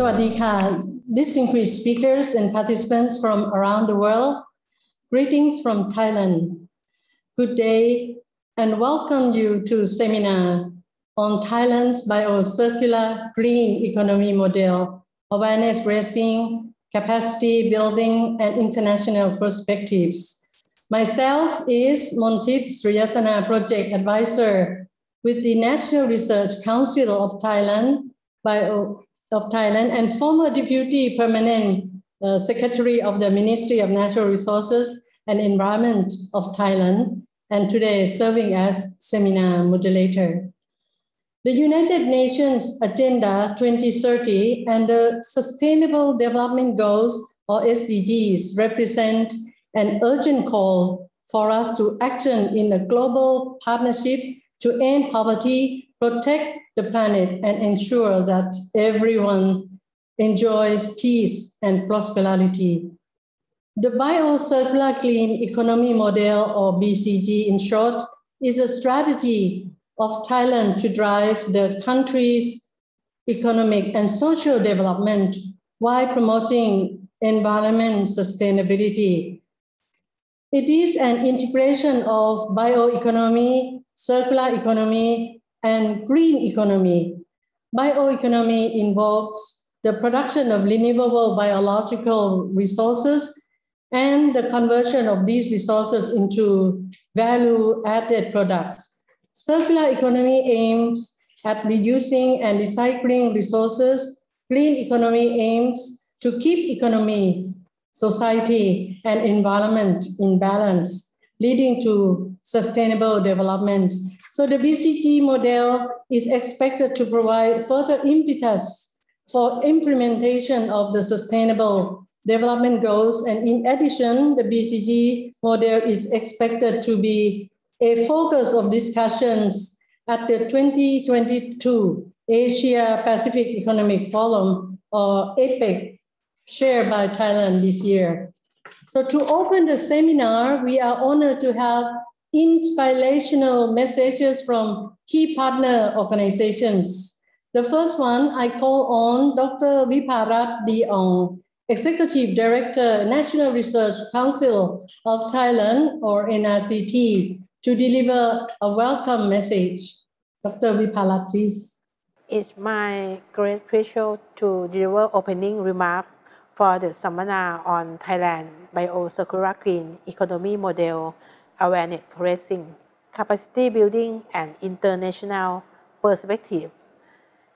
Sawadika, distinguished speakers and participants from around the world. Greetings from Thailand. Good day and welcome you to seminar on Thailand's biocircular green economy model, awareness raising, capacity building, and international perspectives. Myself is Montip Sriyatana, Project Advisor with the National Research Council of Thailand, and former Deputy Permanent Secretary of the Ministry of Natural Resources and Environment of Thailand, and today serving as seminar moderator. The United Nations Agenda 2030 and the Sustainable Development Goals, or SDGs, represent an urgent call for us to action in a global partnership to end poverty, protect the planet, and ensure that everyone enjoys peace and prosperity. The Biocircular Clean Economy Model, or BCG in short, is a strategy of Thailand to drive the country's economic and social development while promoting environment sustainability. It is an integration of bioeconomy, circular economy, and green economy. Bioeconomy involves the production of renewable biological resources and the conversion of these resources into value-added products. Circular economy aims at reducing and recycling resources. Green economy aims to keep economy, society, and environment in balance, leading to sustainable development. So the BCG model is expected to provide further impetus for implementation of the sustainable development goals. And in addition, the BCG model is expected to be a focus of discussions at the 2022 Asia Pacific Economic Forum, or APEC, chaired by Thailand this year. So to open the seminar, we are honored to have inspirational messages from key partner organizations. The first one, I call on Dr. Viparat Diong, Executive Director, National Research Council of Thailand, or NRCT, to deliver a welcome message. Dr. Viparat, please. It's my great pleasure to deliver opening remarks for the seminar on Thailand Biocircular Green Economy Model, Awareness Raising, Capacity Building, and International Perspective.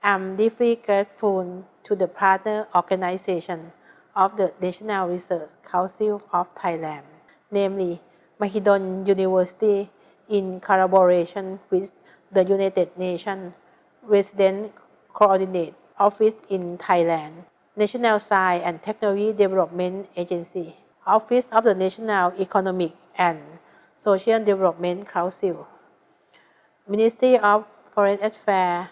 I'm deeply grateful to the partner organization of the National Research Council of Thailand, namely Mahidol University, in collaboration with the United Nations Resident Coordinate Office in Thailand, National Science and Technology Development Agency, Office of the National Economic and Social Development Council, Ministry of Foreign Affairs,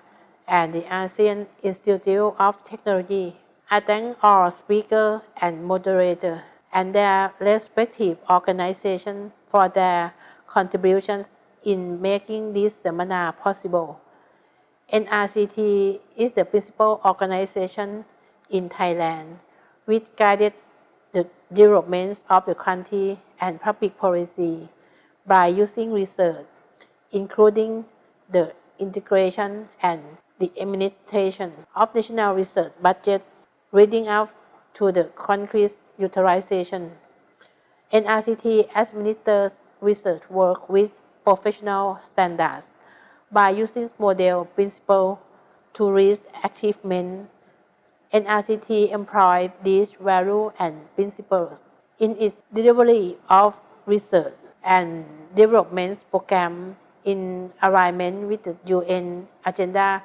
and the ASEAN Institute of Technology. I thank all speakers and moderators and their respective organizations for their contributions in making this seminar possible. NRCT is the principal organization in Thailand which guided the development of the country and public policy by using research, including the integration and the administration of national research budget, leading up to the country's utilization. NRCT administers research work with professional standards by using model principles to reach achievement. NRCT employs these values and principles in its delivery of research and development program in alignment with the UN Agenda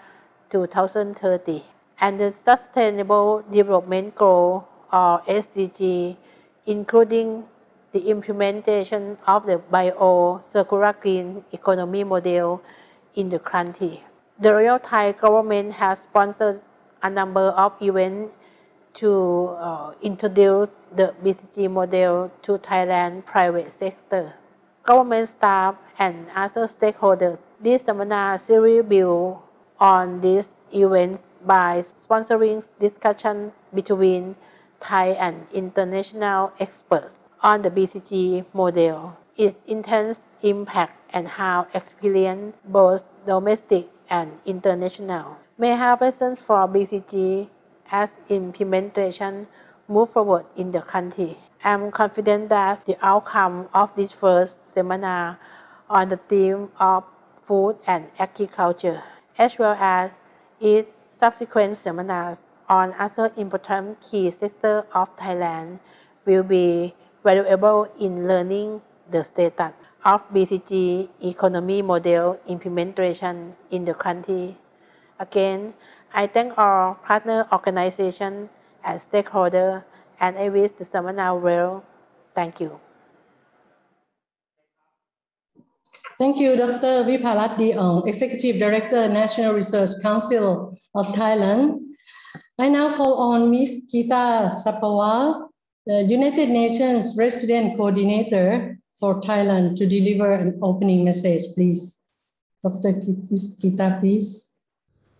2030 and the Sustainable Development Goal, or SDG, including the implementation of the Biocircular Green Economy Model in the country. The Royal Thai government has sponsored a number of events to introduce the BCG model to Thailand private sector, government staff, and other stakeholders. This seminar series builds on these events by sponsoring discussion between Thai and international experts on the BCG model, its intense impact, and how experience, both domestic and international, may have lessons for BCG as implementation move forward in the country. I'm confident that the outcome of this first seminar on the theme of food and agriculture, as well as its subsequent seminars on other important key sectors of Thailand, will be valuable in learning the status of BCG economy model implementation in the country. Again, I thank all partner organizations and stakeholders, and I wish the seminar well. Thank you. Thank you, Dr. Vipalat Diong, Executive Director, National Research Council of Thailand. I now call on Ms. Geeta Sapawal, the United Nations Resident Coordinator for Thailand, to deliver an opening message, please. Dr. Geeta, please.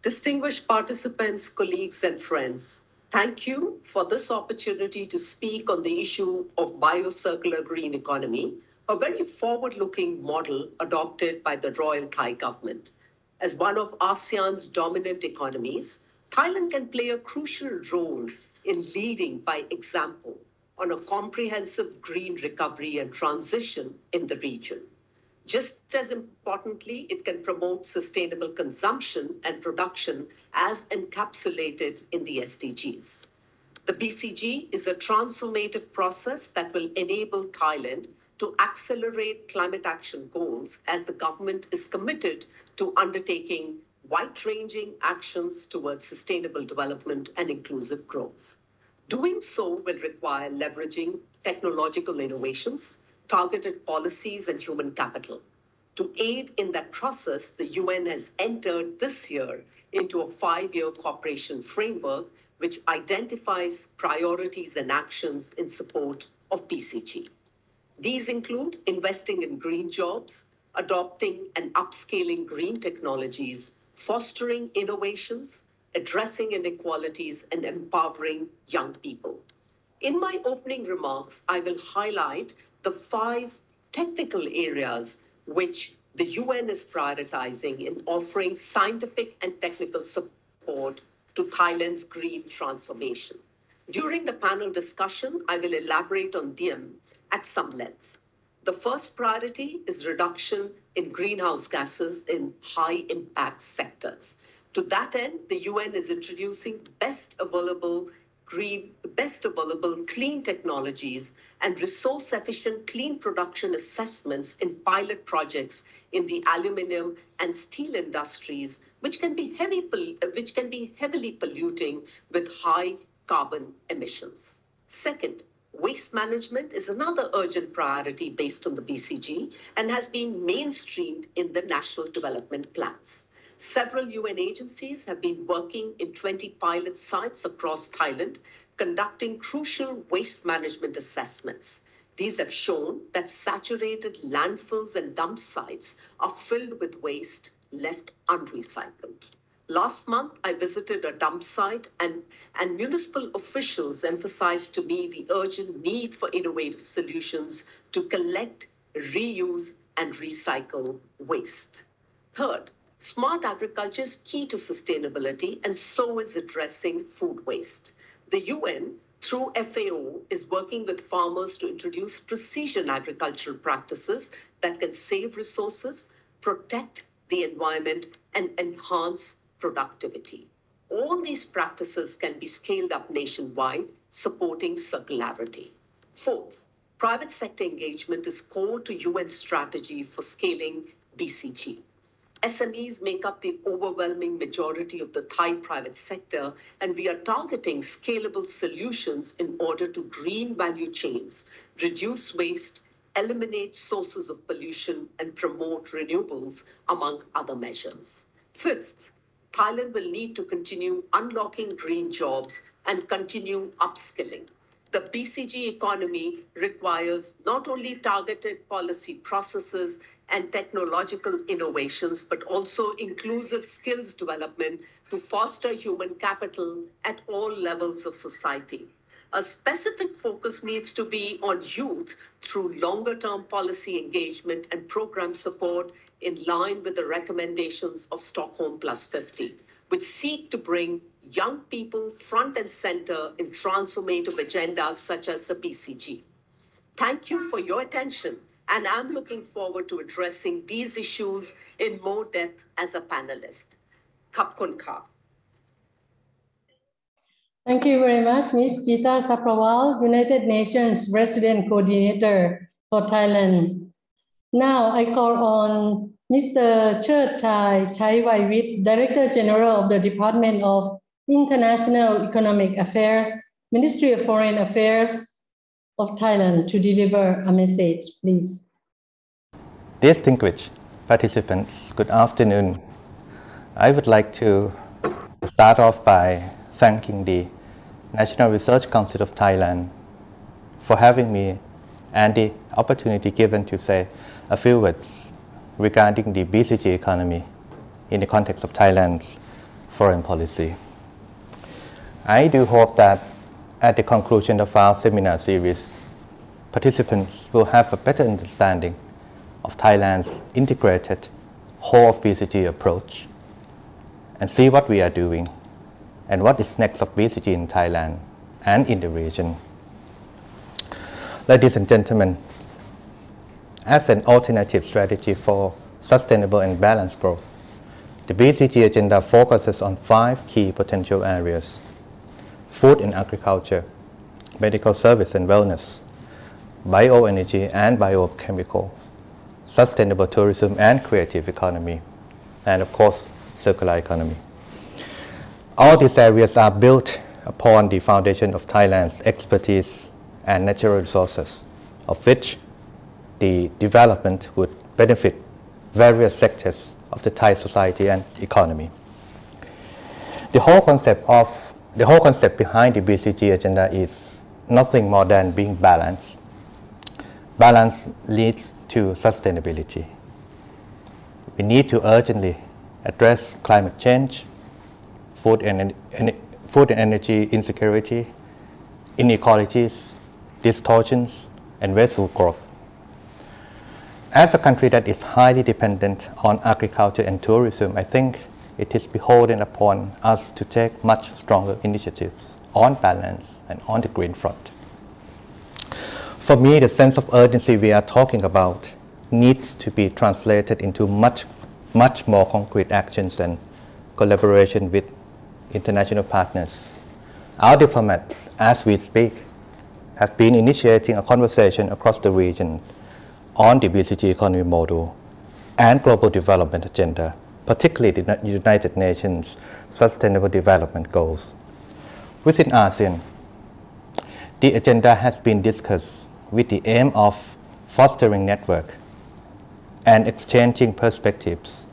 Distinguished participants, colleagues, and friends, thank you for this opportunity to speak on the issue of biocircular green economy, a very forward-looking model adopted by the Royal Thai government. As one of ASEAN's dominant economies, Thailand can play a crucial role in leading by example on a comprehensive green recovery and transition in the region. Just as importantly, it can promote sustainable consumption and production as encapsulated in the SDGs. The BCG is a transformative process that will enable Thailand to accelerate climate action goals as the government is committed to undertaking wide-ranging actions towards sustainable development and inclusive growth. Doing so will require leveraging technological innovations, targeted policies, and human capital. To aid in that process, the UN has entered this year into a 5-year cooperation framework which identifies priorities and actions in support of BCG. These include investing in green jobs, adopting and upscaling green technologies, fostering innovations, addressing inequalities, and empowering young people. In my opening remarks, I will highlight the 5 technical areas which the UN is prioritizing in offering scientific and technical support to Thailand's green transformation. During the panel discussion, I will elaborate on them at some length. The first priority is reduction in greenhouse gases in high impact sectors. To that end, the UN is introducing best available clean technologies and resource-efficient clean production assessments in pilot projects in the aluminum and steel industries, which can be heavily polluting with high carbon emissions. Second, waste management is another urgent priority based on the BCG and has been mainstreamed in the national development plans. Several UN agencies have been working in 20 pilot sites across Thailand, conducting crucial waste management assessments. These have shown that saturated landfills and dump sites are filled with waste left unrecycled. Last month, I visited a dump site and municipal officials emphasized to me the urgent need for innovative solutions to collect, reuse, and recycle waste. Third, smart agriculture is key to sustainability, and so is addressing food waste. The UN, through FAO, is working with farmers to introduce precision agricultural practices that can save resources, protect the environment, and enhance productivity. All these practices can be scaled up nationwide, supporting circularity. Fourth, private sector engagement is core to UN strategy for scaling BCG. SMEs make up the overwhelming majority of the Thai private sector, and we are targeting scalable solutions in order to green value chains, reduce waste, eliminate sources of pollution, and promote renewables, among other measures. Fifth, Thailand will need to continue unlocking green jobs and continue upskilling. The BCG economy requires not only targeted policy processes and technological innovations, but also inclusive skills development to foster human capital at all levels of society. A specific focus needs to be on youth through longer-term policy engagement and program support in line with the recommendations of Stockholm Plus 50, which seek to bring young people front and center in transformative agendas such as the BCG. Thank you for your attention, and I'm looking forward to addressing these issues in more depth as a panelist. Khap Khun Kha. Thank you very much, Ms. Geeta Saprawal, United Nations Resident Coordinator for Thailand. Now I call on Mr. Cherchai Chaiwaivit, Director General of the Department of International Economic Affairs, Ministry of Foreign Affairs of Thailand, to deliver a message, please. Distinguished participants, good afternoon. I would like to start off by thanking the National Research Council of Thailand for having me and the opportunity given to say a few words regarding the BCG economy in the context of Thailand's foreign policy. I do hope that at the conclusion of our seminar series, participants will have a better understanding of Thailand's integrated whole of BCG approach and see what we are doing and what is next of BCG in Thailand and in the region. Ladies and gentlemen, as an alternative strategy for sustainable and balanced growth, the BCG agenda focuses on 5 key potential areas: food and agriculture, medical service and wellness, bioenergy and biochemical, sustainable tourism and creative economy, and of course, circular economy. All these areas are built upon the foundation of Thailand's expertise and natural resources, of which the development would benefit various sectors of the Thai society and economy. The whole concept behind the BCG agenda is nothing more than being balanced. Balance leads to sustainability. We need to urgently address climate change, food and energy insecurity, inequalities, distortions, and wasteful growth. As a country that is highly dependent on agriculture and tourism, I think it is beholden upon us to take much stronger initiatives on balance and on the green front. For me, the sense of urgency we are talking about needs to be translated into much more concrete actions and collaboration with international partners. Our diplomats, as we speak, have been initiating a conversation across the region on the BCG economy model and global development agenda, particularly the United Nations Sustainable Development Goals. Within ASEAN, the agenda has been discussed with the aim of fostering network and exchanging perspectives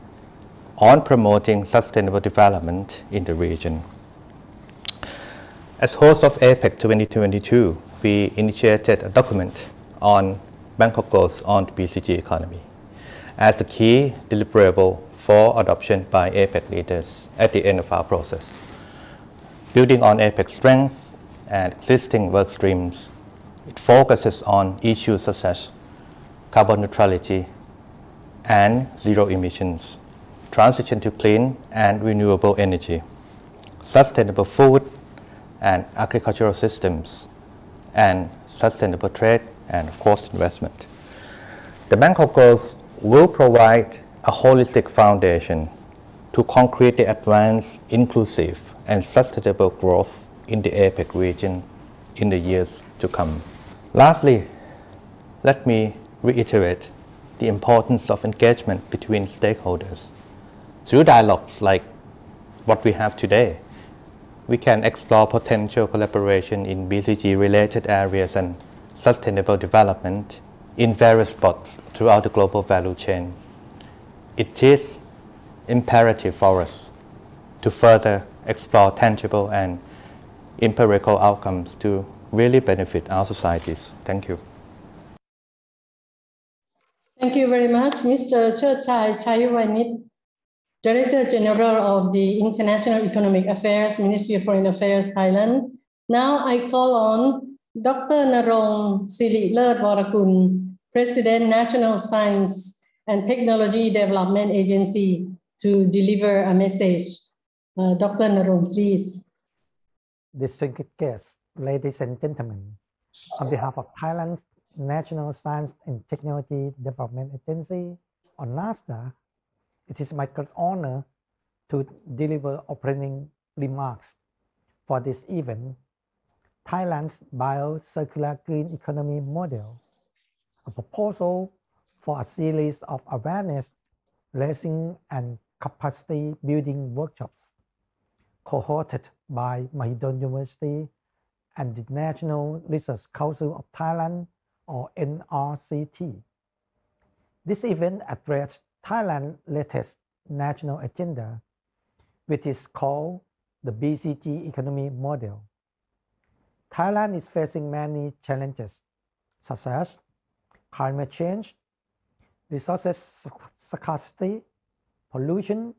on promoting sustainable development in the region. As host of APEC 2022, we initiated a document on Bangkok Goals on the BCG economy as a key deliverable for adoption by APEC leaders at the end of our process. Building on APEC's strength and existing work streams, it focuses on issues such as carbon neutrality and zero emissions, transition to clean and renewable energy, sustainable food and agricultural systems, and sustainable trade and, of course, investment. The Bangkok Goals will provide a holistic foundation to concretely advance inclusive and sustainable growth in the APEC region in the years to come. Lastly, let me reiterate the importance of engagement between stakeholders. Through dialogues like what we have today, we can explore potential collaboration in BCG-related areas and sustainable development in various spots throughout the global value chain. It is imperative for us to further explore tangible and empirical outcomes to really benefit our societies. Thank you. Thank you very much, Mr. Cherchai Chayuwanit, Director General of the International Economic Affairs, Ministry of Foreign Affairs, Thailand. Now I call on Dr. Narong Sirilearth-Warakul, President, National Science and Technology Development Agency, to deliver a message. Dr. Narong, please. Distinguished guests, ladies and gentlemen, on behalf of Thailand's National Science and Technology Development Agency, or NASDA, it is my great honor to deliver opening remarks for this event, Thailand's Bio-Circular Green Economy Model, a proposal for a series of awareness raising and capacity building workshops co-hosted by Mahidol University and the National Research Council of Thailand, or NRCT. This event addressed Thailand's latest national agenda, which is called the BCG economy model. Thailand is facing many challenges, such as climate change, resources scarcity, pollution,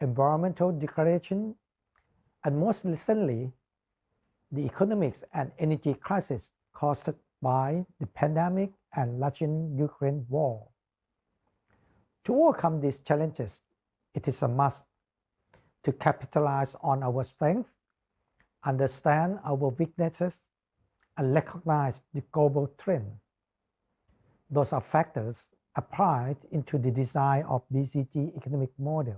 environmental degradation, and most recently, the economic and energy crisis caused by the pandemic and Russian-Ukraine war. To overcome these challenges, it is a must to capitalize on our strengths, understand our weaknesses, and recognize the global trend. Those are factors applied into the design of BCG economic model.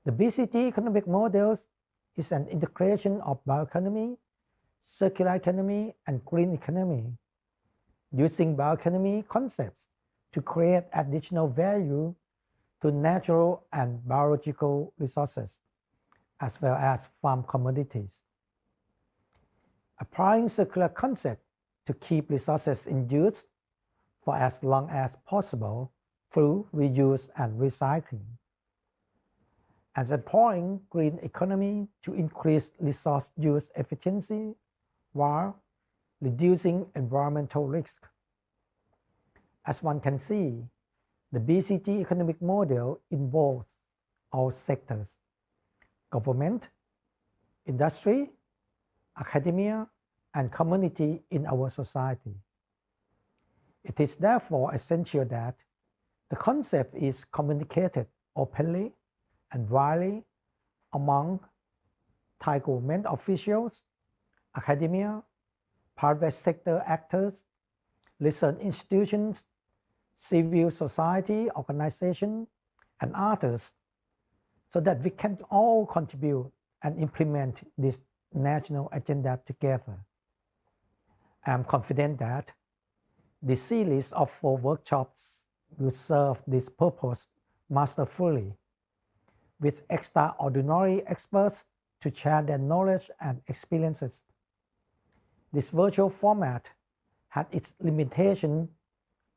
The BCG economic model is an integration of bioeconomy, circular economy, and green economy, using bioeconomy concepts to create additional value to natural and biological resources, as well as farm commodities. Applying circular concept to keep resources in use for as long as possible through reuse and recycling. And employing green economy to increase resource use efficiency while reducing environmental risk. As one can see, the BCG economic model involves all sectors: government, industry, academia, and community in our society. It is therefore essential that the concept is communicated openly and widely among Thai government officials, academia, private sector actors, research institutions, civil society organizations, and others, so that we can all contribute and implement this national agenda together. I am confident that the series of 4 workshops will serve this purpose masterfully, with extraordinary experts to share their knowledge and experiences. This virtual format had its limitations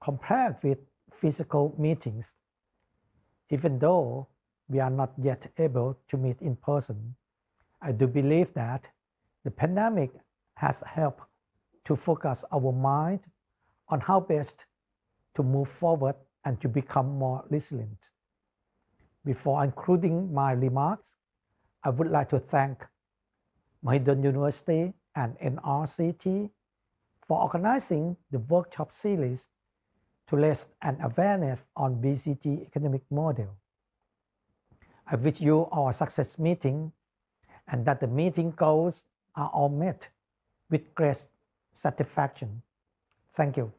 compared with physical meetings. Even though we are not yet able to meet in person, I do believe that the pandemic has helped to focus our mind on how best to move forward and to become more resilient. Before concluding my remarks, I would like to thank Mahidol University and NRCT for organizing the workshop series to raise an awareness on BCG economic model. I wish you all a success meeting and that the meeting goals are all met with great satisfaction. Thank you.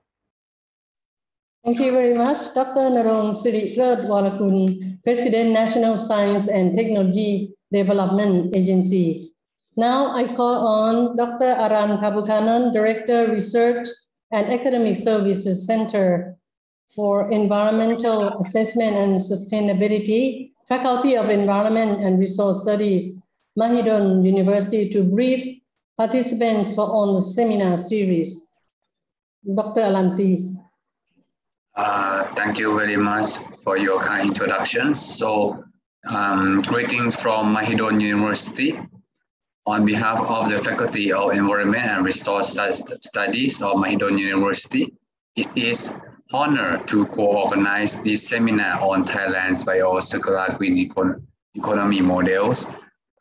Thank you very much, Dr. Narong Sirilearth-Warakul, President, National Science and Technology Development Agency. Now I call on Dr. Aran Thabukhanan, Director, Research and Academic Services Center for Environmental Assessment and Sustainability, Faculty of Environment and Resource Studies, Mahidol University, to brief participants on the seminar series. Dr. Aran, please. Thank you very much for your kind introductions. So, greetings from Mahidol University. On behalf of the Faculty of Environment and Resource Studies of Mahidol University, it is honored to co-organize this seminar on Thailand's bio-circular green economy models,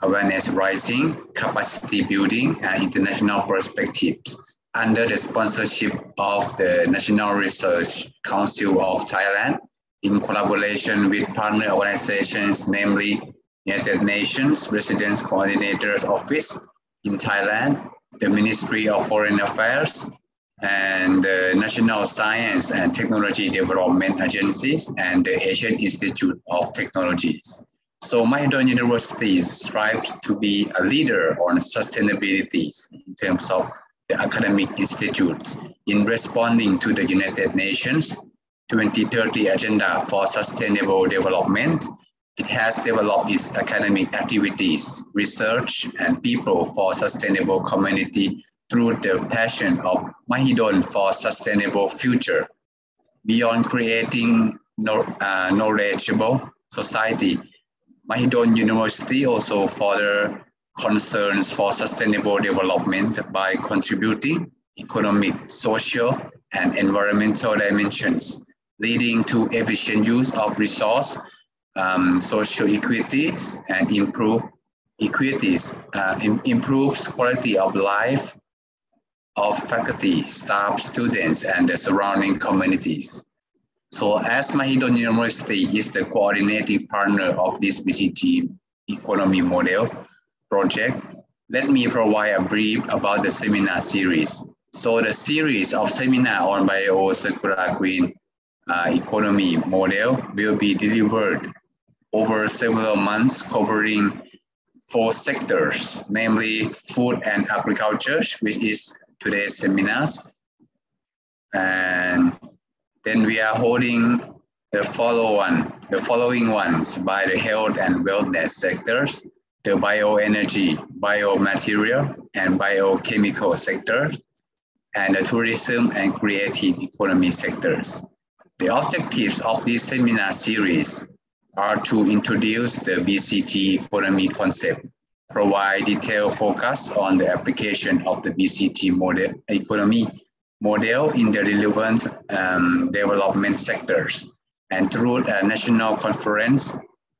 awareness raising, capacity building, and international perspectives under the sponsorship of the National Research Council of Thailand in collaboration with partner organizations, namely United Nations Residence Coordinator's Office in Thailand, the Ministry of Foreign Affairs, and the National Science and Technology Development Agencies and the Asian Institute of Technologies. So Mahidol University strives to be a leader on sustainability in terms of the academic institutes in responding to the United Nations 2030 Agenda for Sustainable Development. It has developed its academic activities, research, and people for sustainable community through the passion of Mahidol for sustainable future. Beyond creating knowledgeable society, Mahidol University also further concerns for sustainable development by contributing economic, social, and environmental dimensions, leading to efficient use of resource, social equities, and improves quality of life of faculty, staff, students, and the surrounding communities. So as Mahidol University is the coordinating partner of this BCG economy model project, let me provide a brief about the seminar series. So the series of seminar on bio-circular green economy model will be delivered over several months covering 4 sectors, namely food and agriculture, which is today's seminars. And then we are holding the following ones by the health and wellness sectors, the bioenergy, biomaterial, and biochemical sector, and the tourism and creative economy sectors. The objectives of this seminar series are to introduce the BCG economy concept, provide detailed focus on the application of the BCG economy model in the relevant development sectors, and through a national conference,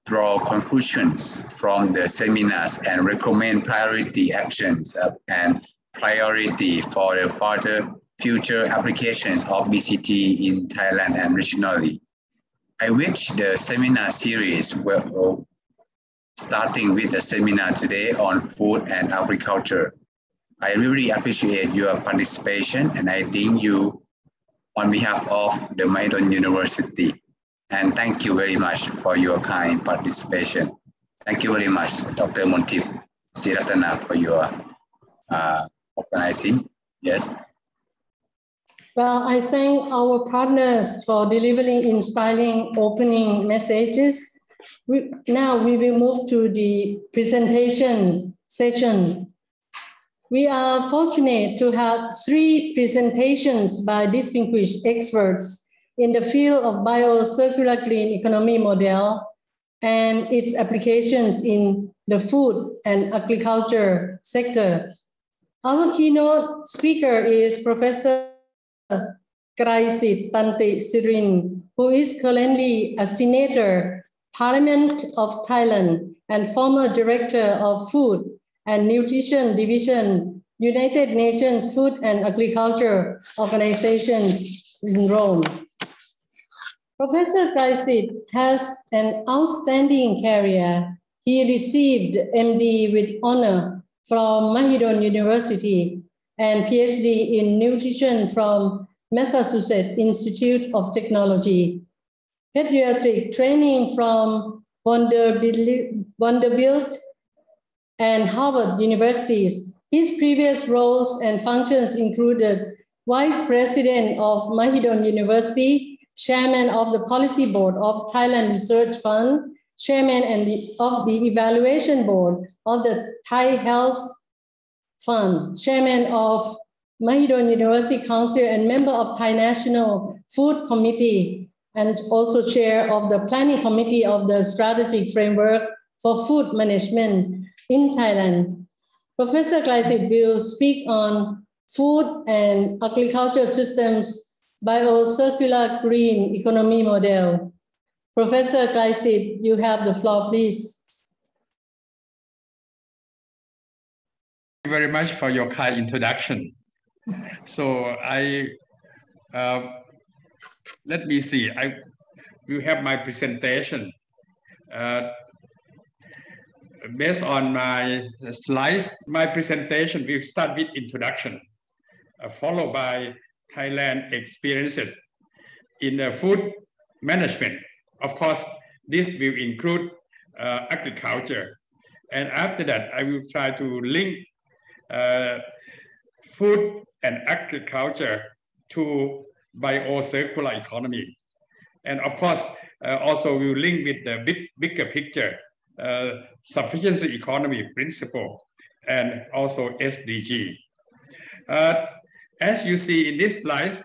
draw conclusions from the seminars and recommend priority actions and priority for the further future applications of BCG in Thailand and regionally. I wish the seminar series will starting with the seminar today on food and agriculture. I really appreciate your participation, and I thank you on behalf of the Mahidol University. And thank you very much for your kind participation. Thank you very much, Dr. Montip Siratana, for your organizing. Yes. Well, I thank our partners for delivering inspiring opening messages. Now we will move to the presentation session. We are fortunate to have 3 presentations by distinguished experts in the field of bio-circular green economy model and its applications in the food and agriculture sector. Our keynote speaker is Professor Kraisit Tanti Sirin, who is currently a senator, Parliament of Thailand, and former director of Food and Nutrition Division, United Nations Food and Agriculture Organization in Rome. Professor Kraisit has an outstanding career. He received MD with honor from Mahidol University and PhD in nutrition from Massachusetts Institute of Technology. Pediatric training from Vanderbilt and Harvard universities. His previous roles and functions included Vice President of Mahidol University, Chairman of the Policy Board of Thailand Research Fund, Chairman of the Evaluation Board of the Thai Health Fund, Chairman of Mahidol University Council, and member of Thai National Food Committee, and also chair of the Planning Committee of the Strategic Framework for Food Management in Thailand. Professor Kraisit will speak on food and agriculture systems Biocircular green economy model. Professor Klaisit, you have the floor, please. Thank you very much for your kind introduction. So let me see. I will have my presentation. Based on my slides, my presentation will start with introduction, followed by Thailand experiences in food management. Of course, this will include agriculture. And after that, I will try to link food and agriculture to bio-circular economy. And of course, also we'll link with the bigger picture, sufficiency economy principle, and also SDG. As you see in this slide,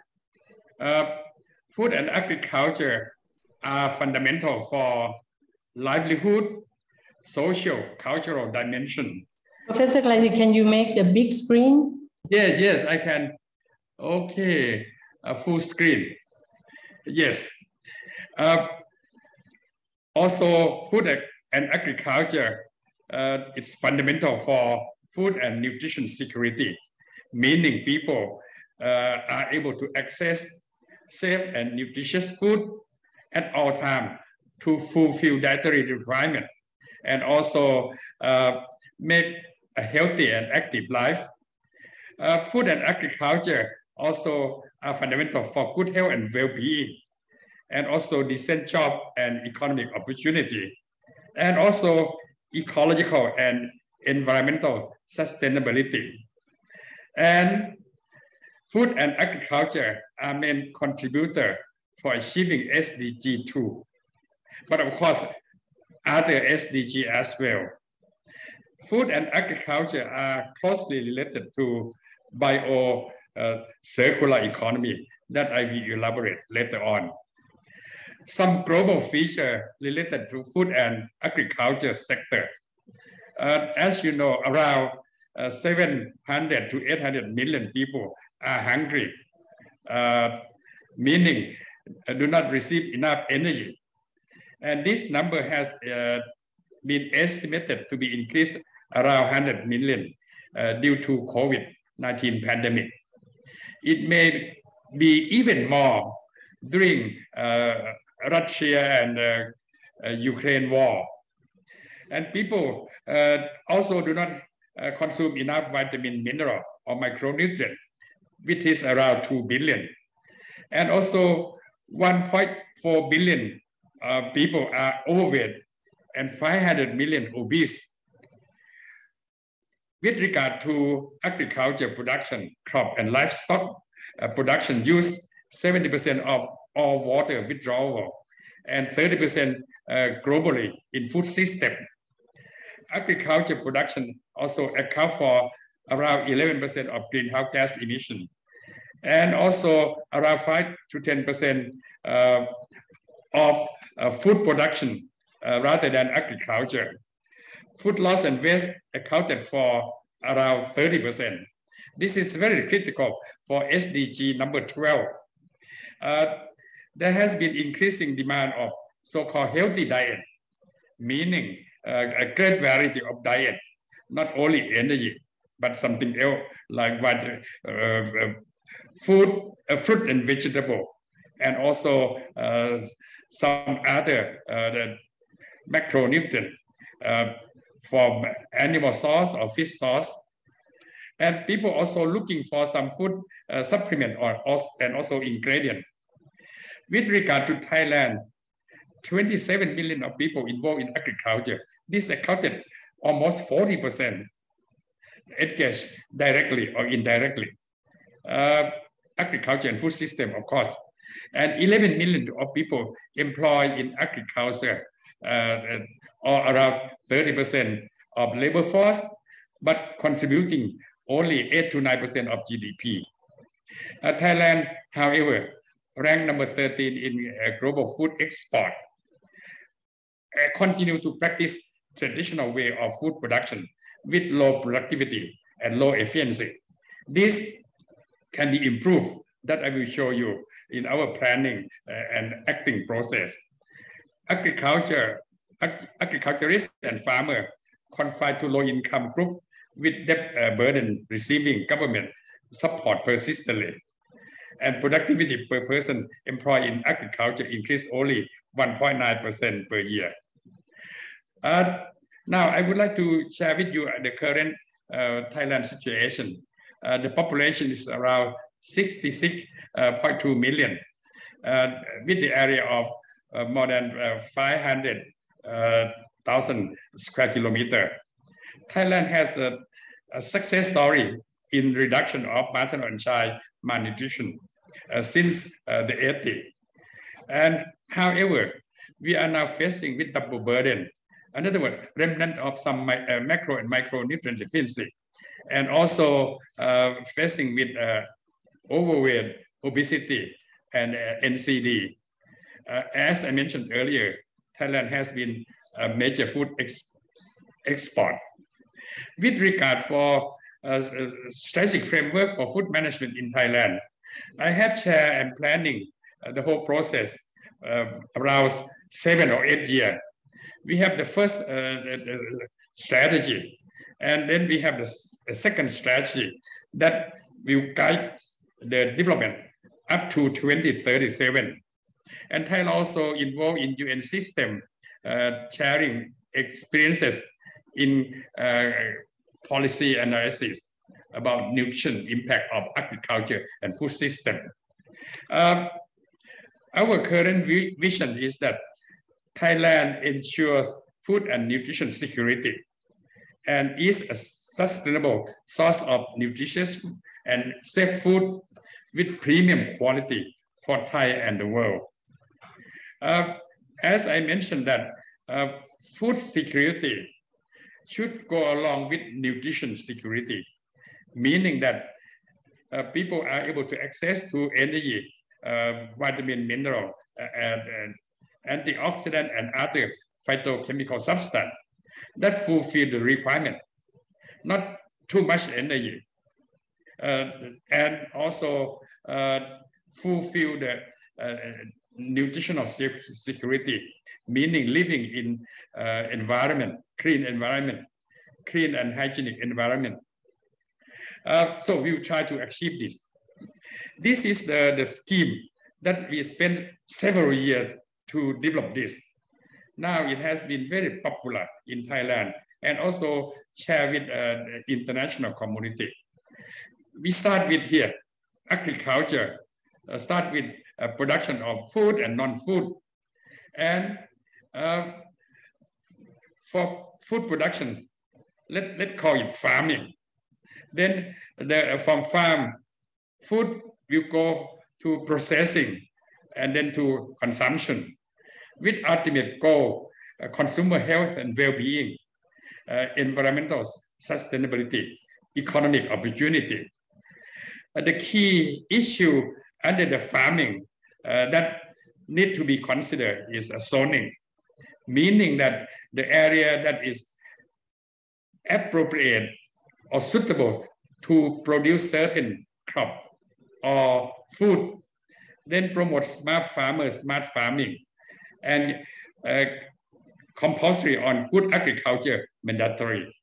food and agriculture are fundamental for livelihood, social, cultural dimension. Professor Klaisit, can you make the big screen? Yes, I can. Okay, full screen. Yes. Also, food and agriculture is fundamental for food and nutrition security, meaning people are able to access safe and nutritious food at all times to fulfill dietary requirements and also make a healthy and active life. Food and agriculture also are fundamental for good health and well-being, and also decent job and economic opportunity, and also ecological and environmental sustainability. And food and agriculture are main contributor for achieving SDG 2. But of course, other SDG as well. Food and agriculture are closely related to bio-circular economy that I will elaborate later on. Some global features related to food and agriculture sector. As you know, around 700 to 800 million people are hungry, meaning do not receive enough energy. And this number has been estimated to be increased around 100 million due to COVID-19 pandemic. It may be even more during Russia and Ukraine war. And people also do not consume enough vitamin, mineral, or micronutrient, which is around 2 billion. And also 1.4 billion people are overweight and 500 million obese. With regard to agriculture production, crop and livestock production use 70% of all water withdrawal and 30% globally in food system. Agriculture production also account for around 11% of greenhouse gas emission, and also around 5 to 10% of food production rather than agriculture. Food loss and waste accounted for around 30%. This is very critical for SDG number 12. There has been increasing demand of so-called healthy diet, meaning a great variety of diet, not only energy, but something else like fruit and vegetable, and also some other macronutrient from animal source or fish source. And people also looking for some food supplement and also ingredient. With regard to Thailand, 27 million of people involved in agriculture. This accounted almost 40% engaged directly or indirectly. Agriculture and food system, of course. And 11 million of people employed in agriculture, or around 30% of labor force, but contributing only 8 to 9% of GDP. Thailand, however, ranked number 13 in global food export. Continue to practice traditional way of food production with low productivity and low efficiency. This can be improved, that I will show you in our planning and acting process. Agriculturists and farmers confined to low-income group with debt burden receiving government support persistently. And productivity per person employed in agriculture increased only 1.9% per year. Now, I would like to share with you the current Thailand situation. The population is around 66.2 million, with the area of more than 500,000 square kilometers. Thailand has a success story in reduction of maternal and child malnutrition since the 80s. And however, we are now facing with double burden. In other words, remnant of some macro and micronutrient deficiency, and also facing with overweight, obesity, and NCD. As I mentioned earlier, Thailand has been a major food export. With regard for strategic framework for food management in Thailand, I have chaired and planning the whole process around 7 or 8 years. We have the first strategy, and then we have the second strategy that will guide the development up to 2037. And Thailand also involved in UN system, sharing experiences in policy analysis about nutrition impact of agriculture and food system. Our current vision is that Thailand ensures food and nutrition security and is a sustainable source of nutritious and safe food with premium quality for Thai and the world. As I mentioned that food security should go along with nutrition security, meaning that people are able to access to energy, vitamin, mineral, and antioxidant and other phytochemical substance that fulfill the requirement, not too much energy, and also fulfill the nutritional security, meaning living in clean and hygienic environment. So we will try to achieve this. This is the scheme that we spent several years to develop this. Now it has been very popular in Thailand and also shared with the international community. We start with here, agriculture, start with production of food and non-food. And for food production, let's call it farming. Then from farm, food will go to processing and then to consumption, with ultimate goal, consumer health and well-being, environmental sustainability, economic opportunity. The key issue under the farming that need to be considered is zoning, meaning that the area that is appropriate or suitable to produce certain crop or food, then promote smart farmers, smart farming, and compulsory on good agriculture mandatory,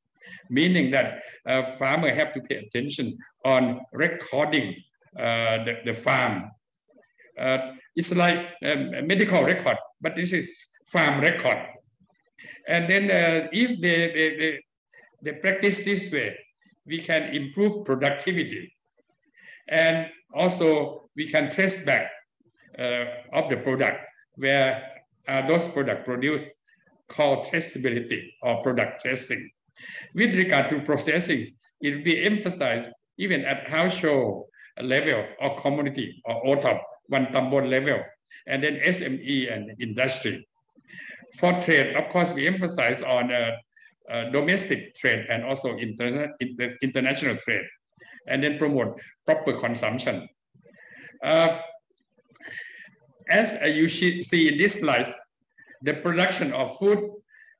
meaning that farmers have to pay attention on recording the farm. It's like a medical record, but this is farm record. And then if they practice this way, we can improve productivity. And also we can trace back of the product, where those products produced, called traceability or product tracing. With regard to processing, it will be emphasized even at household level or community or OTOP, one tambon level, and then SME and industry. For trade, of course, we emphasize on domestic trade and also international trade, and then promote proper consumption. As you see in this slide, the production of food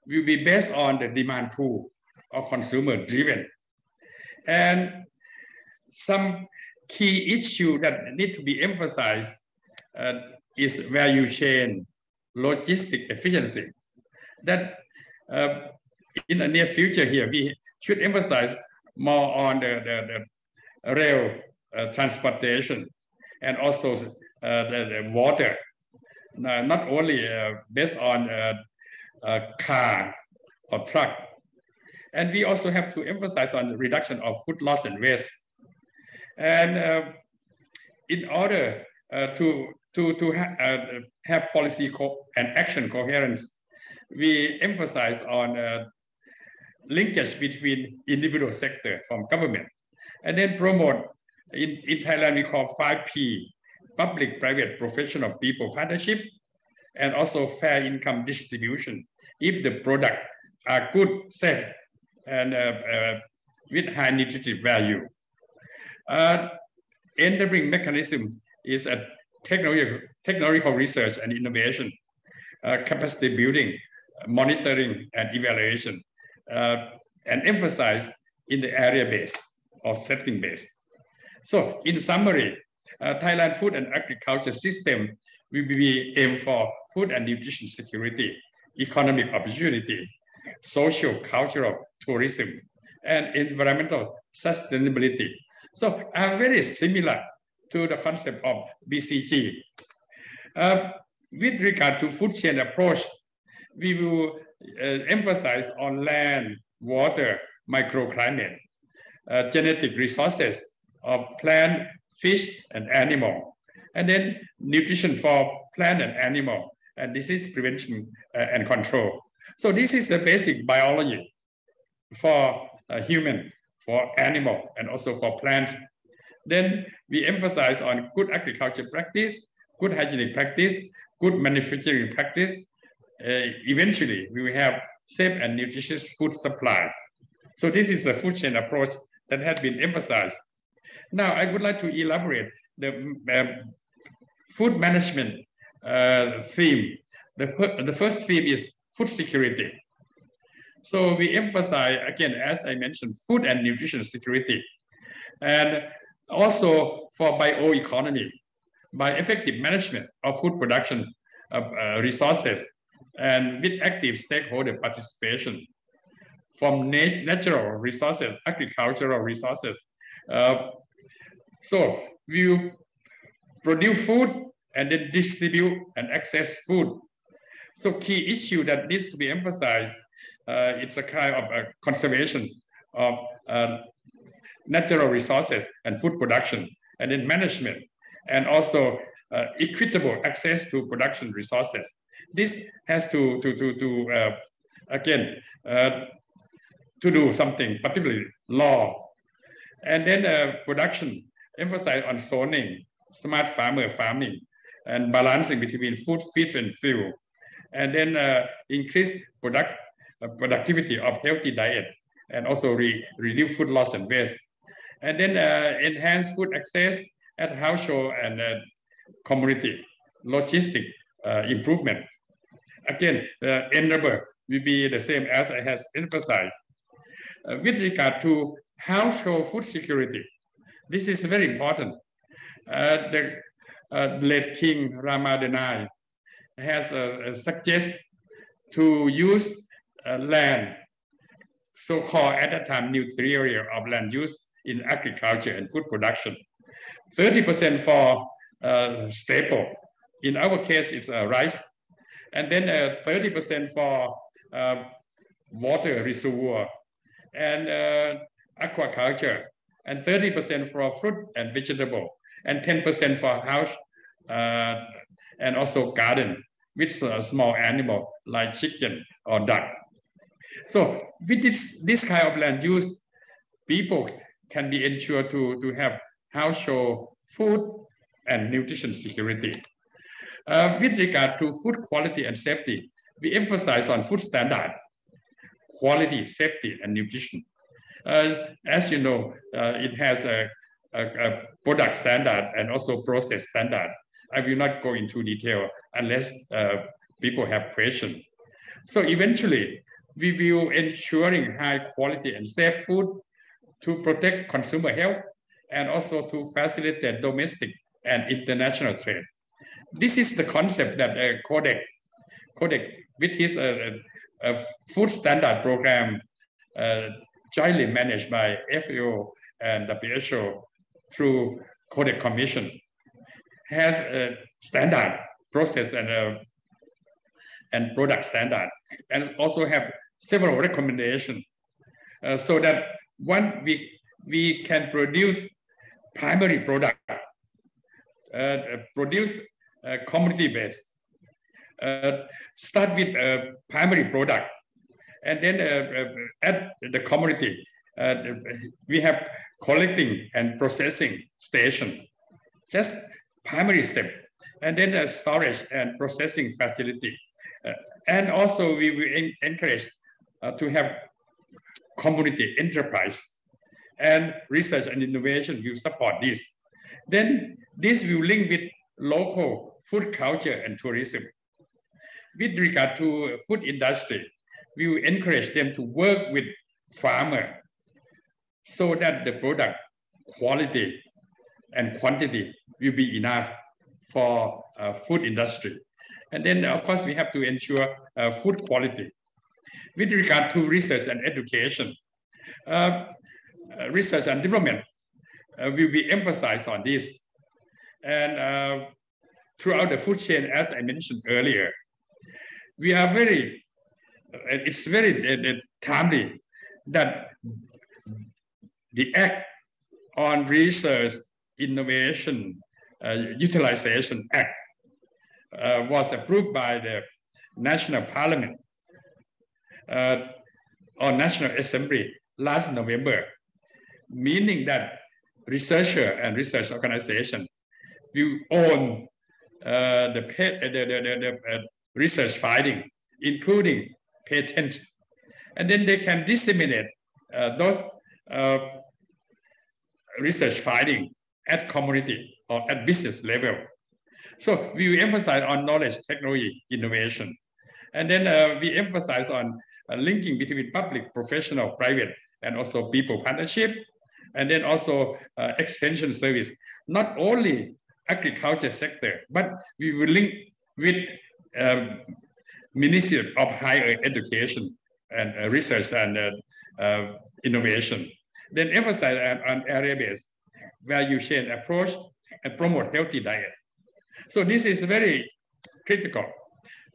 will be based on the demand pool or consumer driven. And some key issue that need to be emphasized is value chain logistic efficiency. That in the near future here, we should emphasize more on the rail transportation and also the water, not only based on car or truck. And we also have to emphasize on the reduction of food loss and waste. And in order to have policy and action coherence, we emphasize on linkage between individual sector from government, and then promote, in Thailand we call 5P, public, private, professional, people partnership, and also fair income distribution if the product are good, safe, and with high nutritive value. Enabling mechanism is a technological research and innovation, capacity building, monitoring and evaluation, and emphasize in the area-based or setting-based. So in summary, Thailand food and agriculture system will be aimed for food and nutrition security, economic opportunity, social, cultural, tourism, and environmental sustainability. So are very similar to the concept of BCG. With regard to food chain approach, we will emphasize on land, water, microclimate, genetic resources of plant, fish, and animal, and then nutrition for plant and animal, and disease prevention and control. So this is the basic biology for human, for animal, and also for plants. Then we emphasize on good agriculture practice, good hygienic practice, good manufacturing practice. Eventually, we will have safe and nutritious food supply. So this is the food chain approach that has been emphasized. Now, I would like to elaborate the food management theme. The first theme is food security. So we emphasize, again, as I mentioned, food and nutrition security. And also for bioeconomy, by effective management of food production resources and with active stakeholder participation from natural resources, agricultural resources. So we produce food and then distribute and access food. So key issue that needs to be emphasized, it's a kind of a conservation of natural resources and food production, and then management, and also equitable access to production resources. This has to do something, particularly law. And then production, emphasize on zoning, smart farmer farming, and balancing between food, feed, and fuel. And then increase productivity of healthy diet, and also reduce food loss and waste. And then enhance food access at household and community, logistic improvement. Again, enabler will be the same as I have emphasized. With regard to household food security, this is very important. The late King Rama IX has suggested to use land, so-called at that time new theory of land use in agriculture and food production. 30% for staple. In our case, it's rice. And then 30% for water reservoir and aquaculture, and 30% for fruit and vegetable, and 10% for house and also garden with small animal like chicken or duck. So with this kind of land use, people can be ensured to have household food and nutrition security. With regard to food quality and safety, we emphasize on food standard, quality, safety, and nutrition. As you know, it has a product standard and also process standard. I will not go into detail unless people have questions. So eventually, we will ensuring high quality and safe food to protect consumer health and also to facilitate domestic and international trade. this is the concept that Codec with his food standard program jointly managed by FAO and WHO through Codec Commission has a standard process and product standard, and also have several recommendations so that one we can produce primary product, produce commodity based, start with primary product, and then at the commodity we have collecting and processing station, just primary step, and then a storage and processing facility. And also we will encourage to have community enterprise, and research and innovation will support this. Then this will link with local food culture and tourism. With regard to food industry, we will encourage them to work with farmer so that the product quality and quantity will be enough for food industry. And then of course we have to ensure food quality. With regard to research and education, research and development will be emphasized on this. And throughout the food chain, as I mentioned earlier, we are it's very timely that the Act on Research, Innovation, Utilization Act was approved by the National Parliament or National Assembly last November, meaning that researcher and research organization will own the research finding, including patent, and then they can disseminate those research finding at community or at business level. So we emphasize on knowledge, technology, innovation, and then we emphasize on linking between public, professional, private, and also people partnership, and then also extension service, not only agriculture sector, but we will link with Ministry of Higher Education and Research and Innovation. Then emphasize on area-based value chain approach and promote healthy diet. So this is very critical.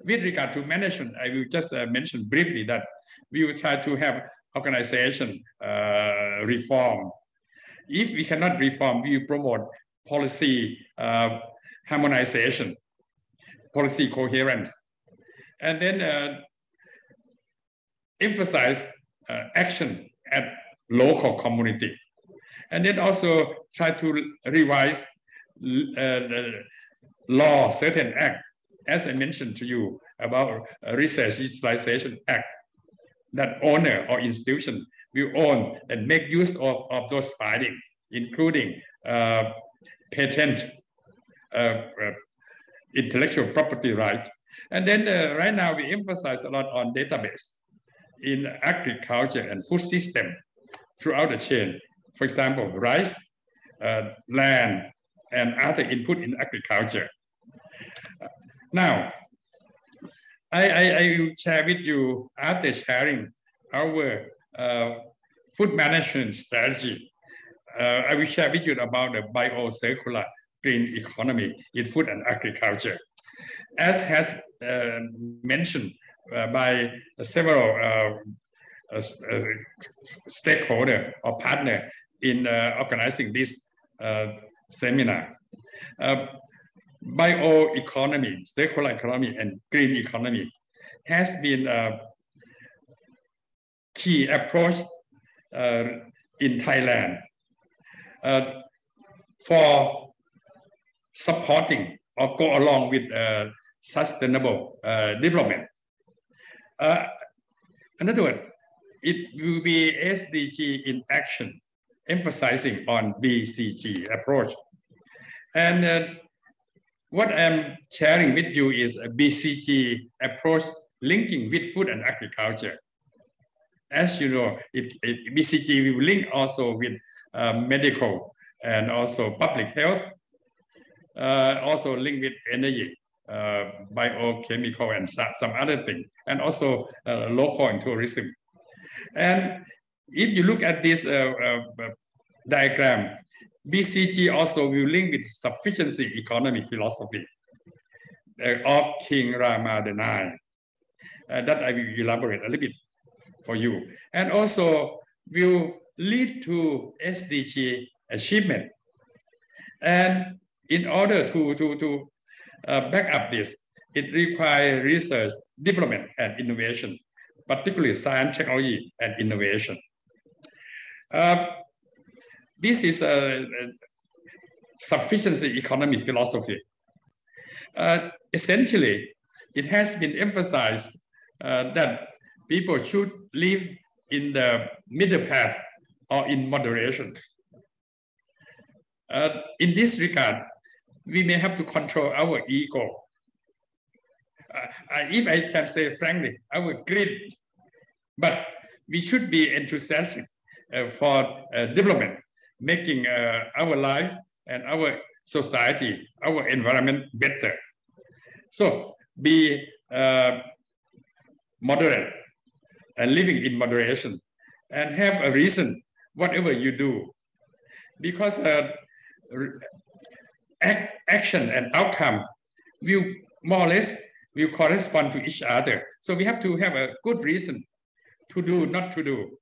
With regard to management, I will just mention briefly that we will try to have organization reform. If we cannot reform, we will promote policy harmonization, policy coherence, and then emphasize action at local community, and then also try to revise law, certain act, as I mentioned to you about Research Utilization Act, that owner or institution will own and make use of those findings, including patent, intellectual property rights. And then right now we emphasize a lot on database in agriculture and food system throughout the chain. For example, rice, land, and other input in agriculture. Now, I will share with you, after sharing our food management strategy, I will share with you about the bio-circular green economy in food and agriculture. As has mentioned by several stakeholders or partners in organizing this seminar. Bioeconomy, circular economy, and green economy has been a key approach in Thailand for supporting or go along with sustainable development. In other words, it will be SDG in action, emphasizing on BCG approach. And what I'm sharing with you is a BCG approach linking with food and agriculture. As you know, BCG will link also with medical and also public health, also linked with energy, biochemical, and some other things, and also local and tourism. And if you look at this diagram, BCG also will link with sufficiency economy philosophy of King Rama IX. That I will elaborate a little bit for you. And also will lead to SDG achievement. And in order to back up this, it requires research, development, and innovation, particularly science, technology, and innovation. This is a sufficiency economy philosophy. Essentially, it has been emphasized that people should live in the middle path or in moderation. In this regard, we may have to control our ego. If I can say frankly, our greed, but we should be enthusiastic for development, making our life and our society, our environment better. So be moderate and living in moderation and have a reason whatever you do, because action and outcome will more or less will correspond to each other. So we have to have a good reason to do, not to do.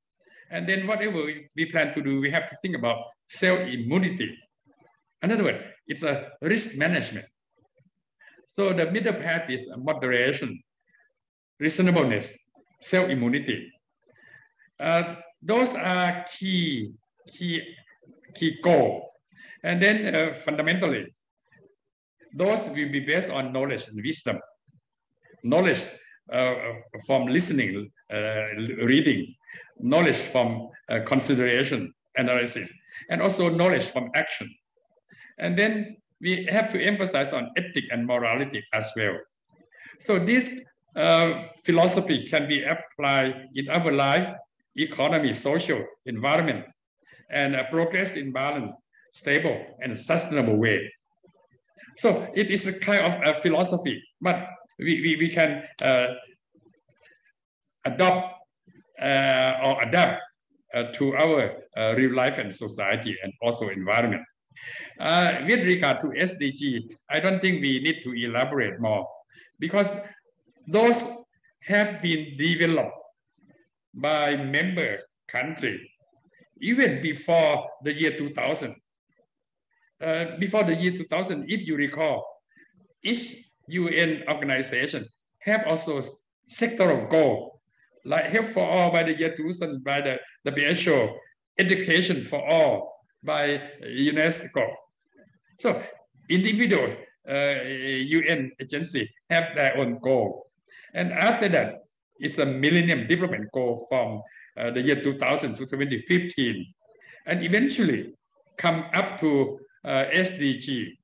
And then whatever we plan to do, we have to think about self-immunity. In other words, it's a risk management. So the middle path is moderation, reasonableness, self-immunity. Those are key goals. And then fundamentally, those will be based on knowledge and wisdom. Knowledge from listening, reading, knowledge from consideration, analysis, and also knowledge from action. And then we have to emphasize on ethics and morality as well. So this philosophy can be applied in our life, economy, social, environment, and progress in balanced, stable, and sustainable way. So it is a kind of a philosophy, but we can adopt or adapt to our real life and society and also environment. With regard to SDG, I don't think we need to elaborate more, because those have been developed by member country even before the year 2000. Before the year 2000, if you recall, each UN organization have also sectoral goal, like health for all by the year 2000 by the WHO, education for all by UNESCO. So individuals, UN agency have their own goal. And after that, it's a Millennium Development Goal from the year 2000 to 2015. And eventually come up to SDG,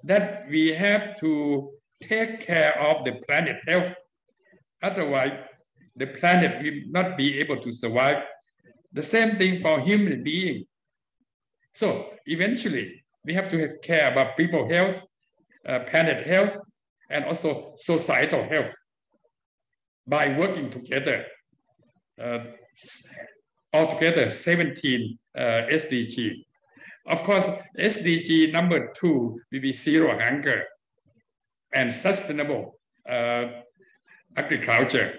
that we have to take care of the planet health. Otherwise, the planet will not be able to survive. The same thing for human being. So eventually, we have to care about people health, planet health, and also societal health by working together. Altogether, 17 SDG. Of course, SDG number 2 will be zero hunger and sustainable agriculture.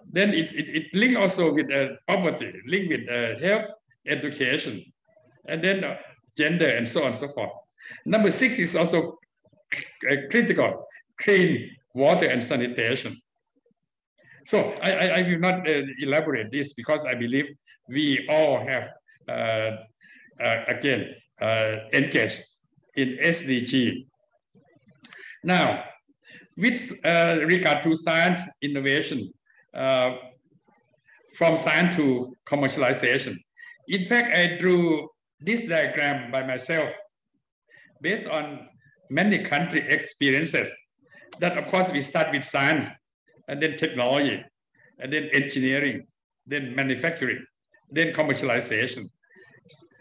Then it linked also with poverty, linked with health, education, and then gender and so on and so forth. Number 6 is also critical, clean water and sanitation. So I will not elaborate this, because I believe we all have, again, engaged in SDG. Now, with regard to science innovation, from science to commercialization. In fact, I drew this diagram by myself based on many country experiences. That, of course, we start with science, and then technology, and then engineering, then manufacturing, then commercialization.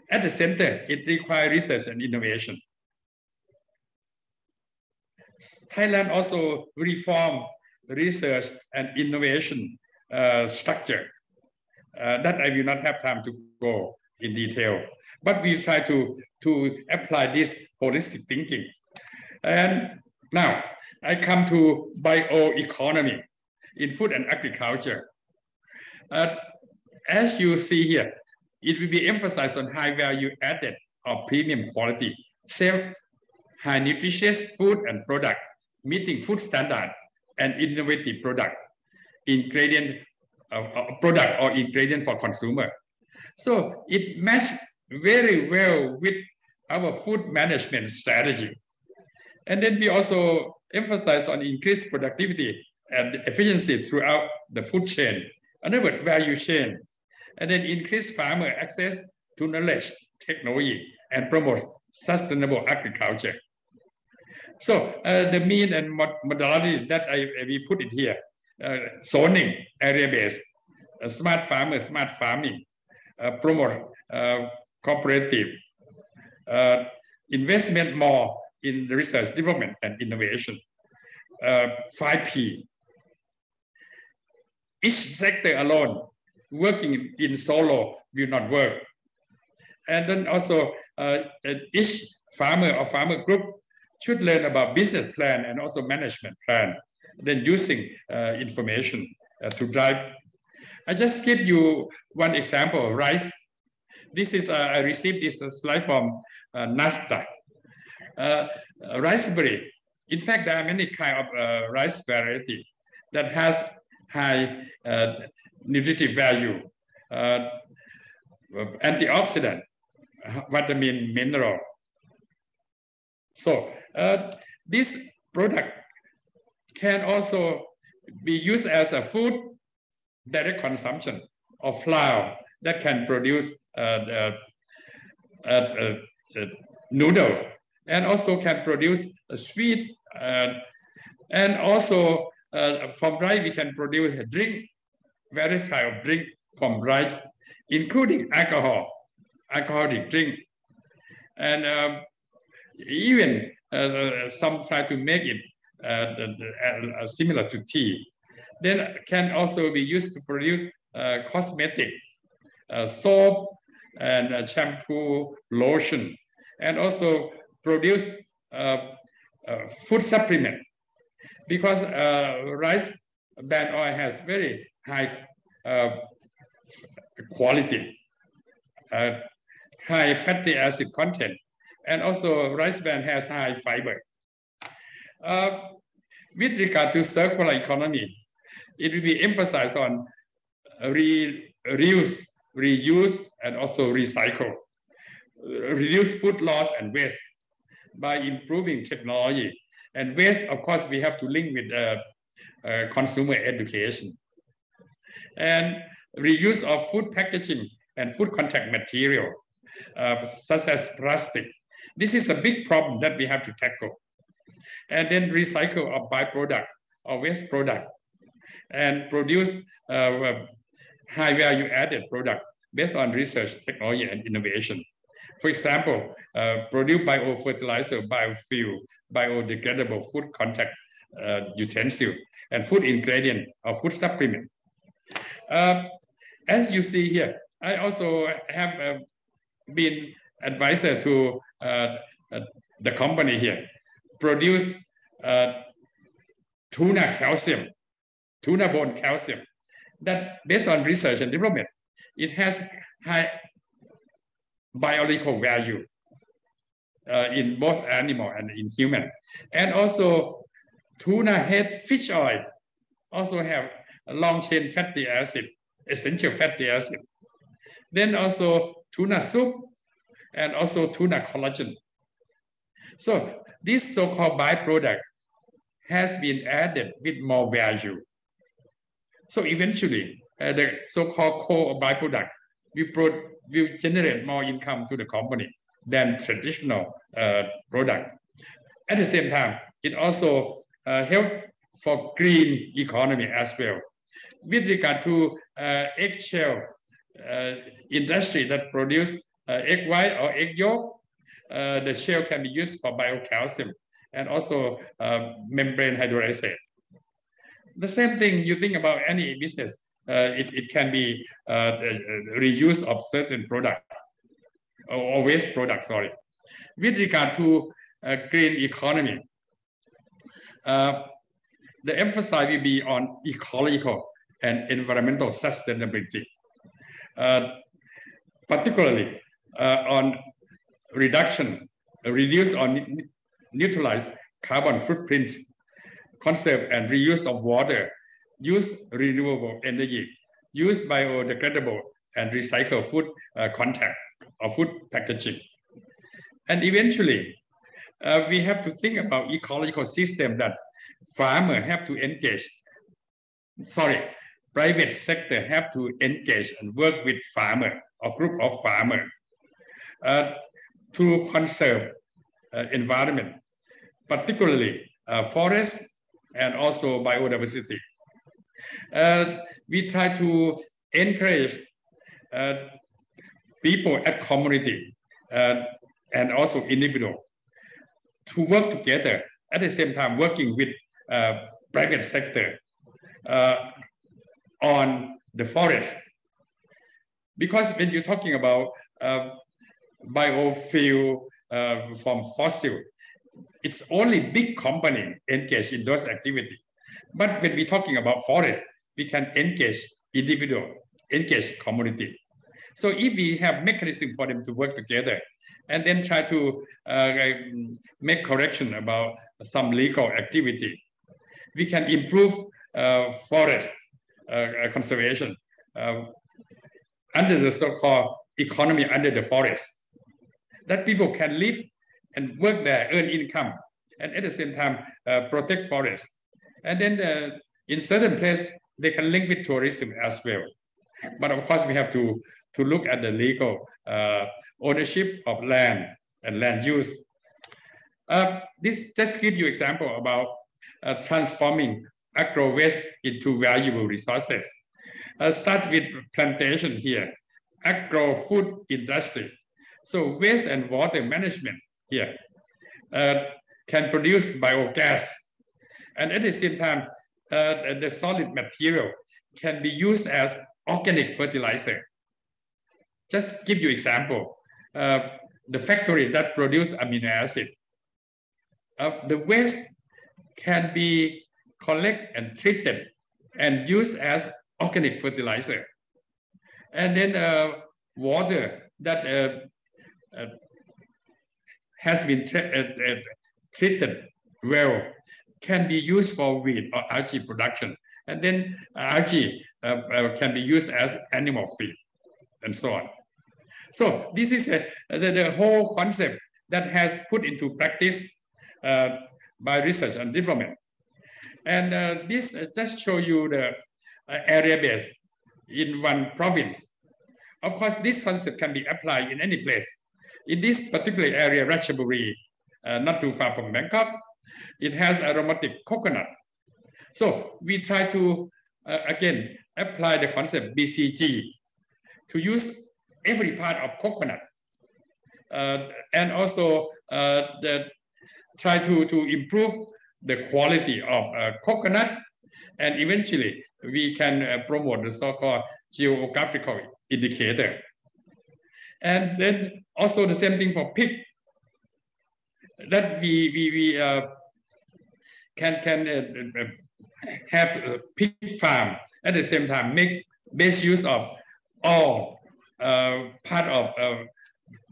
At the center, it requires research and innovation. Thailand also reform research and innovation structure. That I will not have time to go in detail, but we try to apply this holistic thinking. And now I come to bioeconomy in food and agriculture. As you see here, it will be emphasized on high value added or premium quality, safe, high nutritious food and product, meeting food standard and innovative product, ingredient product or ingredient for consumer. So it matches very well with our food management strategy. And then we also emphasize on increased productivity and efficiency throughout the food chain, another value chain, and then increase farmer access to knowledge, technology, and promote sustainable agriculture. So the mean and modality that we put it here, zoning, area-based, smart farmer, smart farming, promote cooperative, investment more in research, development, and innovation. 5P. Each sector alone, working in solo will not work. And then also each farmer or farmer group should learn about business plan and also management plan, then using information to drive. I just give you one example, rice. This is, I received this slide from NASDAQ. Riceberry. In fact, there are many kinds of rice variety that has high nutritive value, antioxidant, vitamin, mineral. So this product can also be used as a food direct consumption of flour that can produce noodle, and also can produce a sweet, and also from rice we can produce a drink, various kind of drink from rice, including alcoholic drink, and even some try to make it similar to tea. Then can also be used to produce cosmetic, soap and shampoo, lotion, and also produce food supplement, because rice bran oil has very high quality, high fatty acid content, and also rice bran has high fiber. With regard to circular economy, it will be emphasized on reuse, reuse, and also recycle, reduce food loss and waste by improving technology. And waste, of course, we have to link with consumer education. And reuse of food packaging and food contact material, such as plastic. This is a big problem that we have to tackle. And then recycle of byproduct or waste product, and produce high value added product based on research, technology, and innovation. For example, produce biofertilizer, biofuel, biodegradable food contact utensil, and food ingredient or food supplement. As you see here, I also have been advisor to the company here, produce tuna calcium, tuna bone calcium, that based on research and development, it has high biological value in both animal and in human. And also tuna head fish oil also have a long chain fatty acid, essential fatty acid. Then also tuna soup and also tuna collagen. So this so-called byproduct has been added with more value. So eventually, the so-called core byproduct will generate more income to the company than traditional product. At the same time, it also helps for green economy as well. With regard to eggshell industry that produce egg white or egg yolk, the shell can be used for biocalcium and also membrane hydrolysis. The same thing you think about any business, it can be reuse of certain product or waste product, sorry. With regard to green economy, the emphasis will be on ecological and environmental sustainability, particularly on reduce or neutralize carbon footprint, conserve and reuse of water, use renewable energy, use biodegradable and recycle food contact or food packaging. And eventually, we have to think about ecological system that farmers have to engage, private sector have to engage and work with farmer or group of farmers to conserve environment, particularly forest and also biodiversity. We try to encourage people at community and also individual to work together, at the same time working with private sector on the forest. Because when you're talking about biofuel from fossil, it's only big company engaged in those activities. But when we're talking about forest, we can engage individual, engage community. So if we have mechanism for them to work together and then try to make correction about some legal activity, we can improve forest conservation under the so-called economy under the forest, that people can live and work there, earn income, and at the same time protect forests. And then in certain places, they can link with tourism as well. But of course, we have to look at the legal ownership of land and land use. This just gives you example about transforming agro waste into valuable resources. Start with plantation here, agro food industry. So waste and water management here can produce biogas, and at the same time, the solid material can be used as organic fertilizer. Just give you example, the factory that produce amino acid, the waste can be collected and treated and used as organic fertilizer. And then water that has been treated well can be used for wheat or algae production. And then algae can be used as animal feed and so on. So this is the whole concept that has put into practice by research and development. And this just show you the area base in one province. Of course, this concept can be applied in any place. In this particular area, Ratchaburi, not too far from Bangkok, it has aromatic coconut. So we try to, again, apply the concept BCG to use every part of coconut. And also try to improve the quality of coconut, and eventually we can promote the so-called geographical indicator. And then also the same thing for pig, that we can have a pig farm, at the same time make best use of all part of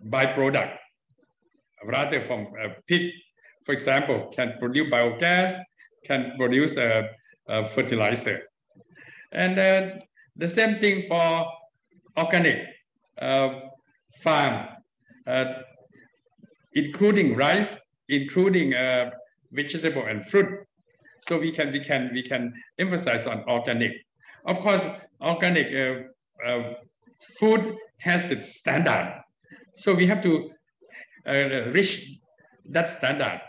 byproduct, rather from pig, for example, can produce biogas, can produce fertilizer. And then the same thing for organic farm, including rice, including vegetable and fruit. So we can emphasize on organic. Of course, organic food has its standard, so we have to reach that standard.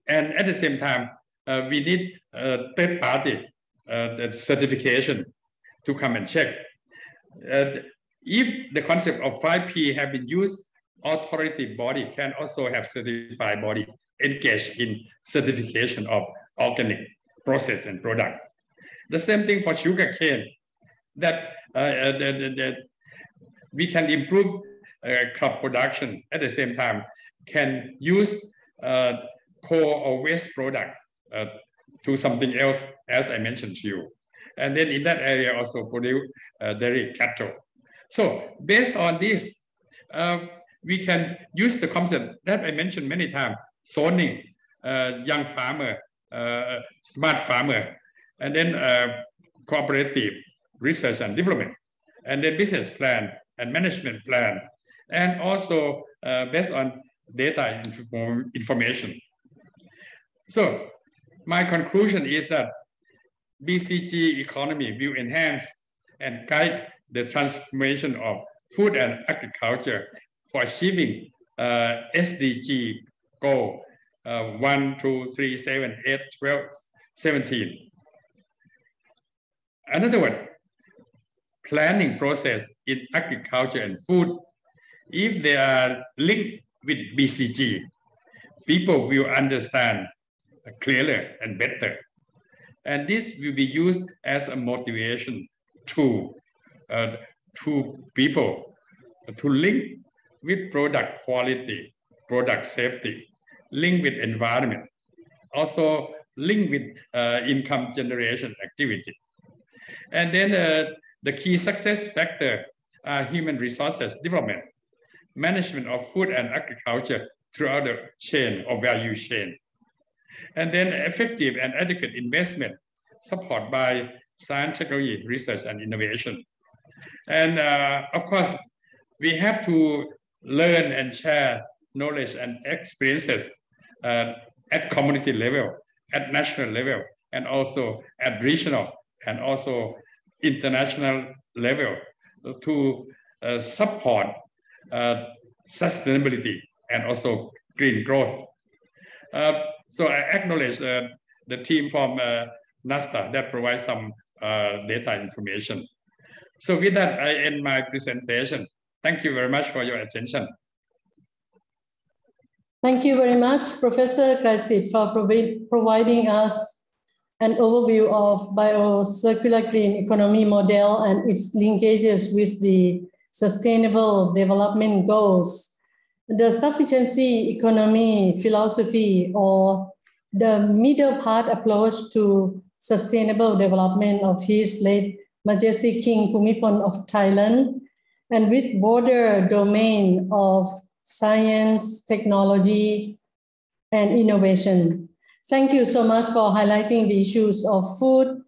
And at the same time, we need third party certification to come and check. If the concept of 5P have been used authority body can also have certified body engaged in certification of organic process and product. The same thing for sugarcane, that we can improve crop production at the same time, can use coal or waste product to something else, as I mentioned to you. And then in that area also produce dairy cattle. So based on this, we can use the concept that I mentioned many times, zoning, young farmer, smart farmer, and then cooperative research and development, and then business plan and management plan, and also based on data information. So my conclusion is that BCG economy will enhance and guide the transformation of food and agriculture for achieving SDG goal 1, 2, 3, 7, 8, 12, 17. Another one, planning process in agriculture and food, if they are linked with BCG, people will understand clearer and better. And this will be used as a motivation to people to link with product quality, product safety, link with environment, also link with income generation activity. And then the key success factor are human resources development, management of food and agriculture throughout the chain or value chain. And then effective and adequate investment supported by science, technology, research, and innovation. And of course, we have to learn and share knowledge and experiences at community level, at national level, and also at regional and also international level to support sustainability and also green growth. So I acknowledge the team from NASTA that provides some data information. So with that, I end my presentation. Thank you very much for your attention. Thank you very much, Professor Kraisit, for providing us an overview of Biocircular Green Economy model and its linkages with the Sustainable Development Goals. The sufficiency economy philosophy, or the middle path approach to sustainable development of His late Majesty King Bhumibol of Thailand, and with broader domain of science, technology, and innovation. Thank you so much for highlighting the issues of food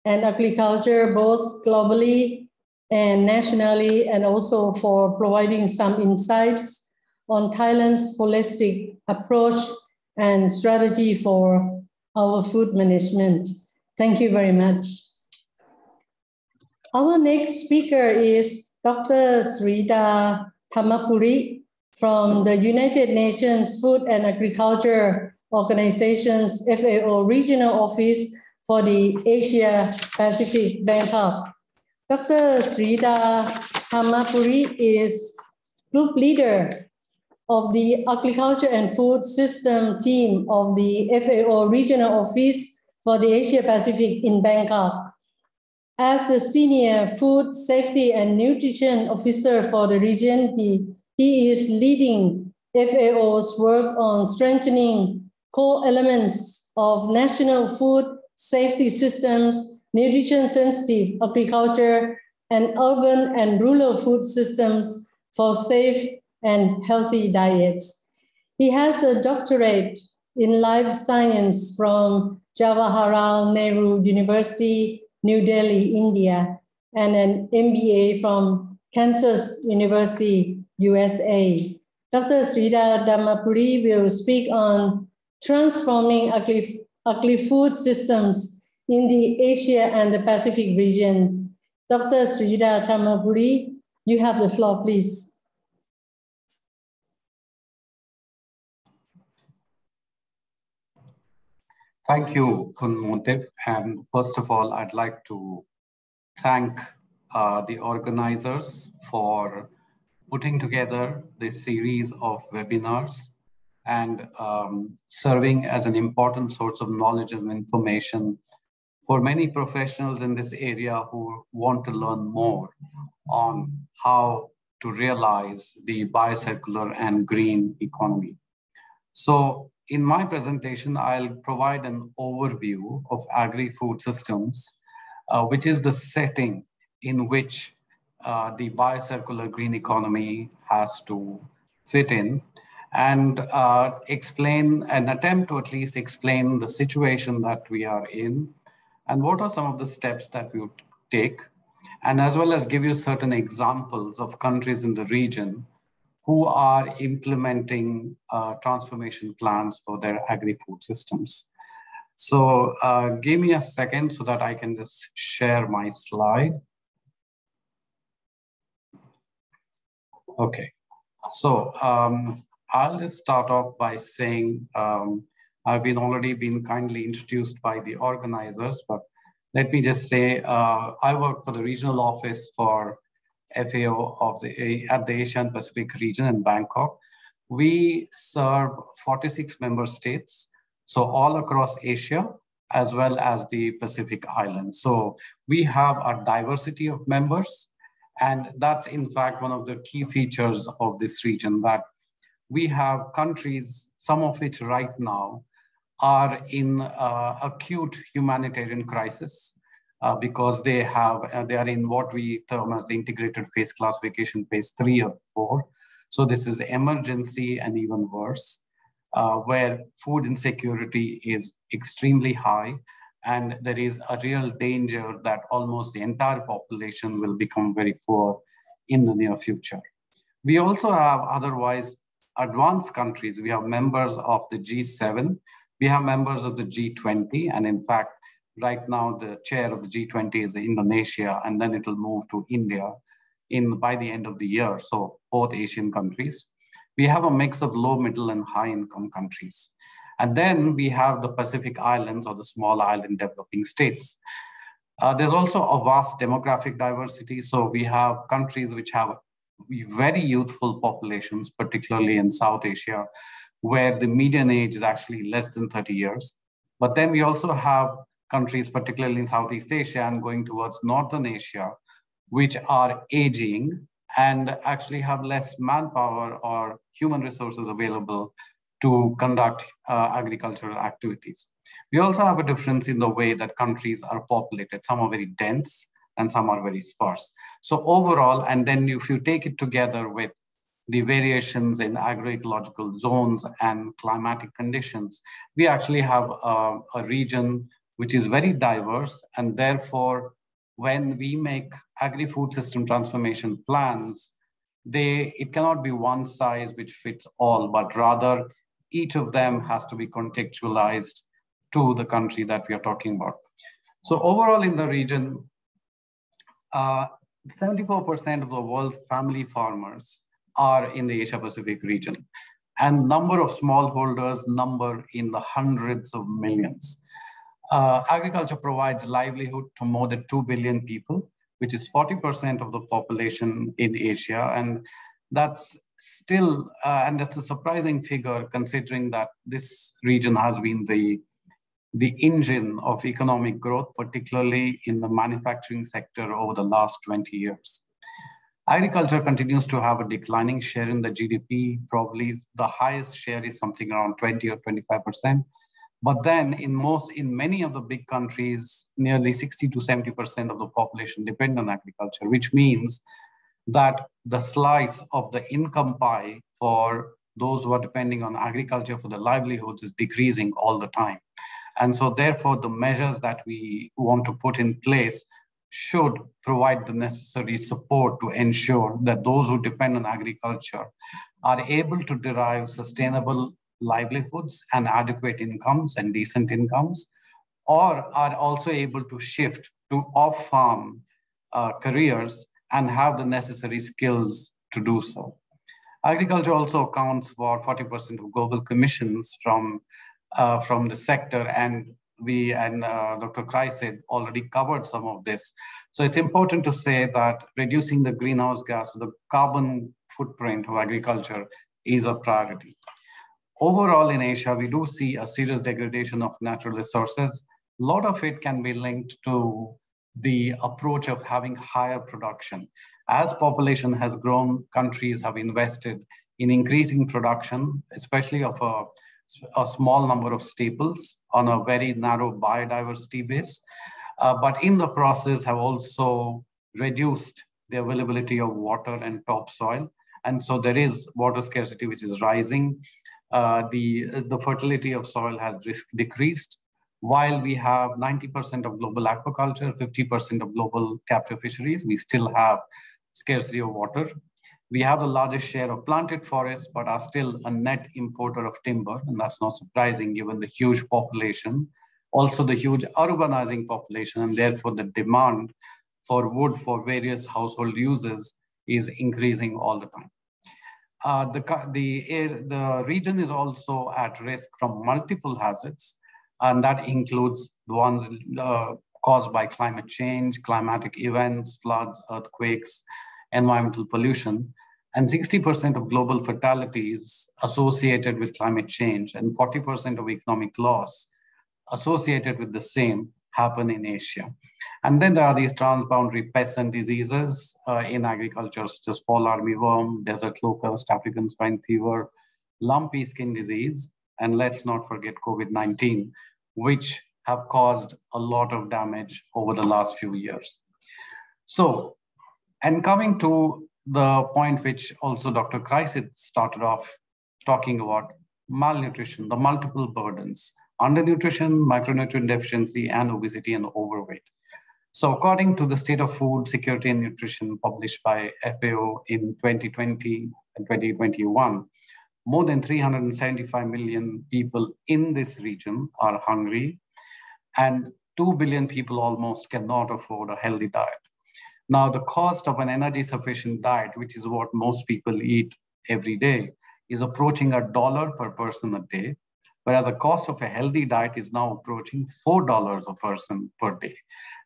and agriculture, both globally and nationally, and also for providing some insights on Thailand's holistic approach and strategy for our food management. Thank you very much. Our next speaker is Dr. Srida Thamapuri from the United Nations Food and Agriculture Organization's FAO Regional Office for the Asia Pacific, Bangkok. Dr. Srida Thamapuri is group leader of the Agriculture and Food System team of the FAO Regional Office for the Asia Pacific in Bangkok. As the Senior Food Safety and Nutrition Officer for the region, he is leading FAO's work on strengthening core elements of national food safety systems, nutrition-sensitive agriculture, and urban and rural food systems for safe and healthy diets. He has a doctorate in life science from Jawaharlal Nehru University, New Delhi, India, and an MBA from Kansas University, USA. Dr. Srida Thamapuri will speak on transforming agri-food systems in the Asia and the Pacific region. Dr. Srida Thamapuri, you have the floor, please. Thank you, Khun Montep. And first of all, I'd like to thank the organizers for putting together this series of webinars and serving as an important source of knowledge and information for many professionals in this area who want to learn more on how to realize the biocircular and green economy. So in my presentation, I'll provide an overview of agri-food systems, which is the setting in which the biocircular green economy has to fit in, and explain an attempt to at least explain the situation that we are in and what are some of the steps that we would take, and as well as give you certain examples of countries in the region who are implementing transformation plans for their agri-food systems. So give me a second so that I can just share my slide. Okay, so I'll just start off by saying I've already been kindly introduced by the organizers, but let me just say I work for the regional office for FAO of at the Asian Pacific region in Bangkok. We serve 46 member states, so all across Asia, as well as the Pacific Islands. So we have a diversity of members, and that's in fact one of the key features of this region, that we have countries, some of which right now are in acute humanitarian crisis because they are in what we term as the integrated phase classification, phase 3 or 4. So this is emergency and even worse, where food insecurity is extremely high, and there is a real danger that almost the entire population will become very poor in the near future. We also have otherwise advanced countries. We have members of the G7, we have members of the G20, and in fact, right now the chair of the G20 is Indonesia, and then it will move to India by the end of the year, so both Asian countries. We have a mix of low, middle, and high income countries. And then we have the Pacific Islands, or the small island developing states. There's also a vast demographic diversity. So we have countries which have very youthful populations, particularly in South Asia, where the median age is actually less than 30 years. But then we also have countries, particularly in Southeast Asia and going towards Northern Asia, which are aging and actually have less manpower or human resources available to conduct agricultural activities. We also have a difference in the way that countries are populated. Some are very dense and some are very sparse. So overall, and then if you take it together with the variations in agroecological zones and climatic conditions, we actually have a region which is very diverse, and therefore, when we make agri-food system transformation plans, it cannot be one size which fits all, but rather each of them has to be contextualized to the country that we are talking about. So overall in the region, 74% of the world's family farmers are in the Asia Pacific region, and number of smallholders number in the hundreds of millions. Agriculture provides livelihood to more than 2 billion people, which is 40% of the population in Asia. And that's still, and that's a surprising figure considering that this region has been the engine of economic growth, particularly in the manufacturing sector over the last 20 years. Agriculture continues to have a declining share in the GDP. Probably the highest share is something around 20 or 25%. But then in many of the big countries, nearly 60 to 70% of the population depend on agriculture, which means that the slice of the income pie for those who are depending on agriculture for their livelihoods is decreasing all the time. And so therefore, the measures that we want to put in place should provide the necessary support to ensure that those who depend on agriculture are able to derive sustainable livelihoods and adequate incomes and decent incomes, or are also able to shift to off-farm careers and have the necessary skills to do so. Agriculture also accounts for 40% of global emissions from the sector, and Dr. Kreised already covered some of this. So it's important to say that reducing the greenhouse gas, the carbon footprint of agriculture is a priority. Overall in Asia, we do see a serious degradation of natural resources. A lot of it can be linked to the approach of having higher production. As population has grown, countries have invested in increasing production, especially of a small number of staples on a very narrow biodiversity base, but in the process have also reduced the availability of water and topsoil. And so there is water scarcity, which is rising. The fertility of soil has decreased. While we have 90% of global aquaculture, 50% of global captive fisheries, we still have scarcity of water. We have the largest share of planted forests, but are still a net importer of timber. And that's not surprising given the huge population, also the huge urbanizing population, and therefore the demand for wood for various household uses is increasing all the time. The region is also at risk from multiple hazards, and that includes the ones caused by climate change, climatic events, floods, earthquakes, environmental pollution. And 60% of global fatalities associated with climate change and 40% of economic loss associated with the same happen in Asia. And then there are these transboundary pests and diseases in agriculture, such as fall armyworm, desert locust, African swine fever, lumpy skin disease, and let's not forget COVID-19, which have caused a lot of damage over the last few years. So, and coming to the point which also Dr. Kreisit started off talking about, malnutrition, the multiple burdens, undernutrition, micronutrient deficiency, and obesity and overweight. So according to the State of Food Security and Nutrition published by FAO in 2020 and 2021, more than 375 million people in this region are hungry, and 2 billion people almost cannot afford a healthy diet. Now, the cost of an energy sufficient diet, which is what most people eat every day, is approaching $1 per person a day, whereas the cost of a healthy diet is now approaching $4 a person per day.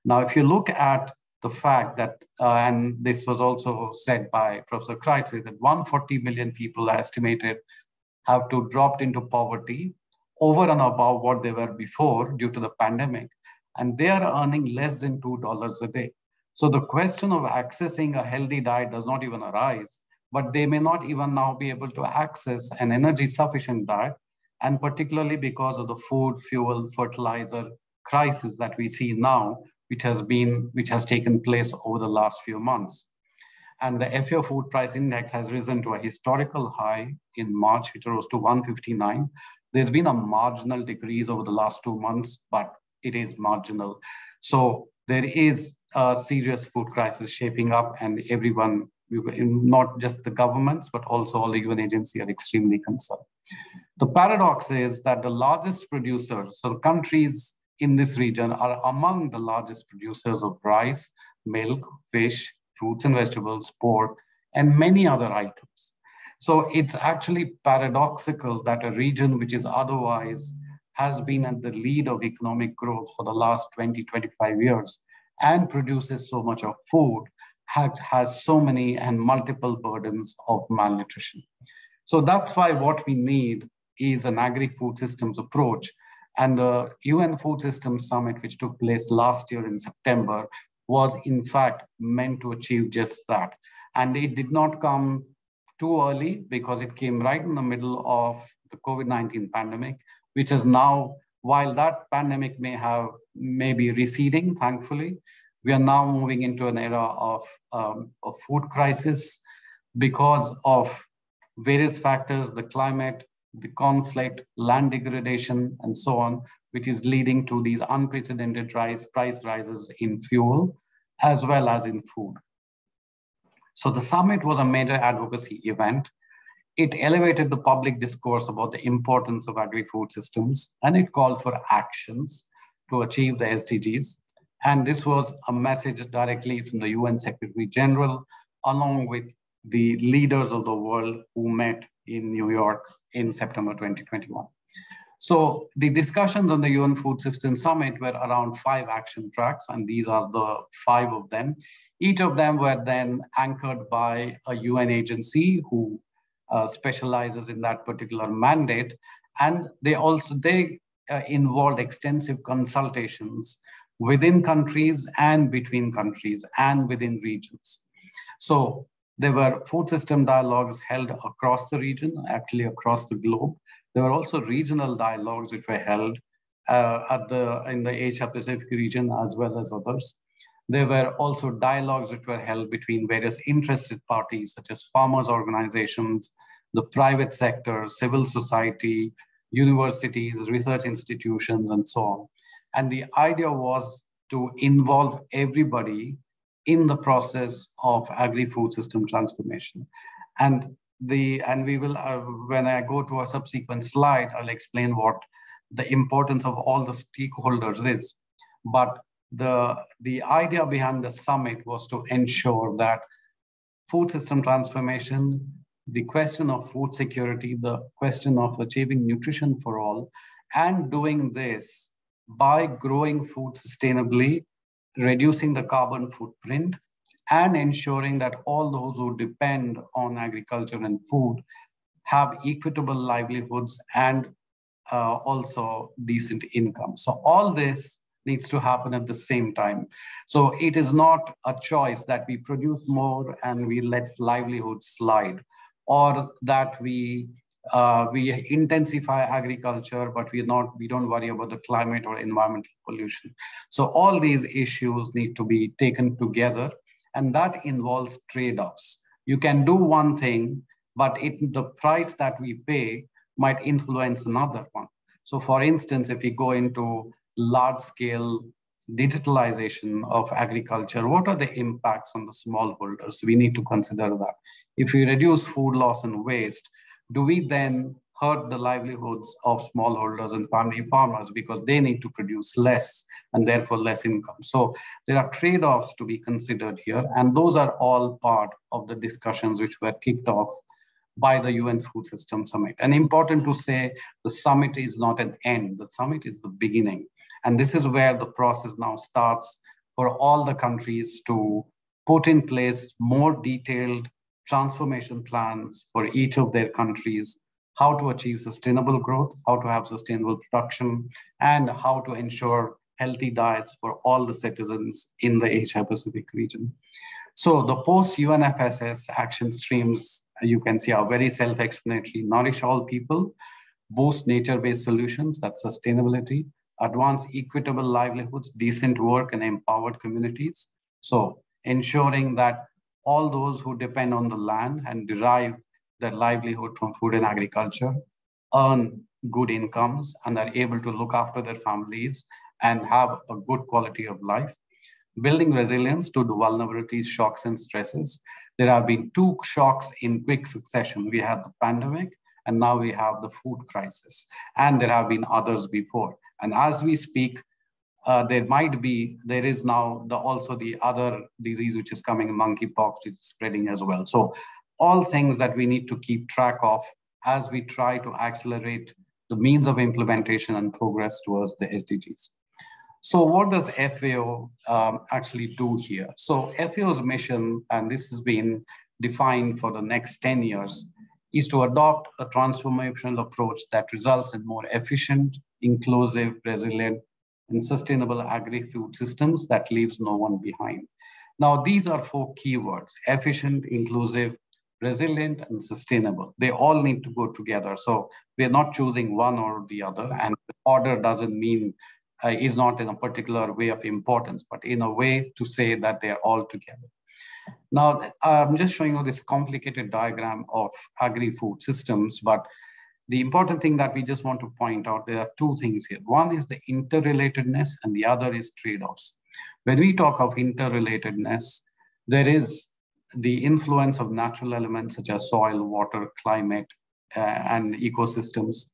Now, if you look at the fact that, and this was also said by Professor Kreitzig, that 140 million people are estimated have to dropped into poverty over and above what they were before due to the pandemic, and they are earning less than $2 a day. So the question of accessing a healthy diet does not even arise, but they may not even now be able to access an energy sufficient diet, and particularly because of the food, fuel, fertilizer crisis that we see now, which has taken place over the last few months. And the FAO food price index has risen to a historical high in March, which rose to 159. There's been a marginal decrease over the last 2 months, but it is marginal. So there is a serious food crisis shaping up, and everyone, not just the governments, but also all the UN agencies are extremely concerned. The paradox is that the largest producers, so the countries in this region are among the largest producers of rice, milk, fish, fruits and vegetables, pork, and many other items. So it's actually paradoxical that a region which is otherwise has been at the lead of economic growth for the last 20, 25 years and produces so much of food has so many and multiple burdens of malnutrition. So that's why what we need is an agri-food systems approach. And the UN Food Systems Summit, which took place last year in September, was in fact meant to achieve just that. And it did not come too early because it came right in the middle of the COVID-19 pandemic, which is now, while that pandemic may be receding, thankfully, we are now moving into an era of food crisis because of various factors, the climate, the conflict, land degradation, and so on, which is leading to these unprecedented price rises in fuel as well as in food. So the summit was a major advocacy event. It elevated the public discourse about the importance of agri-food systems, and it called for actions to achieve the SDGs. And this was a message directly from the UN Secretary General, along with the leaders of the world who met in New York in September 2021. So the discussions on the UN Food System Summit were around 5 action tracks, and these are the 5 of them. Each of them were then anchored by a UN agency who specializes in that particular mandate. And they involved extensive consultations within countries and between countries and within regions. So there were food system dialogues held across the region, actually across the globe. There were also regional dialogues which were held in the Asia Pacific region as well as others. There were also dialogues which were held between various interested parties such as farmers' organizations, the private sector, civil society, universities, research institutions, and so on. And the idea was to involve everybody in the process of agri-food system transformation. And we will, when I go to a subsequent slide, I'll explain what the importance of all the stakeholders is. But the idea behind the summit was to ensure that food system transformation, the question of food security, the question of achieving nutrition for all, and doing this by growing food sustainably, reducing the carbon footprint, and ensuring that all those who depend on agriculture and food have equitable livelihoods and also decent income. So all this needs to happen at the same time. So it is not a choice that we produce more and we let livelihoods slide, or that we intensify agriculture, but we don't worry about the climate or environmental pollution. So all these issues need to be taken together, and that involves trade-offs. You can do one thing, but the price that we pay might influence another one. So for instance, if we go into large-scale digitalization of agriculture, what are the impacts on the smallholders? We need to consider that. If we reduce food loss and waste, do we then hurt the livelihoods of smallholders and family farmers because they need to produce less and therefore less income? So there are trade-offs to be considered here, and those are all part of the discussions which were kicked off by the UN Food System Summit. And important to say, the summit is not an end, the summit is the beginning. And this is where the process now starts for all the countries to put in place more detailed transformation plans for each of their countries, how to achieve sustainable growth, how to have sustainable production, and how to ensure healthy diets for all the citizens in the Asia Pacific region. So the post-UNFSS action streams, you can see, are very self-explanatory: nourish all people, boost nature-based solutions, that's sustainability, advance equitable livelihoods, decent work, and empowered communities. So ensuring that all those who depend on the land and derive their livelihood from food and agriculture earn good incomes and are able to look after their families and have a good quality of life. Building resilience to the vulnerabilities, shocks, and stresses. There have been 2 shocks in quick succession. We had the pandemic, and now we have the food crisis. And there have been others before. And as we speak, there is now also the other disease which is coming, monkeypox, which is spreading as well. So all things that we need to keep track of as we try to accelerate the means of implementation and progress towards the SDGs. So what does FAO actually do here? So FAO's mission, and this has been defined for the next 10 years, is to adopt a transformational approach that results in more efficient, inclusive, resilient, and sustainable agri-food systems that leaves no one behind. Now, these are 4 keywords: efficient, inclusive, resilient, and sustainable. They all need to go together. So we're not choosing one or the other, and the order doesn't mean is not in a particular way of importance, but in a way to say that they're all together. Now, I'm just showing you this complicated diagram of agri-food systems, but the important thing that we just want to point out, there are 2 things here. One is the interrelatedness, and the other is trade-offs. When we talk of interrelatedness, there is the influence of natural elements such as soil, water, climate, and ecosystems.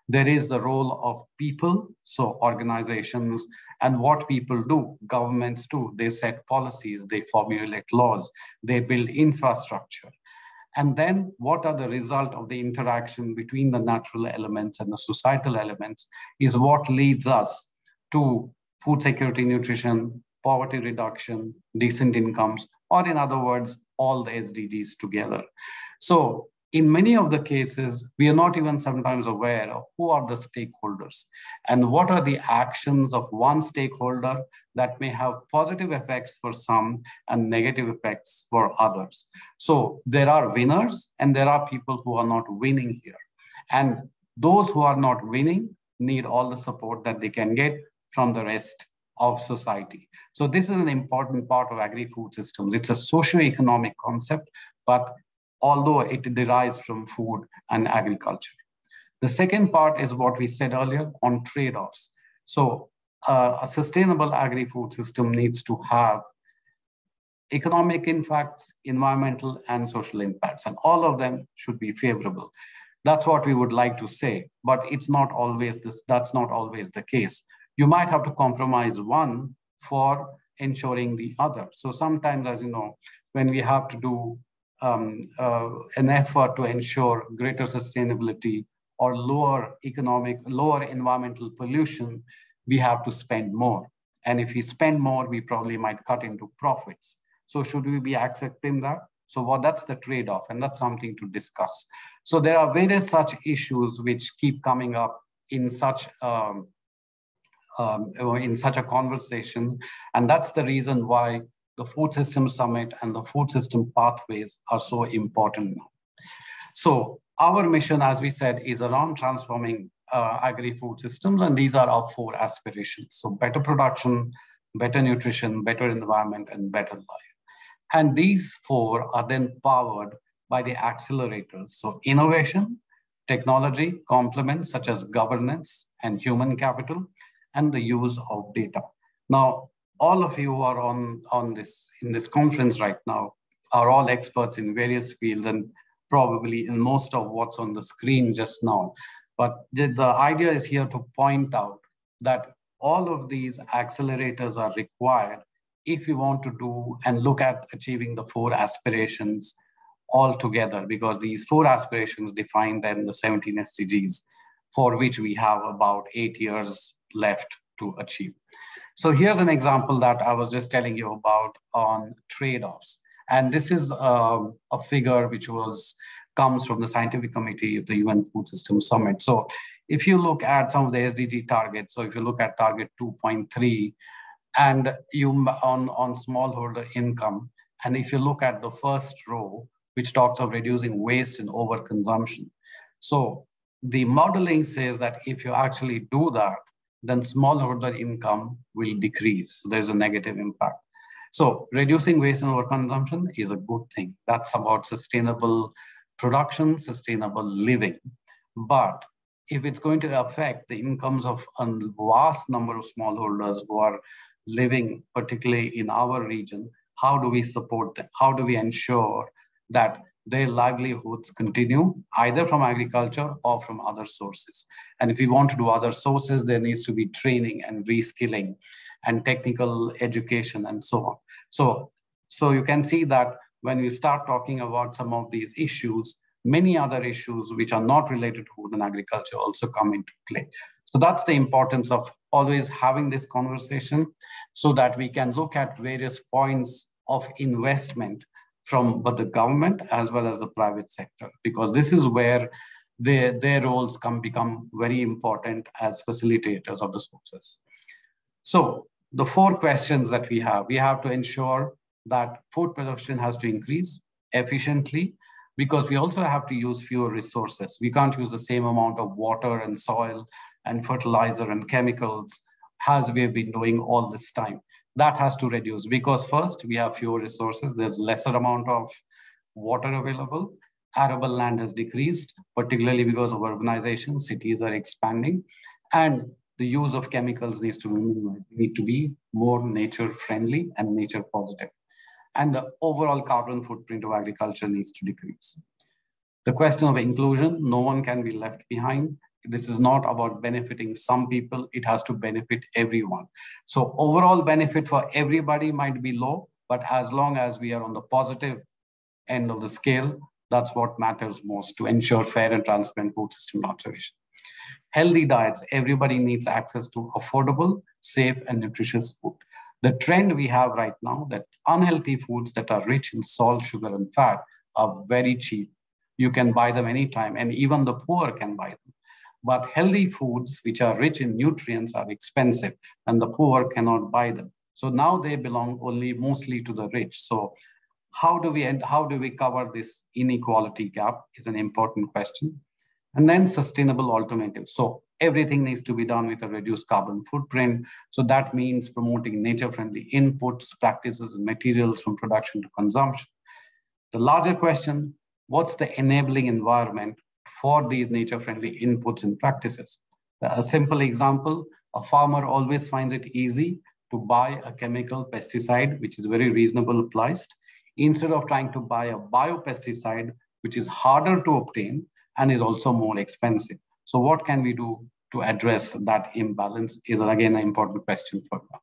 There is the role of people, so organizations, and what people do. Governments do. They set policies, they formulate laws, they build infrastructure. And then what are the result of the interaction between the natural elements and the societal elements is what leads us to food security, nutrition, poverty reduction, decent incomes, or in other words, all the SDGs together. So in many of the cases, we are not even sometimes aware of who are the stakeholders and what are the actions of one stakeholder that may have positive effects for some and negative effects for others. So there are winners and there are people who are not winning here. And those who are not winning need all the support that they can get from the rest of society. So this is an important part of agri-food systems. It's a socio-economic concept, but although it derives from food and agriculture. The second part is what we said earlier on trade-offs. So a sustainable agri-food system needs to have economic impacts, environmental and social impacts, and all of them should be favorable. That's what we would like to say, but it's not always this, that's not always the case. You might have to compromise one for ensuring the other. So sometimes, as you know, when we have to do an effort to ensure greater sustainability or lower environmental pollution, we have to spend more. And if we spend more, we probably might cut into profits. So should we be accepting that? So that's the trade-off, and that's something to discuss. So there are various such issues which keep coming up in such a conversation, and that's the reason why the Food System Summit and the Food System Pathways are so important now. So our mission, as we said, is around transforming agri-food systems, and these are our 4 aspirations. So better production, better nutrition, better environment, and better life. And these 4 are then powered by the accelerators. So innovation, technology, complements such as governance and human capital, and the use of data. Now, all of you who are in this conference right now are all experts in various fields and probably in most of what's on the screen just now. But the idea is here to point out that all of these accelerators are required if we want to do and look at achieving the 4 aspirations all together, because these 4 aspirations define then the 17 SDGs, for which we have about 8 years left to achieve. So here's an example that I was just telling you about on trade-offs. And this is a figure which comes from the scientific committee of the UN Food System Summit. So if you look at some of the SDG targets, so if you look at target 2.3 and on smallholder income, and if you look at the first row, which talks of reducing waste and overconsumption. So the modeling says that if you actually do that, then smallholder income will decrease. So there's a negative impact. So reducing waste and overconsumption is a good thing. That's about sustainable production, sustainable living. But if it's going to affect the incomes of a vast number of smallholders who are living, particularly in our region, how do we support them? How do we ensure that their livelihoods continue either from agriculture or from other sources? And if we want to do other sources, there needs to be training and reskilling and technical education and so on. So you can see that when we start talking about some of these issues, many other issues which are not related to food and agriculture also come into play. So that's the importance of always having this conversation so that we can look at various points of investment from both the government as well as the private sector, because this is where their roles become very important as facilitators of the sources. So the 4 questions that we have to ensure that food production has to increase efficiently, because we also have to use fewer resources. We can't use the same amount of water and soil and fertilizer and chemicals as we've been doing all this time. That has to reduce, because first we have fewer resources. There's lesser amount of water available. Arable land has decreased, particularly because of urbanization. Cities are expanding, and the use of chemicals needs to be minimized. We need to be more nature friendly and nature positive. And the overall carbon footprint of agriculture needs to decrease. The question of inclusion, no one can be left behind. This is not about benefiting some people, it has to benefit everyone. So overall benefit for everybody might be low, but as long as we are on the positive end of the scale, That's what matters most to ensure fair and transparent food system conservation. Healthy diets, everybody needs access to affordable, safe, and nutritious food. The trend we have right now that unhealthy foods that are rich in salt, sugar, and fat are very cheap. You can buy them anytime, and even the poor can buy them. But healthy foods, which are rich in nutrients, are expensive, and the poor cannot buy them. So now they belong only mostly to the rich. So how do we cover this inequality gap is an important question. And then sustainable alternatives. So everything needs to be done with a reduced carbon footprint. So that means promoting nature-friendly inputs, practices, and materials from production to consumption. The larger question, what's the enabling environment for these nature-friendly inputs and practices? A simple example, a farmer always finds it easy to buy a chemical pesticide, which is very reasonable priced, instead of trying to buy a biopesticide, which is harder to obtain and is also more expensive. So what can we do to address that imbalance is again an important question for now.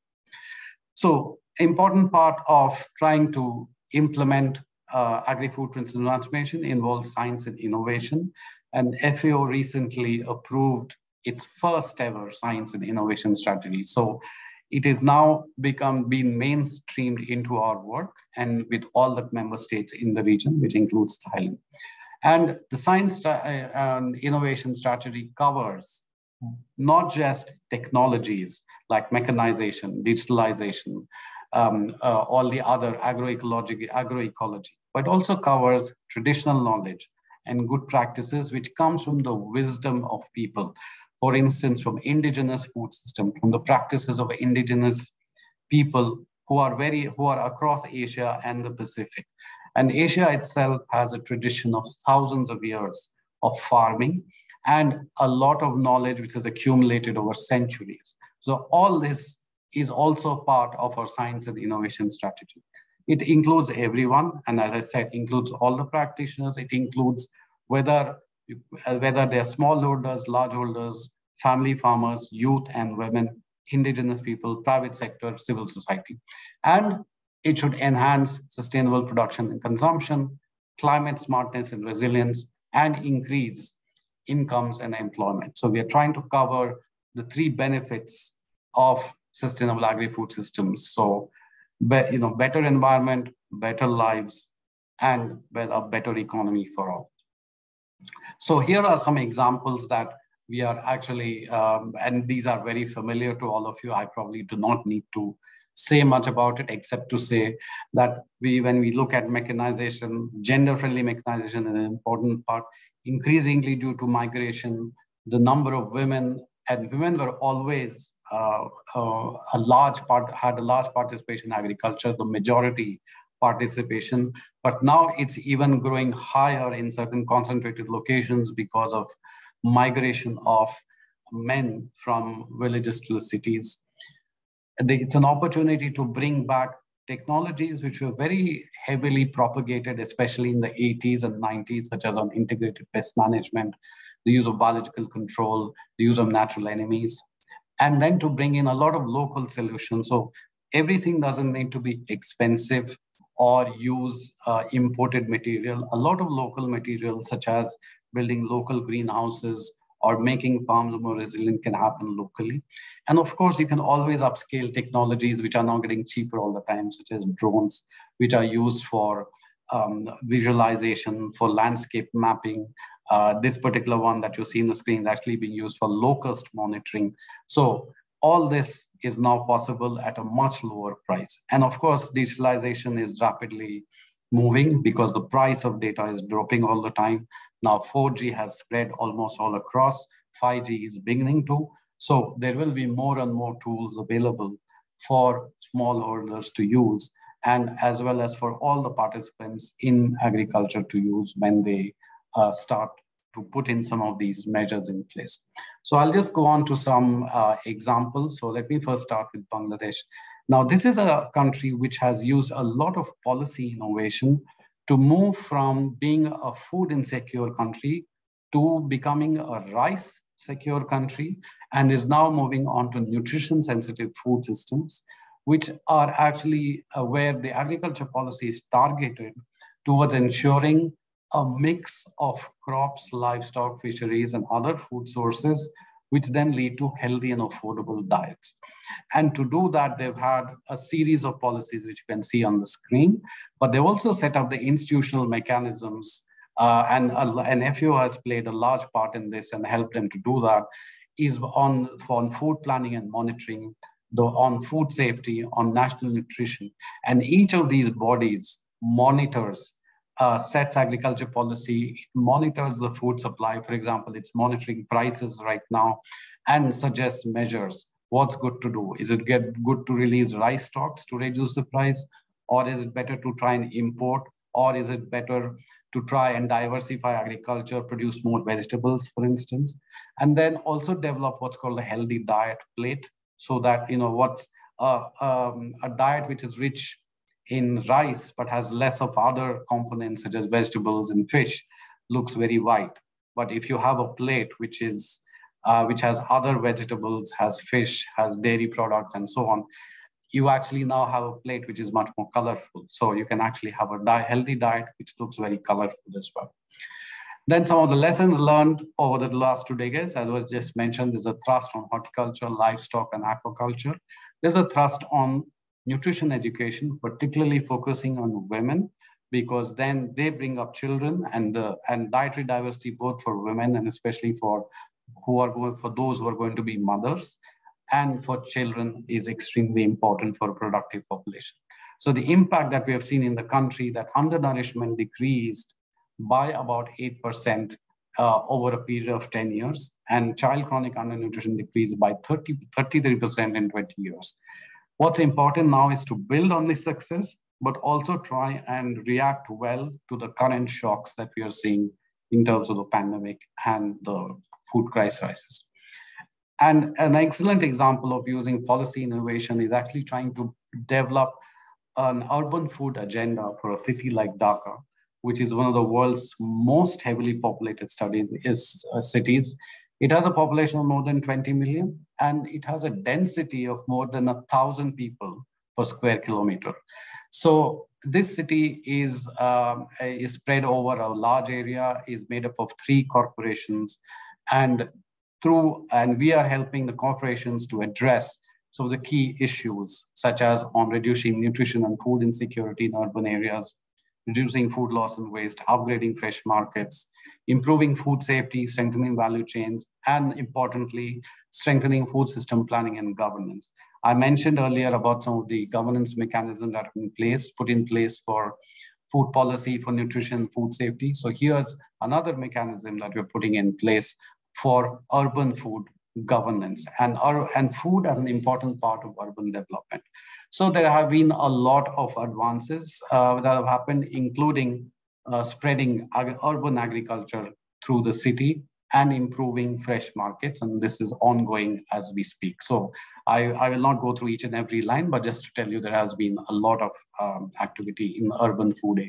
So important part of trying to implement agri-food transformation involves science and innovation. And FAO recently approved its first ever science and innovation strategy. So it is now being mainstreamed into our work and with all the member states in the region, which includes Thailand. And the science and innovation strategy covers not just technologies like mechanization, digitalization, all the other agroecology, but also covers traditional knowledge and good practices, which comes from the wisdom of people. For instance, from indigenous food system, from the practices of indigenous people who are across Asia and the Pacific. And Asia itself has a tradition of thousands of years of farming and a lot of knowledge which has accumulated over centuries. So all this is also part of our science and innovation strategy. It includes everyone, and as I said, includes all the practitioners. It includes whether they are smallholders, large holders, family farmers, youth and women, indigenous people, private sector, civil society. And it should enhance sustainable production and consumption, climate smartness and resilience, and increase incomes and employment. So we are trying to cover the three benefits of sustainable agri-food systems. So, better environment, better lives, and a better economy for all. So here are some examples that we are actually, and these are very familiar to all of you. I probably do not need to say much about it, except to say that when we look at mechanization, gender-friendly mechanization is an important part. Increasingly due to migration, the number of women, and women were always a large participation in agriculture, the majority participation, but now it's even growing higher in certain concentrated locations because of migration of men from villages to the cities. It's an opportunity to bring back technologies which were very heavily propagated, especially in the 80s and 90s, such as on integrated pest management, the use of biological control, the use of natural enemies, and then to bring in a lot of local solutions. So everything doesn't need to be expensive or use imported material. A lot of local materials, such as building local greenhouses or making farms more resilient, can happen locally. And of course, you can always upscale technologies which are now getting cheaper all the time, such as drones, which are used for visualization, for landscape mapping. This particular one that you see on the screen is actually being used for locust monitoring. So all this is now possible at a much lower price. And of course, digitalization is rapidly moving because the price of data is dropping all the time. Now 4G has spread almost all across, 5G is beginning to. So there will be more and more tools available for smallholders to use, and as well as for all the participants in agriculture to use when they start to put in some of these measures in place. So I'll just go on to some examples. So let me first start with Bangladesh. Now, this is a country which has used a lot of policy innovation to move from being a food insecure country to becoming a rice secure country, and is now moving on to nutrition sensitive food systems, which are actually where the agriculture policy is targeted towards ensuring a mix of crops, livestock, fisheries, and other food sources, which then lead to healthy and affordable diets. And to do that, they've had a series of policies, which you can see on the screen, but they've also set up the institutional mechanisms, and FAO has played a large part in this and helped them to do that, is on food planning and monitoring, on food safety, on national nutrition. And each of these bodies monitors, sets agriculture policy, monitors the food supply. For example, it's monitoring prices right now and suggests measures. What's good to do? Is it good to release rice stocks to reduce the price? Or is it better to try and import? Or is it better to try and diversify agriculture, produce more vegetables, for instance? And then also develop what's called a healthy diet plate, so that, what's a diet which is rich in rice, but has less of other components such as vegetables and fish, looks very white. But if you have a plate which has other vegetables, has fish, has dairy products, and so on, you actually now have a plate which is much more colorful. So you can actually have a healthy diet which looks very colorful as well. Then some of the lessons learned over the last 2 decades, as was just mentioned, there's a thrust on horticulture, livestock, and aquaculture. There's a thrust on nutrition education, particularly focusing on women, because then they bring up children, and dietary diversity, both for women and especially for those who are going to be mothers, and for children, is extremely important for a productive population. So the impact that we have seen in the country, that undernourishment decreased by about 8% over a period of 10 years, and child chronic undernutrition decreased by 33% in 20 years. What's important now is to build on this success, but also try and react well to the current shocks that we are seeing in terms of the pandemic and the food crisis. And an excellent example of using policy innovation is actually trying to develop an urban food agenda for a city like Dhaka, which is one of the world's most heavily populated cities. It has a population of more than 20 million, and it has a density of more than 1,000 people per square kilometer. So this city is spread over a large area, is made up of 3 corporations, and we are helping the corporations to address some of the key issues, such as on reducing nutrition and food insecurity in urban areas, reducing food loss and waste, upgrading fresh markets, improving food safety, strengthening value chains, and importantly, strengthening food system planning and governance. I mentioned earlier about some of the governance mechanisms that have put in place for food policy, for nutrition, food safety. So here's another mechanism that we're putting in place for urban food governance, and food as an important part of urban development. So there have been a lot of advances that have happened, including spreading urban agriculture through the city and improving fresh markets. And this is ongoing as we speak. So I will not go through each and every line, but just to tell you, there has been a lot of activity in urban food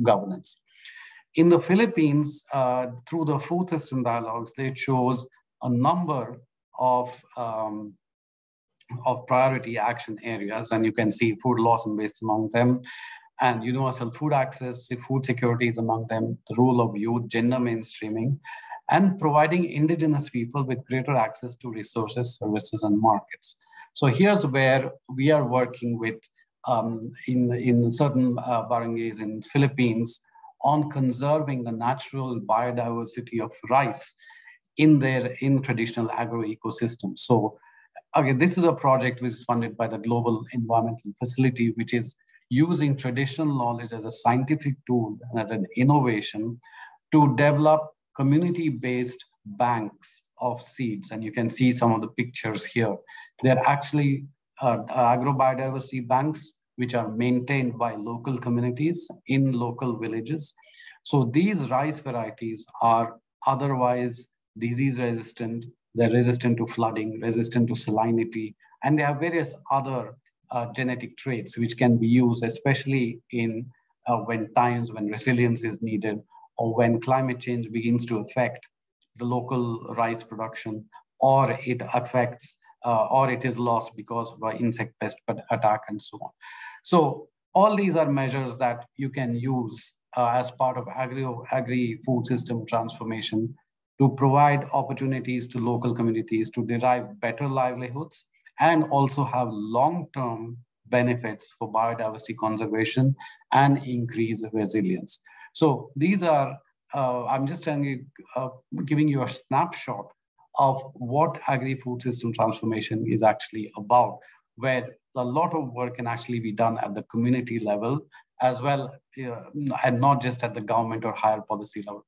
governance. In the Philippines, through the food system dialogues, they chose a number of priority action areas, and you can see food loss and waste among them, and universal food access, food security is among them, the role of youth, gender mainstreaming, and providing indigenous people with greater access to resources, services, and markets. So here's where we are working with, in certain barangays in Philippines, on conserving the natural biodiversity of rice in traditional agro ecosystems. So again, this is a project which is funded by the Global Environmental Facility, which is using traditional knowledge as a scientific tool and as an innovation to develop community-based banks of seeds. And you can see some of the pictures here. They're actually agrobiodiversity banks, which are maintained by local communities in local villages. So these rice varieties are otherwise disease resistant, they're resistant to flooding, resistant to salinity, and they have various other genetic traits which can be used, especially in when resilience is needed, or when climate change begins to affect the local rice production, or it affects, or it is lost because of an insect pest attack and so on. So all these are measures that you can use as part of agri-food system transformation to provide opportunities to local communities to derive better livelihoods and also have long-term benefits for biodiversity conservation and increase resilience. So these are, I'm just giving you a snapshot of what agri-food system transformation is actually about, where a lot of work can actually be done at the community level as well, and not just at the government or higher policy level.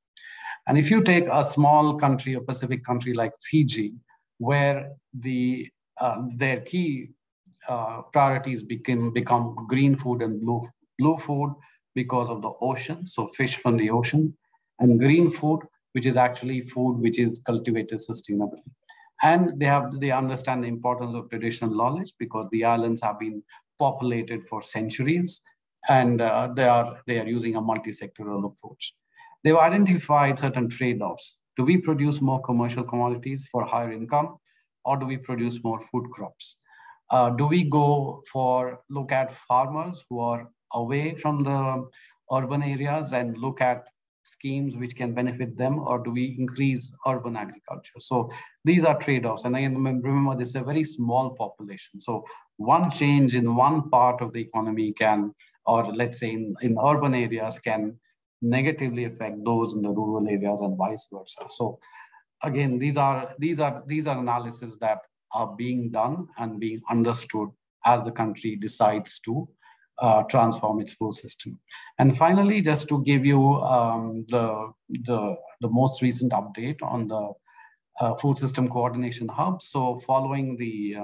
And if you take a small country, a Pacific country like Fiji, where their key priorities become green food and blue food because of the ocean, so fish from the ocean, and green food, which is actually food which is cultivated sustainably. And they understand the importance of traditional knowledge because the islands have been populated for centuries, and they are using a multi-sectoral approach. They've identified certain trade-offs. Do we produce more commercial commodities for higher income, or do we produce more food crops? Do we look at farmers who are away from the urban areas and look at schemes which can benefit them, or do we increase urban agriculture? So these are trade-offs. And again, remember, this is a very small population. So one change in one part of the economy can, or let's say in urban areas, can negatively affect those in the rural areas and vice versa. So again, these are analyses that are being done and being understood as the country decides to transform its food system. And finally, just to give you the most recent update on the Food System Coordination Hub. So following the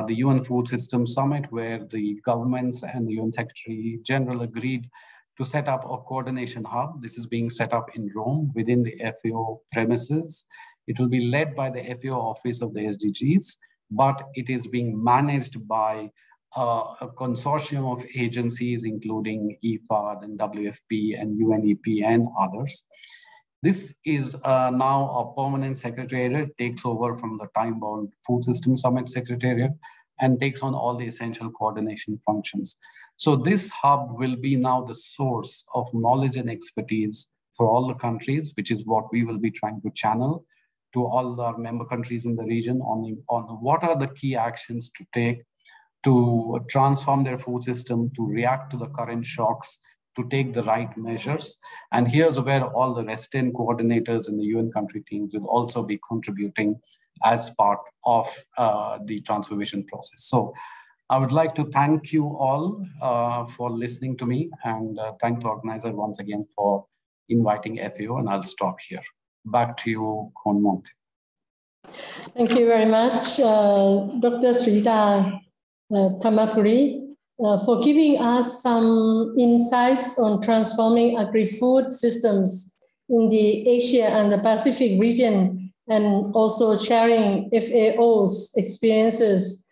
UN Food System Summit, where the governments and the UN Secretary General agreed to set up a coordination hub. This is being set up in Rome within the FAO premises. It will be led by the FAO Office of the SDGs, but it is being managed by a consortium of agencies, including IFAD and WFP and UNEP and others. This is now a permanent secretariat, takes over from the time-bound Food System Summit Secretariat and takes on all the essential coordination functions. So this hub will be now the source of knowledge and expertise for all the countries, which is what we will be trying to channel to all our member countries in the region on what are the key actions to take to transform their food system, to react to the current shocks, to take the right measures. And here's where all the resident coordinators and the UN country teams will also be contributing as part of the transformation process. So I would like to thank you all for listening to me, and thank the organizer once again for inviting FAO, and I'll stop here. Back to you, Khun Monte. Thank you very much, Dr. Srita Thamapuri, for giving us some insights on transforming agri-food systems in the Asia and the Pacific region, and also sharing FAO's experiences.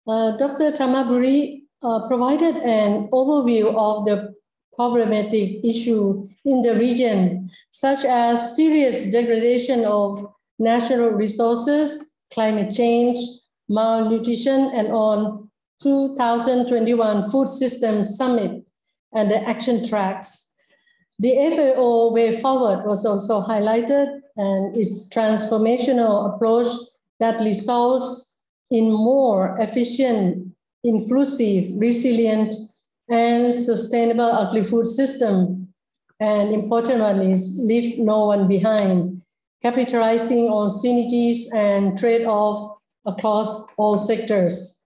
Dr. Thamapuri provided an overview of the problematic issue in the region, such as serious degradation of natural resources, climate change, malnutrition, and on 2021 Food Systems Summit and the action tracks. The FAO way forward was also highlighted, and its transformational approach that results in more efficient, inclusive, resilient, and sustainable agri-food system. And important one is leave no one behind, capitalizing on synergies and trade-off across all sectors.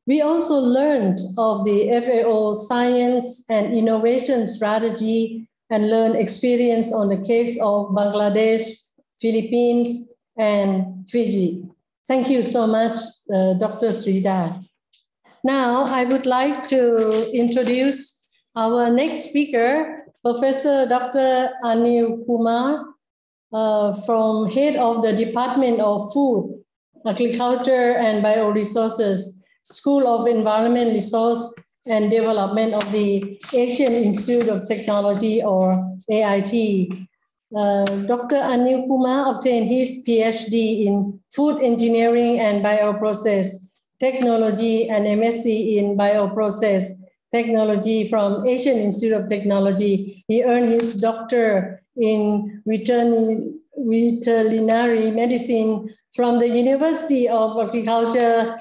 We also learned of the FAO science and innovation strategy and learned experience on the case of Bangladesh, Philippines, and Fiji. Thank you so much, Dr. Srida. Now, I would like to introduce our next speaker, Professor Dr. Anil Kumar, from head of the Department of Food, Agriculture and Bioresources, School of Environment, Resource and Development of the Asian Institute of Technology, or AIT. Dr. Anil Kumar obtained his PhD in Food Engineering and Bioprocess Technology and MSc in Bioprocess Technology from Asian Institute of Technology. He earned his doctor in veterinary medicine from the University of Agriculture,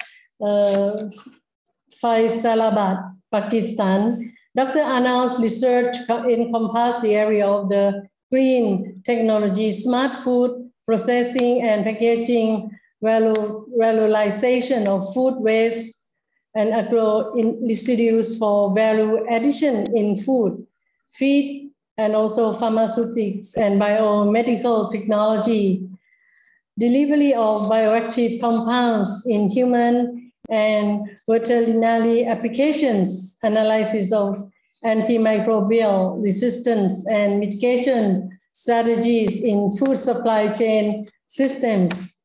Faisalabad, Pakistan. Dr. Anal's research encompassed the area of the green technology, smart food processing and packaging, valorization of food waste, and agro residues for value addition in food, feed, and also pharmaceutics and biomedical technology, delivery of bioactive compounds in human and veterinary applications, analysis of antimicrobial resistance and mitigation strategies in food supply chain systems.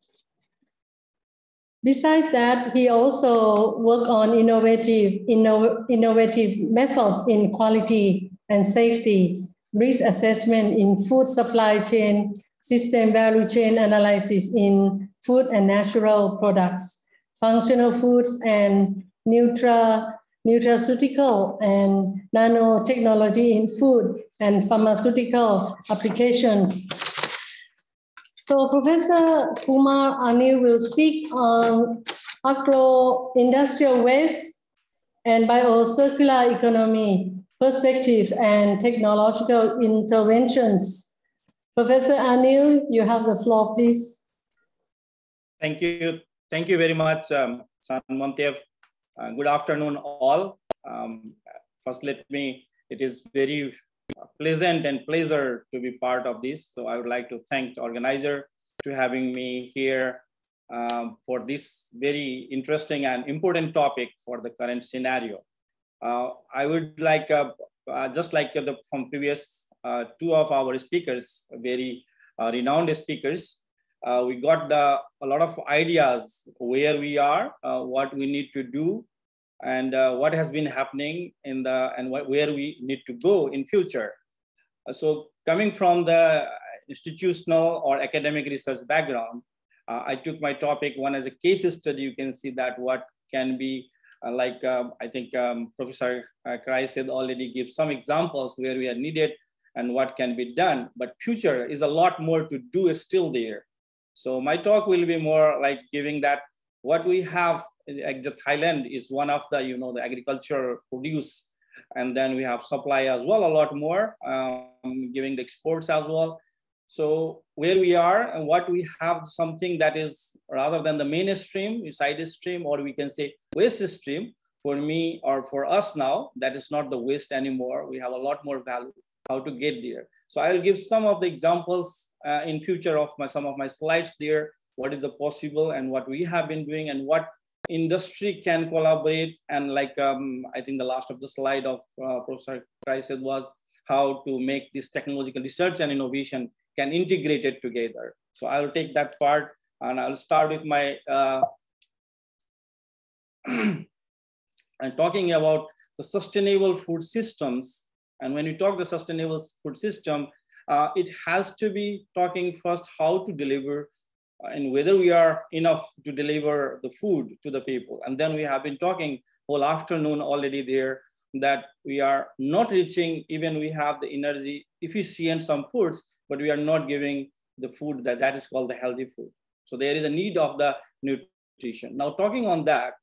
Besides that, he also worked on innovative methods in quality and safety, risk assessment in food supply chain, system value chain analysis in food and natural products, functional foods and nutraceutical and nanotechnology in food and pharmaceutical applications. So Professor Kumar Anil will speak on agro-industrial waste and biocircular economy perspectives and technological interventions. Professor Anil, you have the floor, please. Thank you. Thank you very much, San Montev. Good afternoon, all. First, it is very pleasant and pleasure to be part of this. So I would like to thank the organizer to having me here for this very interesting and important topic for the current scenario. I would like, just like from previous two of our speakers, very renowned speakers, we got a lot of ideas where we are, what we need to do, and what has been happening in where we need to go in future. So coming from the institutional or academic research background, I took my topic one as a case study. You can see that what can be I think Professor Kreised already gave some examples where we are needed and what can be done, but future is a lot more to do is still there. So my talk will be more like giving that what we have in Thailand is one of the, the agriculture produce, and then we have supply as well, a lot more, giving the exports as well. So where we are and what we have something that is rather than the mainstream, side stream, or we can say waste stream, for me or for us now, that is not the waste anymore. We have a lot more value, how to get there. So I will give some of the examples in future of some of my slides there, what is the possible and what we have been doing and what industry can collaborate. And I think the last of the slide of Professor Kreised was how to make this technological research and innovation can integrate it together. So I will take that part and I'll start with my, I'm talking about the sustainable food systems. And when you talk the sustainable food system, it has to be talking first how to deliver and whether we are enough to deliver the food to the people. And then we have been talking whole afternoon already there that we are not reaching, even we have the energy efficient some foods, but we are not giving the food that is called the healthy food. So there is a need of the nutrition. Now talking on that,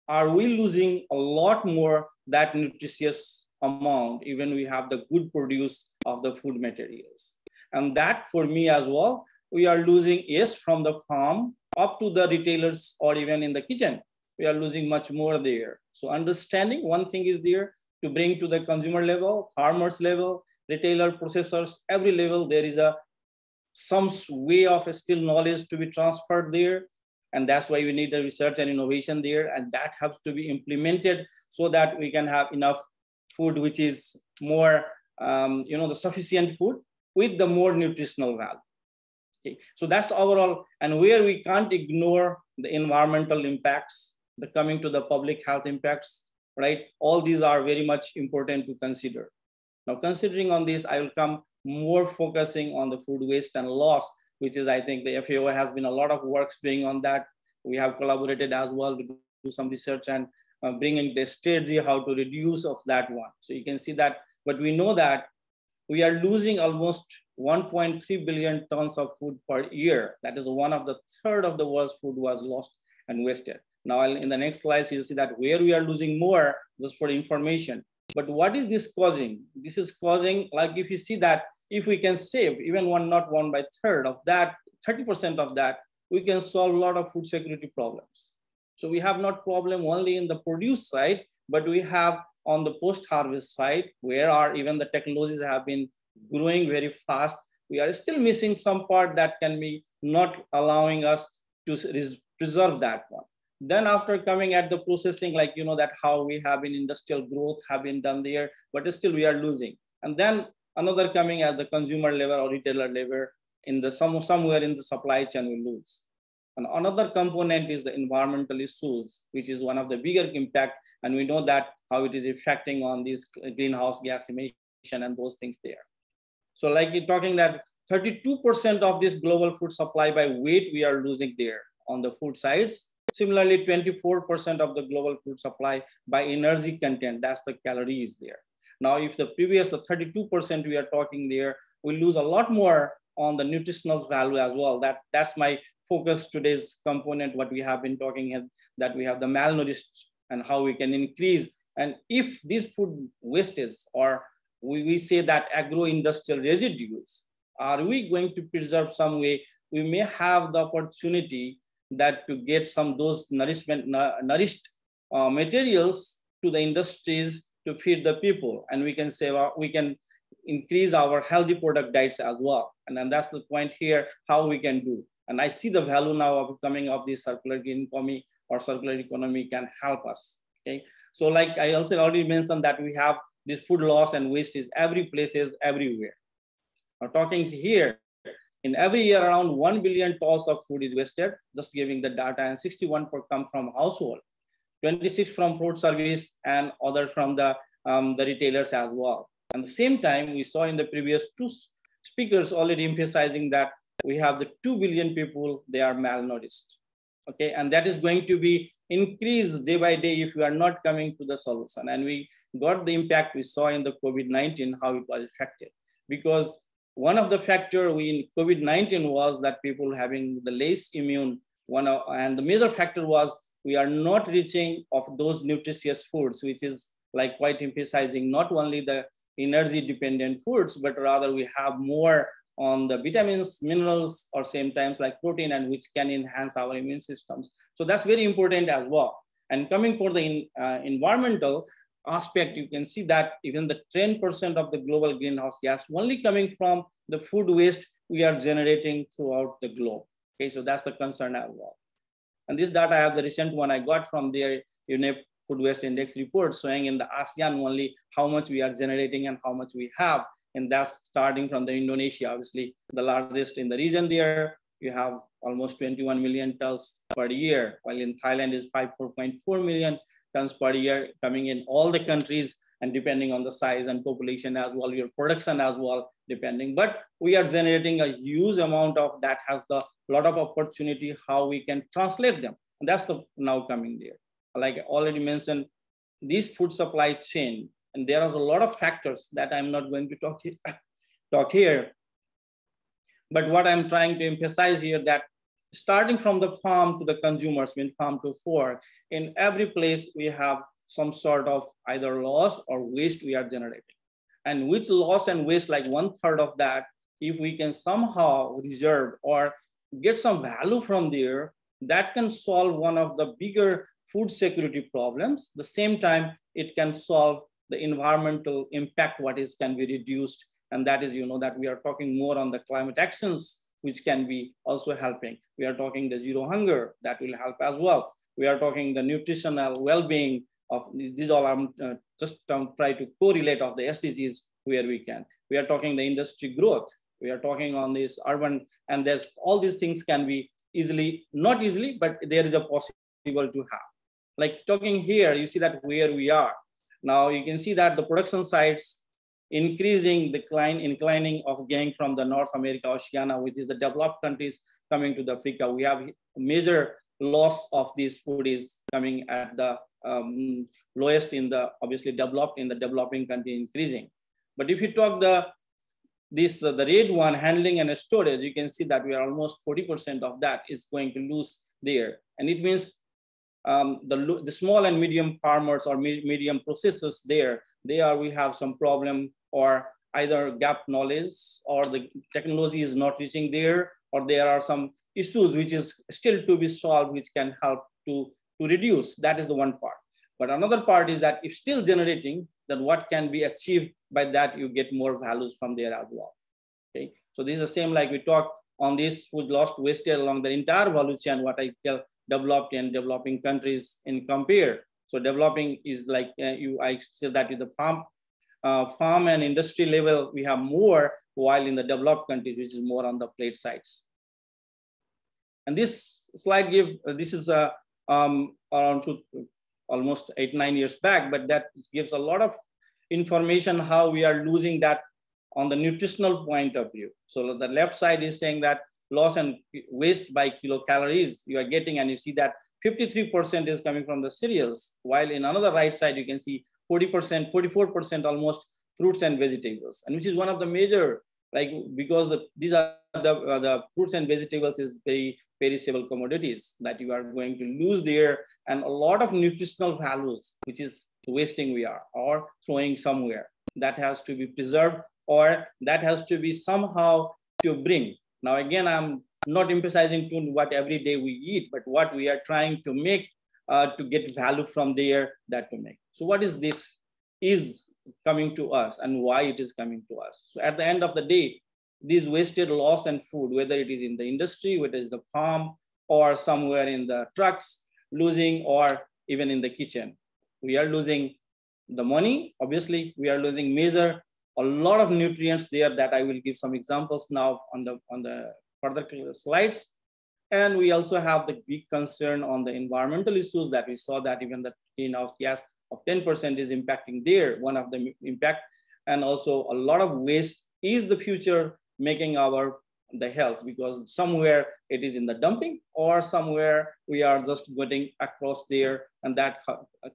are we losing a lot more that nutritious amount, even we have the good produce of the food materials? And that for me as well, we are losing, yes, from the farm up to the retailers or even in the kitchen, we are losing much more there. So understanding one thing is there to bring to the consumer level, farmers level, retailer, processors, every level, there is some way of still knowledge to be transferred there. And that's why we need the research and innovation there. And that has to be implemented so that we can have enough food, which is more, the sufficient food with the more nutritional value. Okay. So that's the overall, and where we can't ignore the environmental impacts, the coming to the public health impacts, right? All these are very much important to consider. Now, considering on this, I will come more focusing on the food waste and loss, which is, I think the FAO has been a lot of works being on that. We have collaborated as well to do some research and bringing the strategy how to reduce of that one. So you can see that, but we know that we are losing almost 1.3 billion tons of food per year. That is one of the third of the world's food was lost and wasted. Now in the next slides, you'll see that where we are losing more, just for information. But what is this causing? This is causing, like if you see that, if we can save even not 1/3 of that, 30% of that, we can solve a lot of food security problems. So we have not problem only in the produce side, but we have on the post-harvest side, where even the technologies have been growing very fast. We are still missing some part that can be not allowing us to preserve that one. Then after coming at the processing, like, that how we have in industrial growth have been done there, but still we are losing. And then another coming at the consumer level or retailer level, in the somewhere in the supply chain we lose. And another component is the environmental issues, which is one of the bigger impact. And we know that how it is affecting on these greenhouse gas emission and those things there. So like you're talking that 32% of this global food supply by weight, we are losing there on the food sides. Similarly, 24% of the global food supply by energy content, that's the calories there. Now, if the 32% we are talking there, we lose a lot more on the nutritional value as well. That's my focus today's component, what we have been talking at, that we have the malnourished and how we can increase. And if these food wastes, or we say that agro-industrial residues, are we going to preserve some way? We may have the opportunity that to get some those nourished materials to the industries to feed the people, and we can save we can increase our healthy product diets as well. And then that's the point here, how we can do. And I see the value now of coming of this circular green economy or circular economy can help us. Okay, so like I also already mentioned that we have this food loss and waste is every places everywhere. Now talking here, in every year around 1 billion tons of food is wasted, just giving the data, and 61 come from household, 26 from food service, and other from the retailers as well. At the same time, we saw in the previous two speakers already emphasizing that we have the 2 billion people, they are malnourished. Okay, and that is going to be increased day by day if we are not coming to the solution. And we got the impact we saw in the COVID-19, how it was affected. Because one of the factors in COVID-19 was that people having the less immune, and the major factor was we are not reaching of those nutritious foods, which is like quite emphasizing not only the energy dependent foods, but rather we have more on the vitamins, minerals, or same times like protein, and which can enhance our immune systems. So that's very important as well. And coming for the environmental aspect, you can see that even the 10% of the global greenhouse gas only coming from the food waste we are generating throughout the globe. Okay, so that's the concern as well. And this data, I have the recent one I got from their UNEP Food Waste Index report, showing in the ASEAN only how much we are generating and how much we have. And that's starting from the Indonesia, obviously the largest in the region there. You have almost 21 million tons per year, while in Thailand is 4.4 million tons per year coming in all the countries, and depending on the size and population as well, your production as well, depending. But we are generating a huge amount of that, has the lot of opportunity how we can translate them. And that's the now coming there. Like I already mentioned, this food supply chain, and there are a lot of factors that I'm not going to talk here. But what I'm trying to emphasize here, that starting from the farm to the consumers, when farm to fork, in every place we have some sort of either loss or waste we are generating. And which loss and waste, like 1/3 of that, if we can somehow reserve or get some value from there, that can solve one of the bigger food security problems. At the same time, it can solve the environmental impact, can be reduced. And that is, that we are talking more on the climate actions, which can be also helping. We are talking the zero hunger, that will help as well. We are talking the nutritional well-being of these all. I'm just try to correlate of the SDGs where we can. We are talking the industry growth. We are talking on this urban, and there's all these things can be easily, not easily, but there is a possible to have. Like talking here, you see that where we are. Now you can see that the production sites increasing, inclining of going from the North America, Oceania, which is the developed countries coming to the Africa. We have major loss of this food is coming at the lowest in the, obviously developed in the developing country increasing. But if you talk the red one, handling and storage, you can see that we are almost 40% of that is going to lose there. And it means the small and medium farmers or medium processors there, we have some problem, or either gap knowledge, or the technology is not reaching there, or there are some issues which is still to be solved, which can help to reduce. That is the one part. But another part is that if still generating, then what can be achieved by that, you get more values from there as well. Okay, so this is the same like we talk on this food lost wasted along the entire value chain, what I tell developed and developing countries in compare. So developing is like I say that with the farm and industry level, we have more, while in the developed countries, which is more on the plate sides. And this slide this is around almost 8-9 years back, but that gives a lot of information how we are losing that on the nutritional point of view. So the left side is saying that loss and waste by kilocalories you are getting, and you see that 53% is coming from the cereals, while in another right side, you can see 40%, 44% almost fruits and vegetables, and which is one of the major, like, because these are the fruits and vegetables is very perishable commodities that you are going to lose there, and a lot of nutritional values, which is wasting we are, or throwing somewhere, that has to be preserved, or that has to be somehow to bring. Now, again, I'm not emphasizing to what every day we eat, but what we are trying to make to get value from there, that to make. So what is this is coming to us, and why it is coming to us? So at the end of the day, these wasted loss and food, whether it is in the industry, whether it is the farm, or somewhere in the trucks losing, or even in the kitchen, we are losing the money. Obviously, we are losing a lot of nutrients there that I will give some examples now on the further slides. And we also have the big concern on the environmental issues that we saw that even the greenhouse gas of 10% is impacting there, one of the impact. And also a lot of waste is the future making the health, because somewhere it is in the dumping, or somewhere we are just getting across there, and that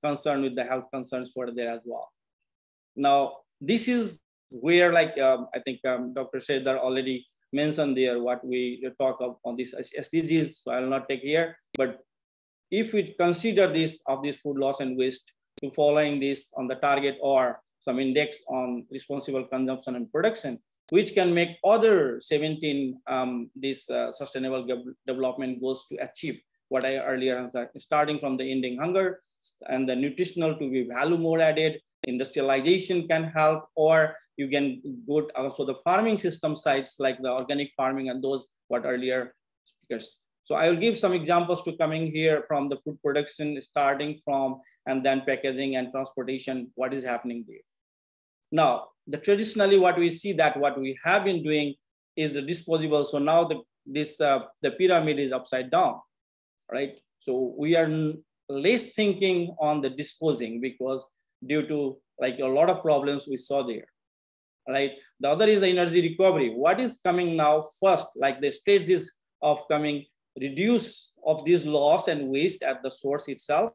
concern with the health concerns for there as well. Now, this is where, like, I think Dr. Sridhar already mentioned there what we talk of on these SDGs, so I will not take here. But if we consider this food loss and waste to following this on the target or some index on responsible consumption and production, which can make other 17 sustainable development goals to achieve what I earlier said, starting from the ending hunger and the nutritional to be value more added, industrialization can help, or you can go also the farming system sites like the organic farming and those what earlier speakers. So I will give some examples to coming here from the food production starting from, and then packaging and transportation, what is happening there. Now, traditionally what we see that what we have been doing is the disposable. So now the pyramid is upside down, right? So we are less thinking on the disposing, because due to like a lot of problems we saw there, right? The other is the energy recovery. What is coming now first, like the stages of coming, reduce of this loss and waste at the source itself,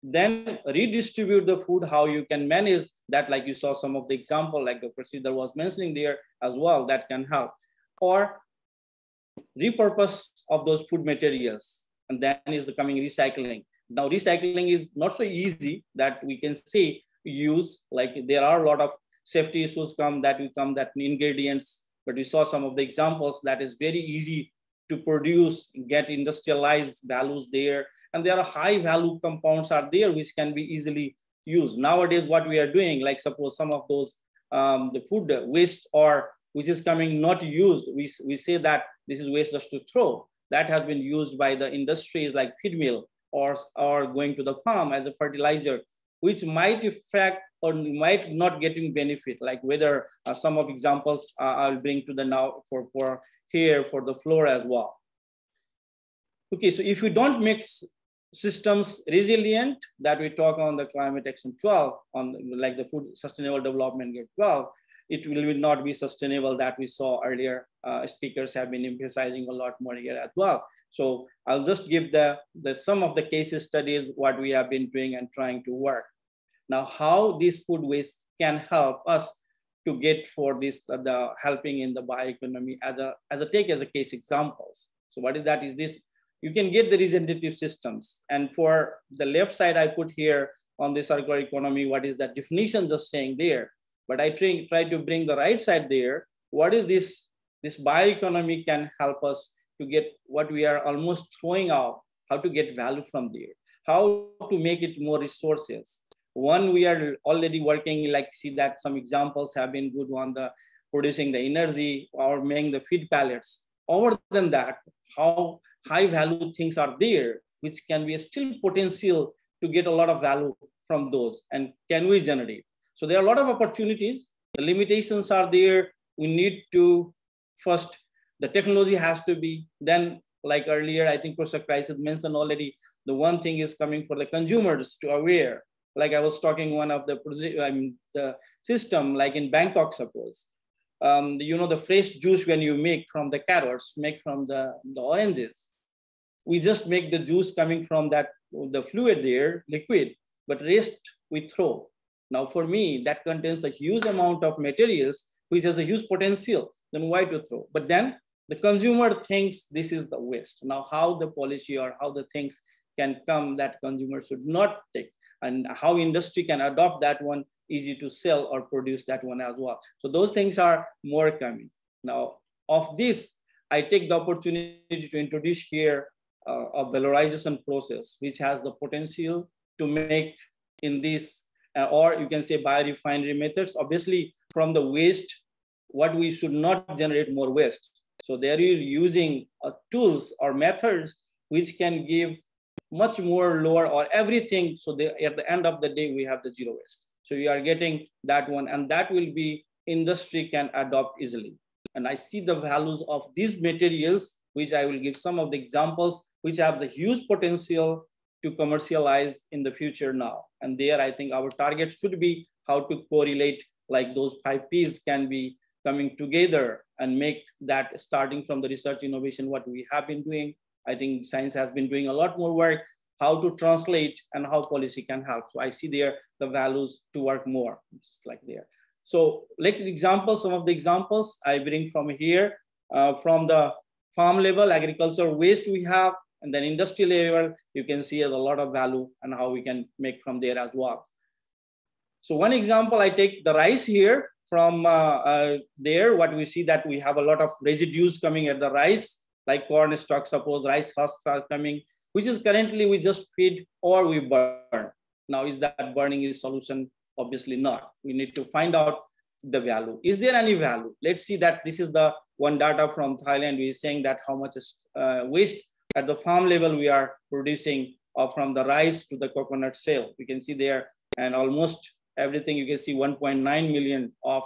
then redistribute the food, how you can manage that, like you saw some of the example, like the procedure was mentioning there as well, that can help. Or repurpose of those food materials, and then is the coming recycling. Now recycling is not so easy that we can say use, like there are a lot of safety issues that ingredients, but we saw some of the examples that is very easy to produce, get industrialized values there. And there are high value compounds are there, which can be easily used. Nowadays, what we are doing, like suppose some of those, the food waste or which is coming not used, we say that this is waste just to throw. That has been used by the industries like feed mill or going to the farm as a fertilizer, which might affect or might not getting benefit, like whether some of examples I'll bring to the now for here for the floor as well. Okay, so if we don't mix systems resilient that we talk on the climate action 12 on like the food sustainable development gate 12, it will not be sustainable that we saw earlier. Speakers have been emphasizing a lot more here as well. So I'll just give some of the case studies, what we have been doing and trying to work. Now, how this food waste can help us to get for this, the helping in the bioeconomy as a case examples. So what is that? Is this, you can get the regenerative systems. And for the left side, I put here on the circular economy, what is that definition just saying there. But I try to bring the right side there. What is this bioeconomy can help us to get what we are almost throwing out, how to get value from there, how to make it more resources. One, we are already working, like see that some examples have been good on the producing the energy or making the feed pellets. Other than that, how high value things are there, which can be still potential to get a lot of value from those, and can we generate? So there are a lot of opportunities. The limitations are there. We need to first, the technology has to be, then like earlier, I think Professor Kreis had mentioned already, the one thing is coming for the consumers to aware. Like I was talking one of the system, like in Bangkok, suppose, the fresh juice when you make from the carrots, make from the oranges, we just make the juice coming from that, the fluid there, liquid, but rest we throw. Now for me, that contains a huge amount of materials, which has a huge potential, then why to throw? But then the consumer thinks this is the waste. Now how the policy or how the things can come that consumers should not take, and how industry can adopt that one, easy to sell or produce that one as well. So those things are more coming. Now of this, I take the opportunity to introduce here a valorization process, which has the potential to make in this, or you can say biorefinery methods, obviously from the waste, what we should not generate more waste. So there you're using tools or methods which can give much more lower or everything. So at the end of the day, we have the zero waste. So you are getting that one, and that will be industry can adopt easily. And I see the values of these materials, which I will give some of the examples, which have the huge potential to commercialize in the future now. And there, I think our target should be how to correlate, like those 5 Ps can be coming together and make that starting from the research innovation, what we have been doing. I think science has been doing a lot more work, how to translate and how policy can help. So I see there the values to work more, just like there. So like examples, some of the examples I bring from here, from the farm level, agricultural waste we have, and then industry level, you can see a lot of value and how we can make from there as well. So one example, I take the rice here from there, what we see that we have a lot of residues coming at the rice, like corn stalk, suppose rice husks are coming, which is currently we just feed or we burn. Now, is that burning is solution? Obviously not. We need to find out the value. Is there any value? Let's see that this is the one data from Thailand. We're saying that how much is waste at the farm level we are producing from the rice to the coconut shell. We can see there, and almost everything you can see 1.9 million of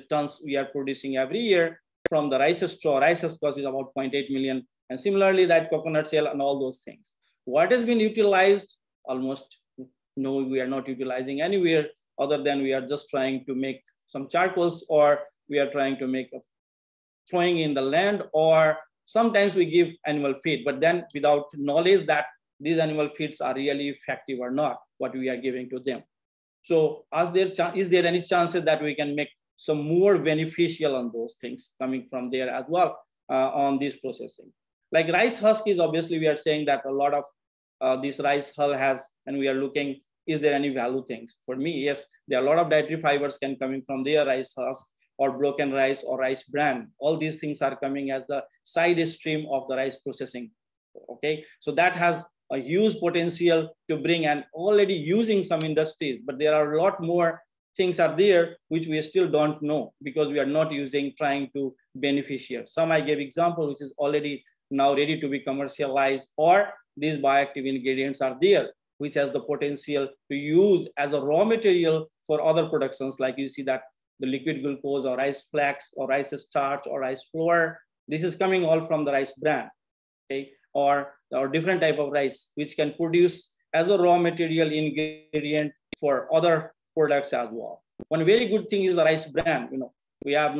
tons we are producing every year from the rice straw. Rice straw is about 0.8 million. And similarly, that coconut shell and all those things. What has been utilized? Almost no, we are not utilizing anywhere other than we are just trying to make some charcoals, or we are trying to make throwing in the land, or sometimes we give animal feed, but then without knowledge that these animal feeds are really effective or not, what we are giving to them. So is there any chances that we can make some more beneficial on those things coming from there as well on this processing? Like rice husk is obviously, we are saying that a lot of this rice hull has, and we are looking, is there any value things? For me, yes, there are a lot of dietary fibers can coming from their rice husk or broken rice or rice bran. All these things are coming as the side stream of the rice processing. Okay, so that has a huge potential to bring, and already using some industries, but there are a lot more things are there which we still don't know because we are not using, trying to beneficiate. Some I gave example which is already now ready to be commercialized, or these bioactive ingredients are there which has the potential to use as a raw material for other productions, like you see that the liquid glucose or rice flax or rice starch or rice flour. This is coming all from the rice bran, okay, or different type of rice which can produce as a raw material ingredient for other products as well. One very good thing is the rice bran. we have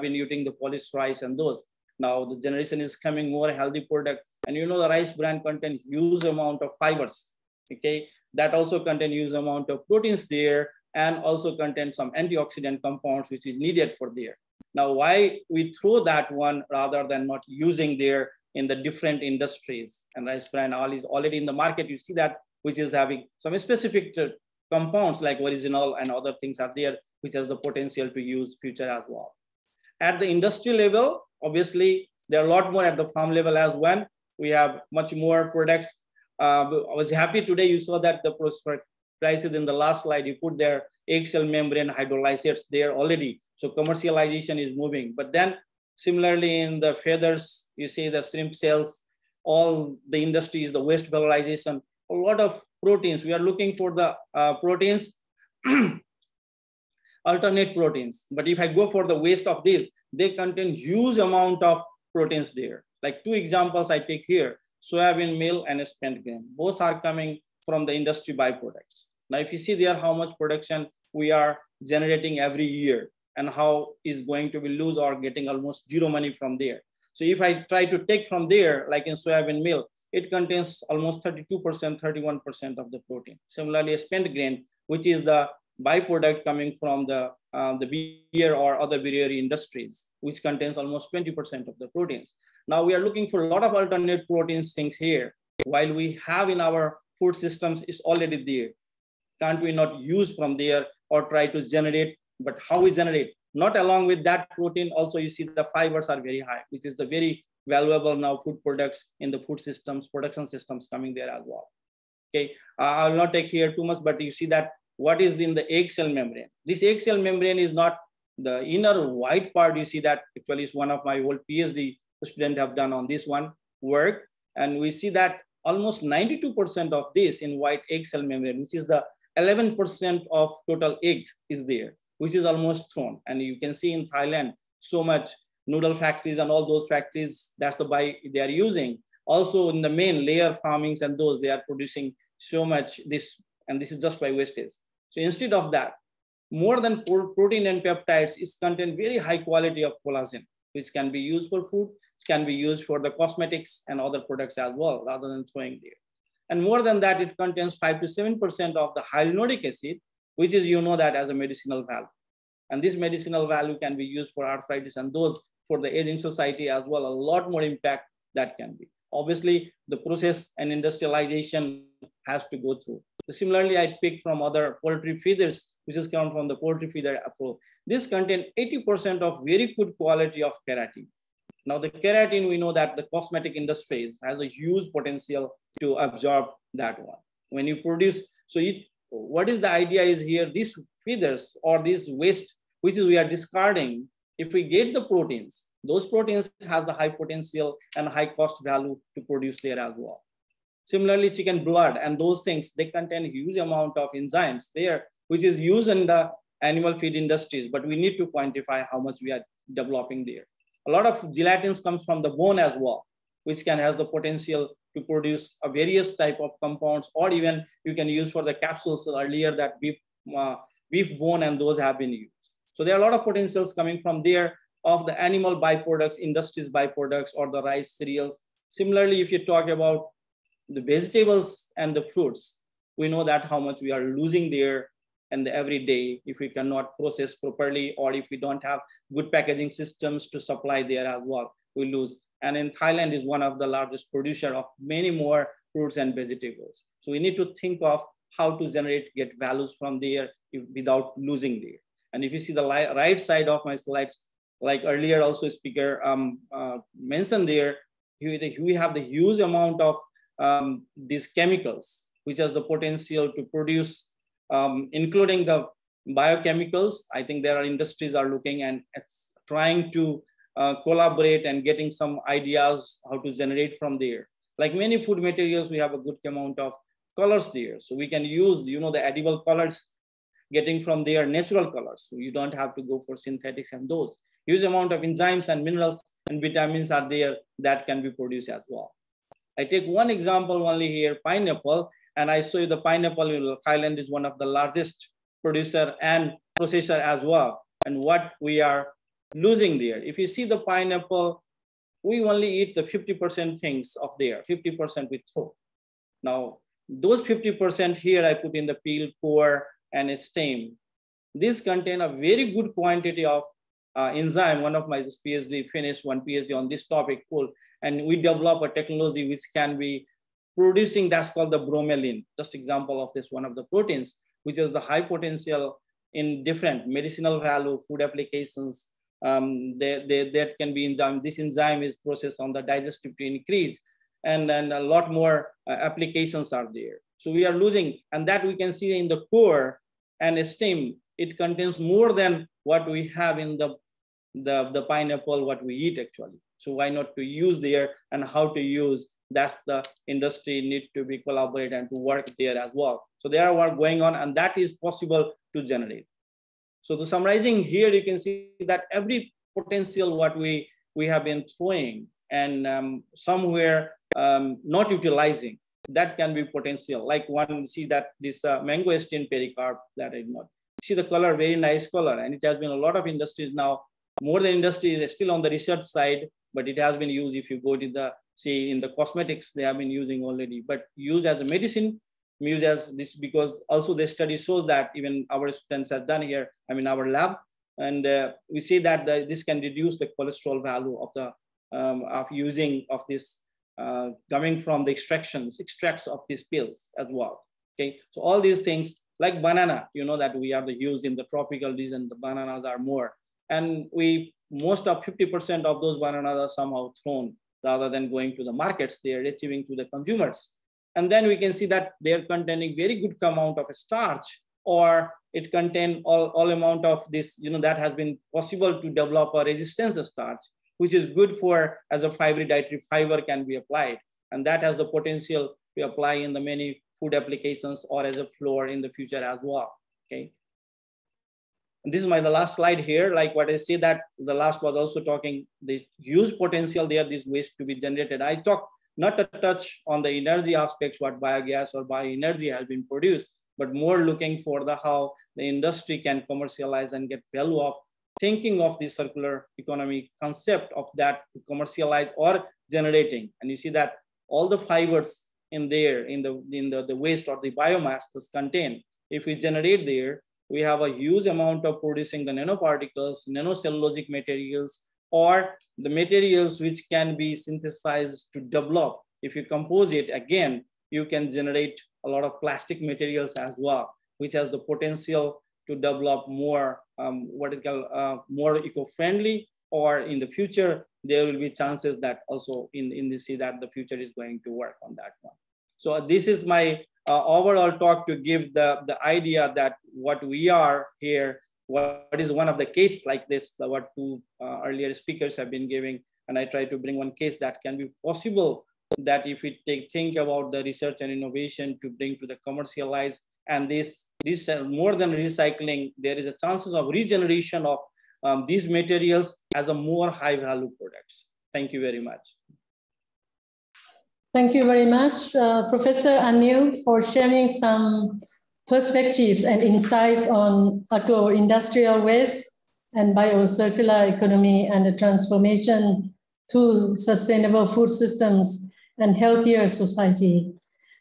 been eating the polished rice and those. Now the generation is coming more healthy product, and you know the rice bran contain huge amount of fibers. Okay, that also contain huge amount of proteins there, and also contain some antioxidant compounds which is needed for there. Now, why we throw that one rather than not using there in the different industries? And rice bran oil is already in the market. You see that, which is having some specific compounds like original and other things are there, which has the potential to use future as well. At the industry level, obviously, there are a lot more at the farm level as well. We have much more products. I was happy today you saw that the prices in the last slide, you put their egg cell membrane hydrolysates there already. So commercialization is moving. But then similarly in the feathers, you see the shrimp cells, all the industries, the waste valorization, a lot of proteins. We are looking for the proteins, alternate proteins. But if I go for the waste of this, they contain huge amount of proteins there. Like 2 examples I take here, soybean meal and spent grain. Both are coming from the industry byproducts. Now, if you see there how much production we are generating every year and how is going to be lose or getting almost zero money from there. So if I try to take from there, like in soybean meal, it contains almost 32%, 31% of the protein. Similarly, spent grain, which is the byproduct coming from the beer or other brewery industries, which contains almost 20% of the proteins. Now we are looking for a lot of alternate proteins things here, while we have in our food systems is already there. Can't we not use from there or try to generate? But how we generate? Not along with that protein, also you see the fibers are very high, which is the very valuable now food products in the food systems, production systems coming there as well. Okay, I will not take here too much, but you see that what is in the egg cell membrane. This egg cell membrane is not the inner white part. You see that actually is one of my old PhD students have done on this one work. And we see that almost 92% of this in white egg cell membrane, which is the 11% of total egg is there, which is almost thrown. And you can see in Thailand, so much noodle factories and all those factories, that's the they are using. Also in the main layer farmings and those, they are producing so much this, and this is just by wastage. So instead of that, more than protein and peptides is contain very high quality of collagen, which can be used for food, which can be used for the cosmetics and other products as well, rather than throwing there. And more than that, it contains 5 to 7% of the hyaluronic acid, which is, you know, that as a medicinal value. And this medicinal value can be used for arthritis and those for the aging society as well, a lot more impact that can be. Obviously, the process and industrialization has to go through. Similarly, I picked from other poultry feeders, which is come from the poultry feeder approach. This contain 80% of very good quality of keratin. Now the keratin, we know that the cosmetic industry has a huge potential to absorb that one. When you produce, so what is the idea is here, these feeders or this waste, which is we are discarding, if we get the proteins, those proteins have the high potential and high cost value to produce there as well. Similarly, chicken blood and those things, they contain a huge amount of enzymes there, which is used in the animal feed industries, but we need to quantify how much we are developing there. A lot of gelatins comes from the bone as well, which can have the potential to produce a various type of compounds, or even you can use for the capsules earlier that beef bone and those have been used. So there are a lot of potentials coming from there of the animal byproducts, industries byproducts, or the rice cereals. Similarly, if you talk about the vegetables and the fruits, we know that how much we are losing there and every day if we cannot process properly, or if we don't have good packaging systems to supply there as well, we lose. And in Thailand is one of the largest producer of many more fruits and vegetables. So we need to think of how to get values from there without losing there. And if you see the right side of my slides, like earlier also speaker mentioned there, we have the huge amount of these chemicals, which has the potential to produce, including the biochemicals. I think there are industries are looking and trying to collaborate and getting some ideas how to generate from there. Like many food materials, we have a good amount of colors there. So we can use, you know, the edible colors getting from their natural colors. So you don't have to go for synthetics and those. Huge amount of enzymes and minerals and vitamins are there that can be produced as well. I take one example only here, pineapple, and I show you the pineapple. Thailand is one of the largest producer and processor as well. And what we are losing there. If you see the pineapple, we only eat the 50% things of there, 50% we throw. Now, those 50% here I put in the peel, core, and stem. These contain a very good quantity of enzyme. One of my PhD finished one PhD on this topic, full, and we develop a technology which can be producing, that's called the bromelain. Just example of this, one of the proteins, which is the high potential in different medicinal value, food applications. That can be enzyme. This enzyme is processed on the digestive to increase, and then a lot more applications are there. So we are losing, and that we can see in the core and stem. It contains more than what we have in the pineapple, what we eat actually. So why not to use there, and how to use, that's the industry need to be collaborate and to work there as well. So there are work going on, and that is possible to generate. So the summarizing here, you can see that every potential what we have been throwing and somewhere not utilizing, that can be potential. Like one, see that this mangosteen pericarp that I know. See the color, very nice color, and it has been a lot of industries now. More than industries is still on the research side, but it has been used. If you go to the, see in the cosmetics, they have been using already, but used as a medicine, used as this, because also the study shows that even our students have done here, I mean our lab, and we see that this can reduce the cholesterol value of the of using of this coming from the extracts of these pills as well. Okay, so all these things like banana, you know that we are the use in the tropical region, the bananas are more, and most of 50% of those bananas are somehow thrown rather than going to the markets. They are achieving to the consumers. And then we can see that they are containing very good amount of starch, or it contain all amount of this, you know, that has been possible to develop a resistance starch, which is good for as a dietary fiber can be applied. And that has the potential to apply in the many food applications or as a flour in the future as well, okay? And this is the last slide here. Like what I say that the last was also talking the huge potential there, this waste to be generated. I talk not to touch on the energy aspects, what biogas or bioenergy has been produced, but more looking for the how the industry can commercialize and get value of thinking of the circular economy concept of that to commercialize or generating. And you see that all the fibers in there in the waste or the biomass that's contained, if we generate there, we have a huge amount of producing the nanoparticles, nanocellulosic materials, or the materials which can be synthesized to develop. If you compose it again, you can generate a lot of plastic materials as well, which has the potential to develop more more eco-friendly, or in the future there will be chances that also in the see that the future is going to work on that one. So this is my overall talk to give the idea that what we are here, what is one of the case like this, what two earlier speakers have been giving, and I try to bring one case that can be possible, that if we think about the research and innovation to bring to the commercialize, and this more than recycling, there is a chances of regeneration of these materials as a more high value products. Thank you very much. Thank you very much, Professor Anil, for sharing some perspectives and insights on agro-industrial waste and biocircular economy and the transformation to sustainable food systems and healthier society.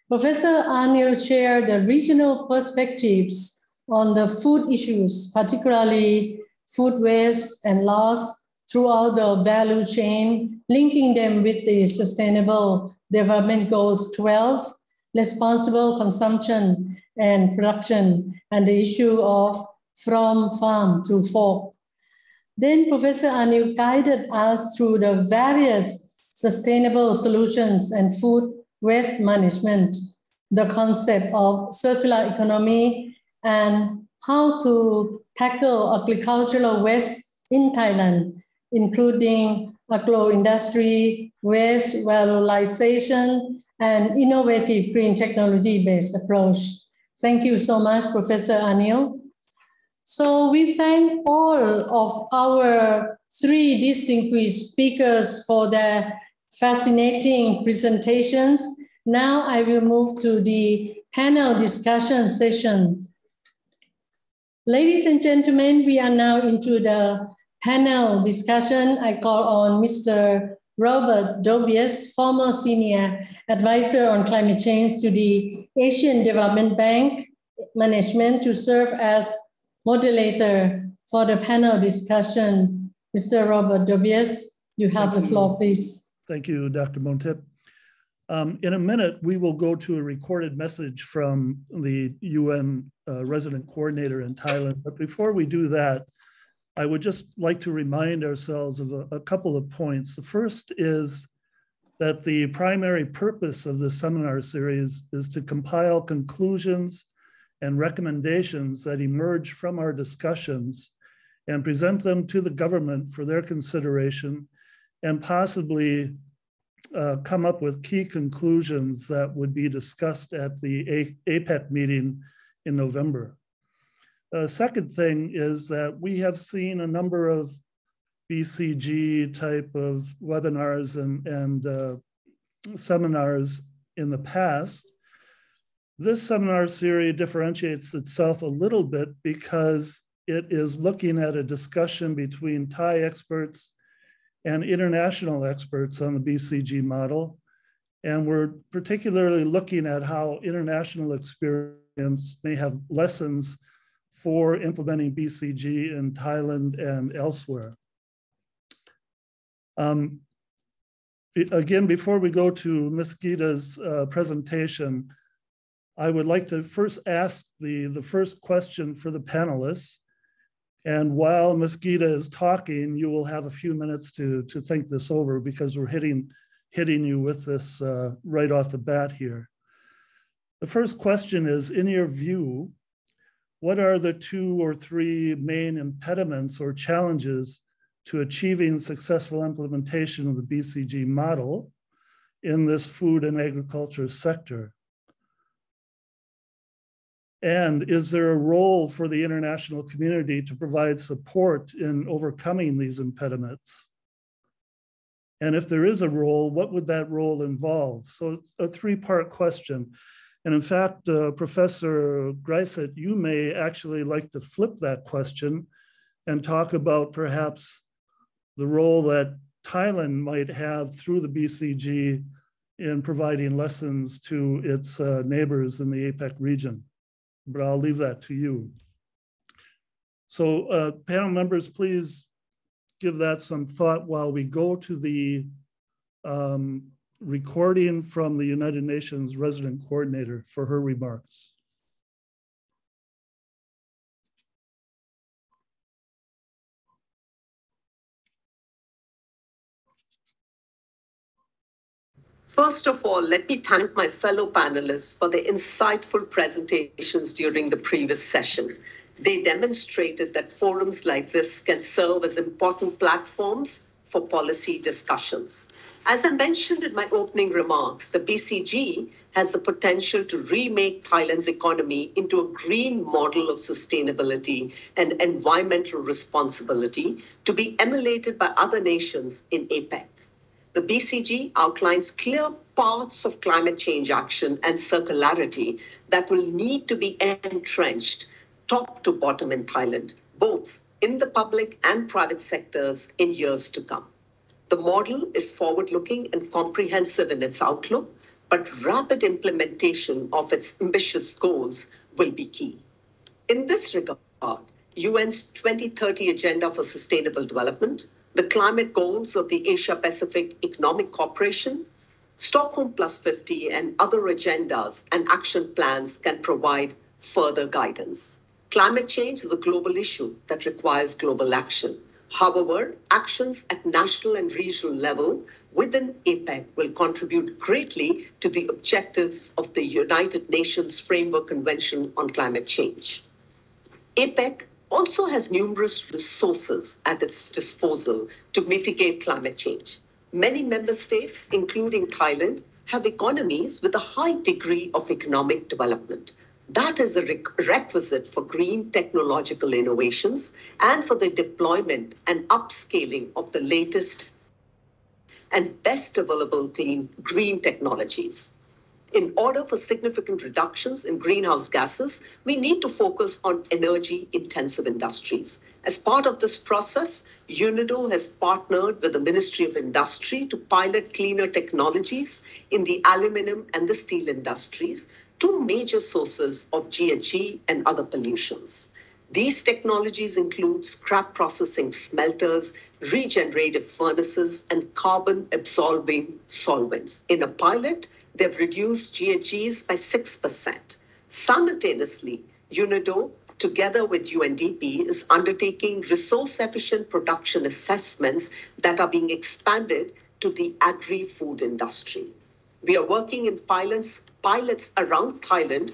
Professor Anil shared the regional perspectives on the food issues, particularly food waste and loss throughout the value chain, linking them with the Sustainable Development Goals 12, responsible consumption and production, and the issue of from farm to fork. Then Professor Anil guided us through the various sustainable solutions and food waste management, the concept of circular economy, and how to tackle agricultural waste in Thailand, including agro-industry, waste valorization, and innovative green technology-based approach. Thank you so much, Professor Anil. So we thank all of our three distinguished speakers for their fascinating presentations. Now I will move to the panel discussion session. Ladies and gentlemen, we are now into the panel discussion, I call on Mr. Robert Dobius, former senior advisor on climate change to the Asian Development Bank management, to serve as moderator for the panel discussion. Mr. Robert Dobius, you have the floor, please. Thank you, Dr. Montip. In a minute, we will go to a recorded message from the UN resident coordinator in Thailand. But before we do that, I would just like to remind ourselves of a couple of points. The first is that the primary purpose of this seminar series is to compile conclusions and recommendations that emerge from our discussions and present them to the government for their consideration, and possibly come up with key conclusions that would be discussed at the APEC meeting in November. The second thing is that we have seen a number of BCG type of webinars and seminars in the past. This seminar series differentiates itself a little bit because it is looking at a discussion between Thai experts and international experts on the BCG model. And we're particularly looking at how international experience may have lessons for implementing BCG in Thailand and elsewhere. Again, before we go to Ms. Gita's presentation, I would like to first ask the first question for the panelists. And while Ms. Gita is talking, you will have a few minutes to think this over, because we're hitting you with this right off the bat here. The first question is, in your view, what are the 2 or 3 main impediments or challenges to achieving successful implementation of the BCG model in this food and agriculture sector? And is there a role for the international community to provide support in overcoming these impediments? And if there is a role, what would that role involve? So it's a 3-part question. And in fact, Professor Greiset, you may actually like to flip that question and talk about perhaps the role that Thailand might have through the BCG in providing lessons to its neighbors in the APEC region. But I'll leave that to you. So panel members, please give that some thought while we go to the recording from the United Nations resident coordinator for her remarks. First of all, let me thank my fellow panelists for their insightful presentations during the previous session. They demonstrated that forums like this can serve as important platforms for policy discussions. As I mentioned in my opening remarks, the BCG has the potential to remake Thailand's economy into a green model of sustainability and environmental responsibility to be emulated by other nations in APEC. The BCG outlines clear paths of climate change action and circularity that will need to be entrenched top to bottom in Thailand, both in the public and private sectors in years to come. The model is forward-looking and comprehensive in its outlook, but rapid implementation of its ambitious goals will be key. In this regard, UN's 2030 Agenda for Sustainable Development, the climate goals of the Asia-Pacific Economic Cooperation, Stockholm Plus 50, and other agendas and action plans can provide further guidance. Climate change is a global issue that requires global action. However, actions at national and regional level within APEC will contribute greatly to the objectives of the United Nations Framework Convention on Climate Change. APEC also has numerous resources at its disposal to mitigate climate change. Many member states, including Thailand, have economies with a high degree of economic development. That is a requisite for green technological innovations and for the deployment and upscaling of the latest and best available green technologies. In order for significant reductions in greenhouse gases, we need to focus on energy-intensive industries. As part of this process, UNIDO has partnered with the Ministry of Industry to pilot cleaner technologies in the aluminum and the steel industries, two major sources of GHG and other pollutions. These technologies include scrap processing smelters, regenerative furnaces, and carbon-absorbing solvents. In a pilot, they've reduced GHGs by 6%. Simultaneously, UNIDO, together with UNDP, is undertaking resource-efficient production assessments that are being expanded to the agri-food industry. We are working in pilots around Thailand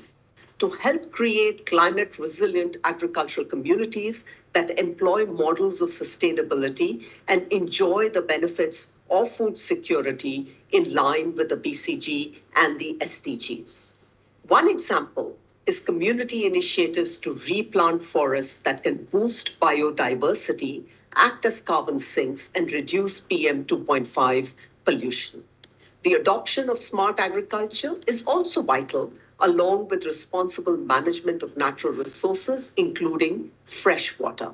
to help create climate-resilient agricultural communities that employ models of sustainability and enjoy the benefits of food security in line with the BCG and the SDGs. One example is community initiatives to replant forests that can boost biodiversity, act as carbon sinks, and reduce PM 2.5 pollution. The adoption of smart agriculture is also vital, along with responsible management of natural resources, including fresh water.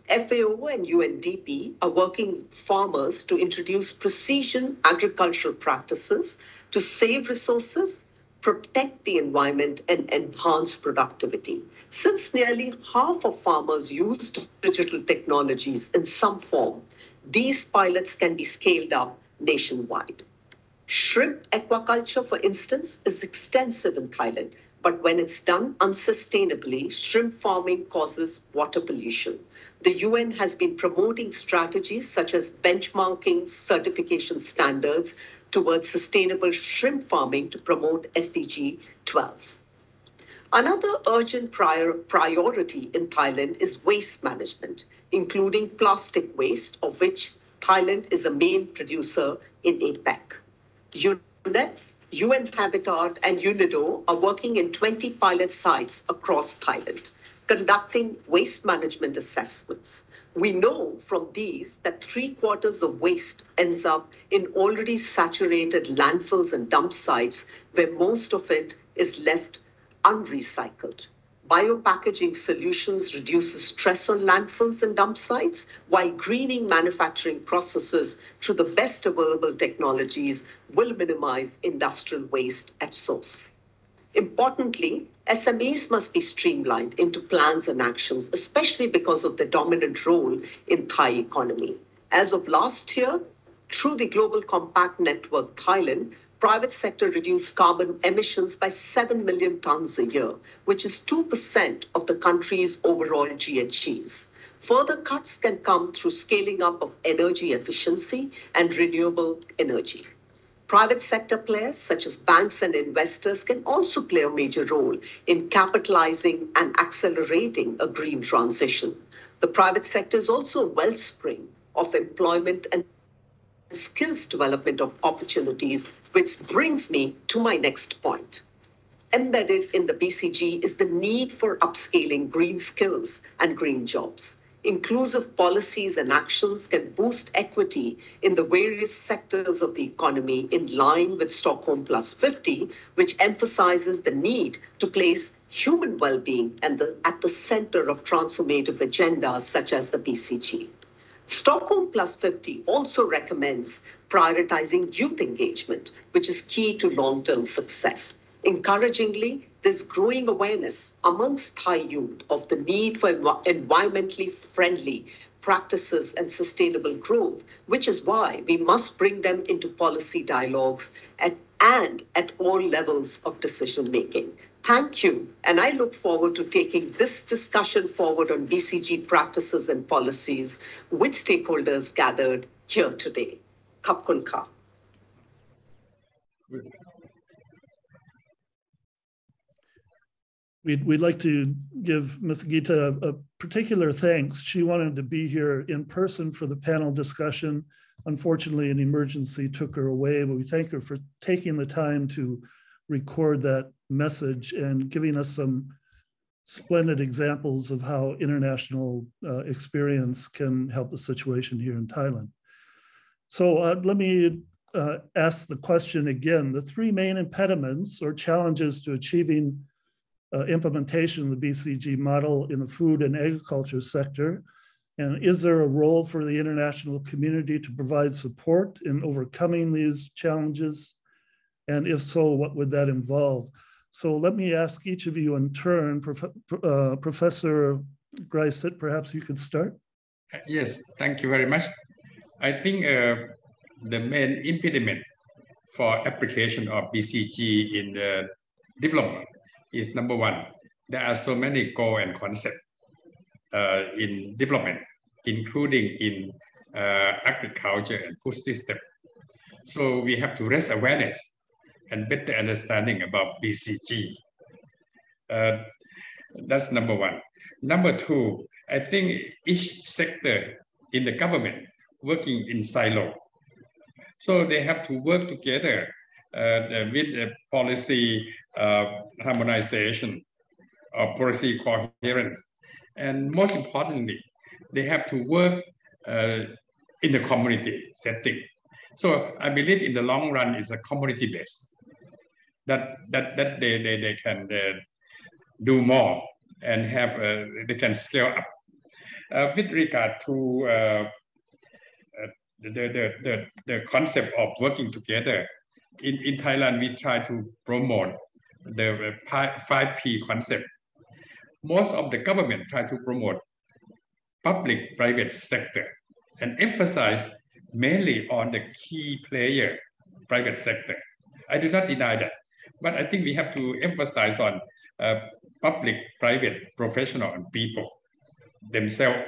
FAO and UNDP are working with farmers to introduce precision agricultural practices to save resources, protect the environment, and enhance productivity. Since nearly half of farmers use digital technologies in some form, these pilots can be scaled up nationwide. Shrimp aquaculture, for instance, is extensive in Thailand, but when it's done unsustainably, shrimp farming causes water pollution. The UN has been promoting strategies such as benchmarking certification standards towards sustainable shrimp farming to promote SDG 12. Another urgent priority in Thailand is waste management, including plastic waste, of which Thailand is a main producer in APEC. UNEP, UN Habitat, and UNIDO are working in 20 pilot sites across Thailand, conducting waste management assessments. We know from these that 3/4 of waste ends up in already saturated landfills and dump sites where most of it is left unrecycled. Biopackaging solutions reduces stress on landfills and dump sites, while greening manufacturing processes through the best available technologies will minimize industrial waste at source. Importantly, SMEs must be streamlined into plans and actions, especially because of the dominant role in Thai economy. As of last year, through the Global Compact Network Thailand, private sector reduced carbon emissions by 7 million tons a year, which is 2% of the country's overall GHGs. Further cuts can come through scaling up of energy efficiency and renewable energy. Private sector players such as banks and investors can also play a major role in capitalizing and accelerating a green transition. The private sector is also a wellspring of employment and skills development of opportunities, which brings me to my next point. Embedded in the BCG is the need for upscaling green skills and green jobs. Inclusive policies and actions can boost equity in the various sectors of the economy in line with Stockholm Plus 50, which emphasizes the need to place human well-being at the center of transformative agendas such as the BCG. Stockholm Plus 50 also recommends prioritizing youth engagement, which is key to long-term success. Encouragingly, there's growing awareness amongst Thai youth of the need for environmentally friendly practices and sustainable growth, which is why we must bring them into policy dialogues and at all levels of decision making. Thank you, and I look forward to taking this discussion forward on BCG practices and policies with stakeholders gathered here today. Khap kun ka. We'd like to give Ms. Gita a particular thanks. She wanted to be here in person for the panel discussion. Unfortunately, an emergency took her away, but we thank her for taking the time to record that message and giving us some splendid examples of how international experience can help the situation here in Thailand. So let me ask the question again. The three main impediments or challenges to achieving implementation of the BCG model in the food and agriculture sector And is there a role for the international community to provide support in overcoming these challenges? And if so, what would that involve? So let me ask each of you in turn. Professor Greiset, perhaps you could start. Yes, thank you very much. I think the main impediment for application of BCG in the development is number one, there are so many goals and concepts in development, including in agriculture and food system. So we have to raise awareness and better understanding about BCG. That's number one. Number two, I think each sector in the government working in silo. So they have to work together with policy harmonization or policy coherence. And most importantly, they have to work in the community setting. So I believe in the long run, it's a community based that they can do more and have they can scale up. With regard to the concept of working together, in Thailand, we try to promote the 5P concept. Most of the government try to promote public-private sector and emphasize mainly on the key player, private sector. I do not deny that, but I think we have to emphasize on public, private, professional, and people themselves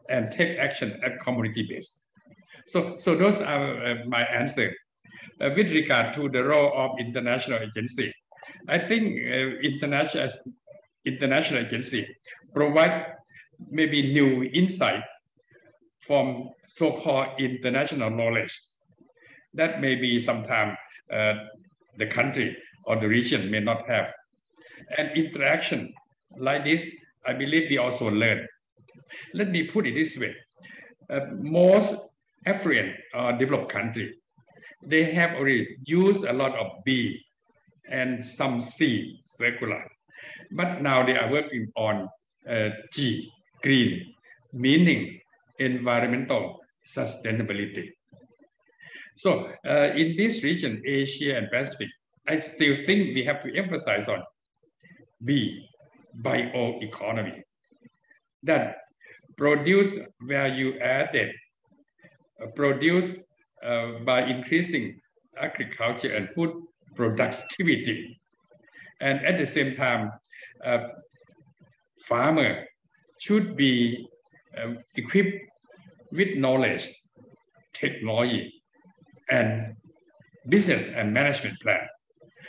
and take action at community-based. So those are my answer. With regard to the role of international agency, I think international agency provide maybe new insight from so-called international knowledge that maybe sometimes the country or the region may not have. And interaction like this, I believe we also learn. Let me put it this way. Most affluent or developed country, they have already used a lot of B and some C circular. But now they are working on G, green, meaning environmental sustainability. So in this region, Asia and Pacific, I still think we have to emphasize on B, bioeconomy, that produce value added, produced by increasing agriculture and food productivity. And at the same time, farmer should be equipped with knowledge, technology, and business and management plan.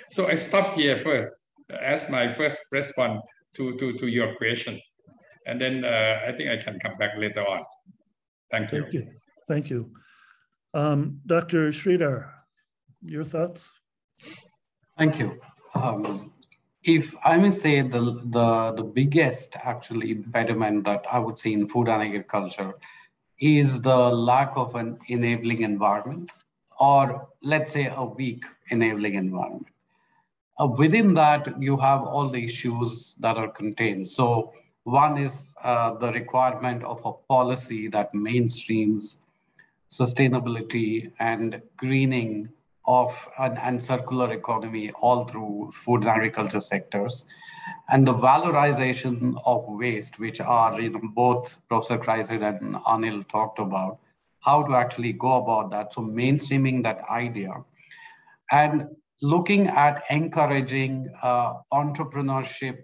So I stop here first as my first response to your question. And then I think I can come back later on. Thank you. Thank you. Thank you. Dr. Sridhar, your thoughts? Thank you. If I may say the biggest actually impediment that I would see in food and agriculture is the lack of an enabling environment, or let's say a weak enabling environment. Within that, you have all the issues that are contained. So one is the requirement of a policy that mainstreams sustainability and greening of and circular economy all through food and agriculture sectors, and the valorization of waste, which are both Professor Greiset and Anil talked about, how to actually go about that. So mainstreaming that idea and looking at encouraging entrepreneurship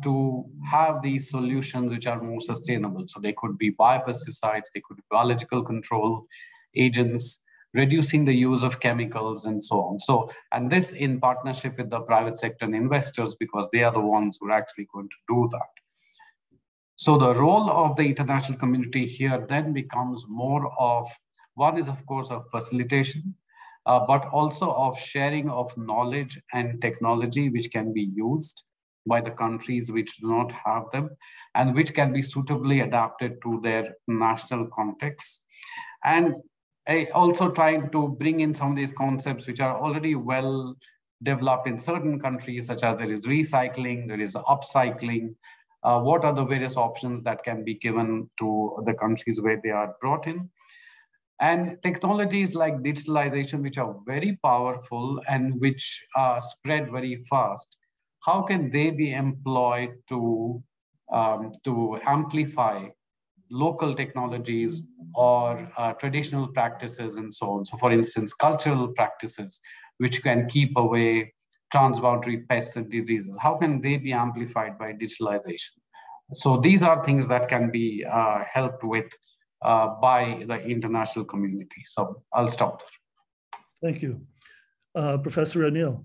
to have these solutions which are more sustainable. So they could be biopesticides, they could be biological control agents, reducing the use of chemicals and so on. So, and this in partnership with the private sector and investors, because they are the ones who are actually going to do that. So the role of the international community here then becomes more of, one is of course of facilitation, but also of sharing of knowledge and technology which can be used by the countries which do not have them and which can be suitably adapted to their national context. And also trying to bring in some of these concepts which are already well developed in certain countries, such as there is recycling, there is upcycling, what are the various options that can be given to the countries where they are brought in. And technologies like digitalization, which are very powerful and which spread very fast, how can they be employed to amplify local technologies or traditional practices and so on? So for instance, cultural practices, which can keep away transboundary pests and diseases, how can they be amplified by digitalization? So these are things that can be helped with by the international community. So I'll stop there. Thank you. Professor Anil.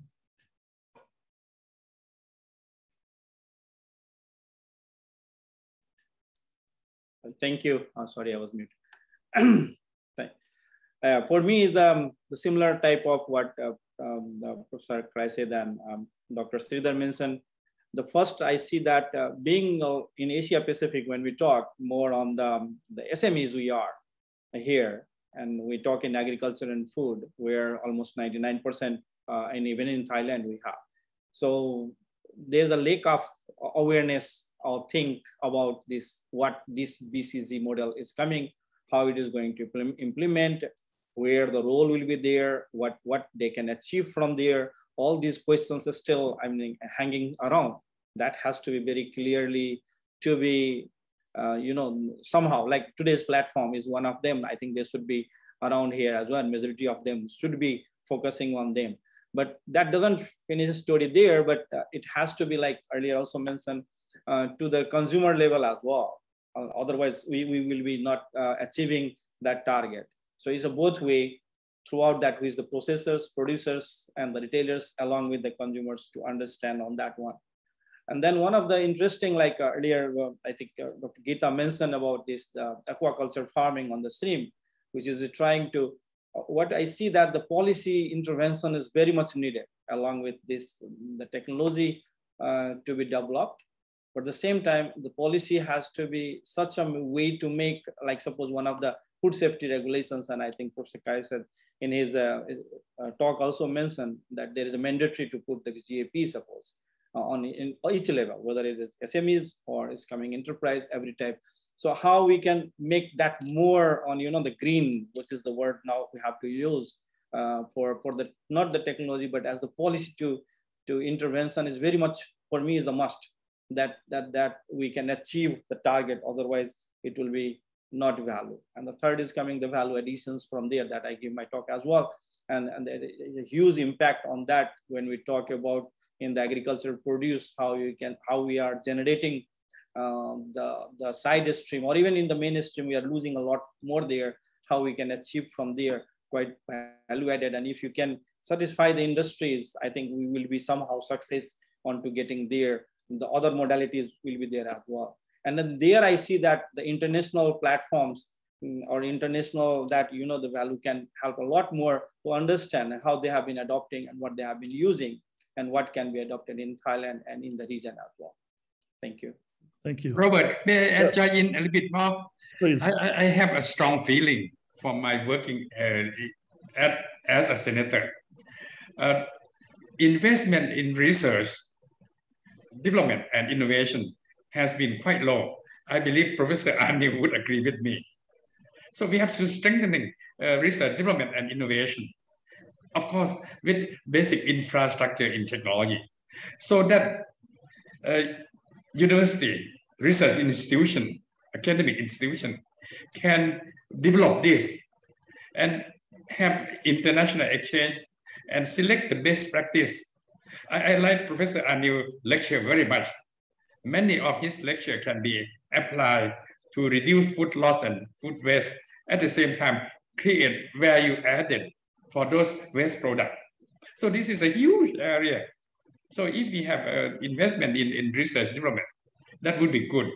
Thank you. Oh, sorry, I was muted. For me, is the similar type of what Professor Kreis said and Dr. Sridhar mentioned. The first, I see that being in Asia Pacific, when we talk more on the SMEs we are here, and we talk in agriculture and food, where almost 99%, and even in Thailand we have. So there's a lack of awareness or think about this, what this BCG model is coming, how it is going to implement, where the role will be there, what they can achieve from there. All these questions are still, I mean, hanging around. That has to be very clearly to be, somehow, like today's platform is one of them. I think they should be around here as well. Majority of them should be focusing on them. But that doesn't finish the story there, but it has to be, like earlier also mentioned, to the consumer level as well. Otherwise, we will be not achieving that target. So it's a both way throughout that with the processors, producers, and the retailers, along with the consumers to understand on that one. And then one of the interesting, like earlier, I think Dr. Geeta mentioned about this aquaculture farming on the stream, which is trying to, what I see that the policy intervention is very much needed along with this, the technology to be developed. But at the same time, the policy has to be such a way to make, like suppose one of the food safety regulations, and I think Professor Kai said in his talk also mentioned that there is a mandatory to put the GAP, suppose, on in each level, whether it is SMEs or it's coming enterprise, every type. So how we can make that more on, the green, which is the word now we have to use for the, not the technology, but as the policy to intervention is very much, for me, is the must that we can achieve the target. Otherwise, it will be not value. And the third is coming the value additions from there that I give my talk as well. And there is a huge impact on that when we talk about in the agricultural produce, how we are generating the side stream, or even in the mainstream, we are losing a lot more there, how we can achieve from there quite value added. And if you can satisfy the industries, I think we will be somehow success onto getting there. The other modalities will be there as well. And then there I see that the international platforms or international that, the value can help a lot more to understand how they have been adopting and what they have been using and what can be adopted in Thailand and in the region as well. Thank you. Thank you. Robert, may I join in a little bit more? Please. I have a strong feeling from my working as a senator. Investment in research, development, and innovation has been quite low. I believe Professor Anil would agree with me. So we have to strengthening research, development, and innovation. Of course, with basic infrastructure in technology, so that university, research institution, academic institution can develop this and have international exchange and select the best practice. I like Professor Anil's lecture very much. Many of his lecture can be applied to reduce food loss and food waste, at the same time create value added for those waste products. So this is a huge area. So if we have investment in research development, that would be good.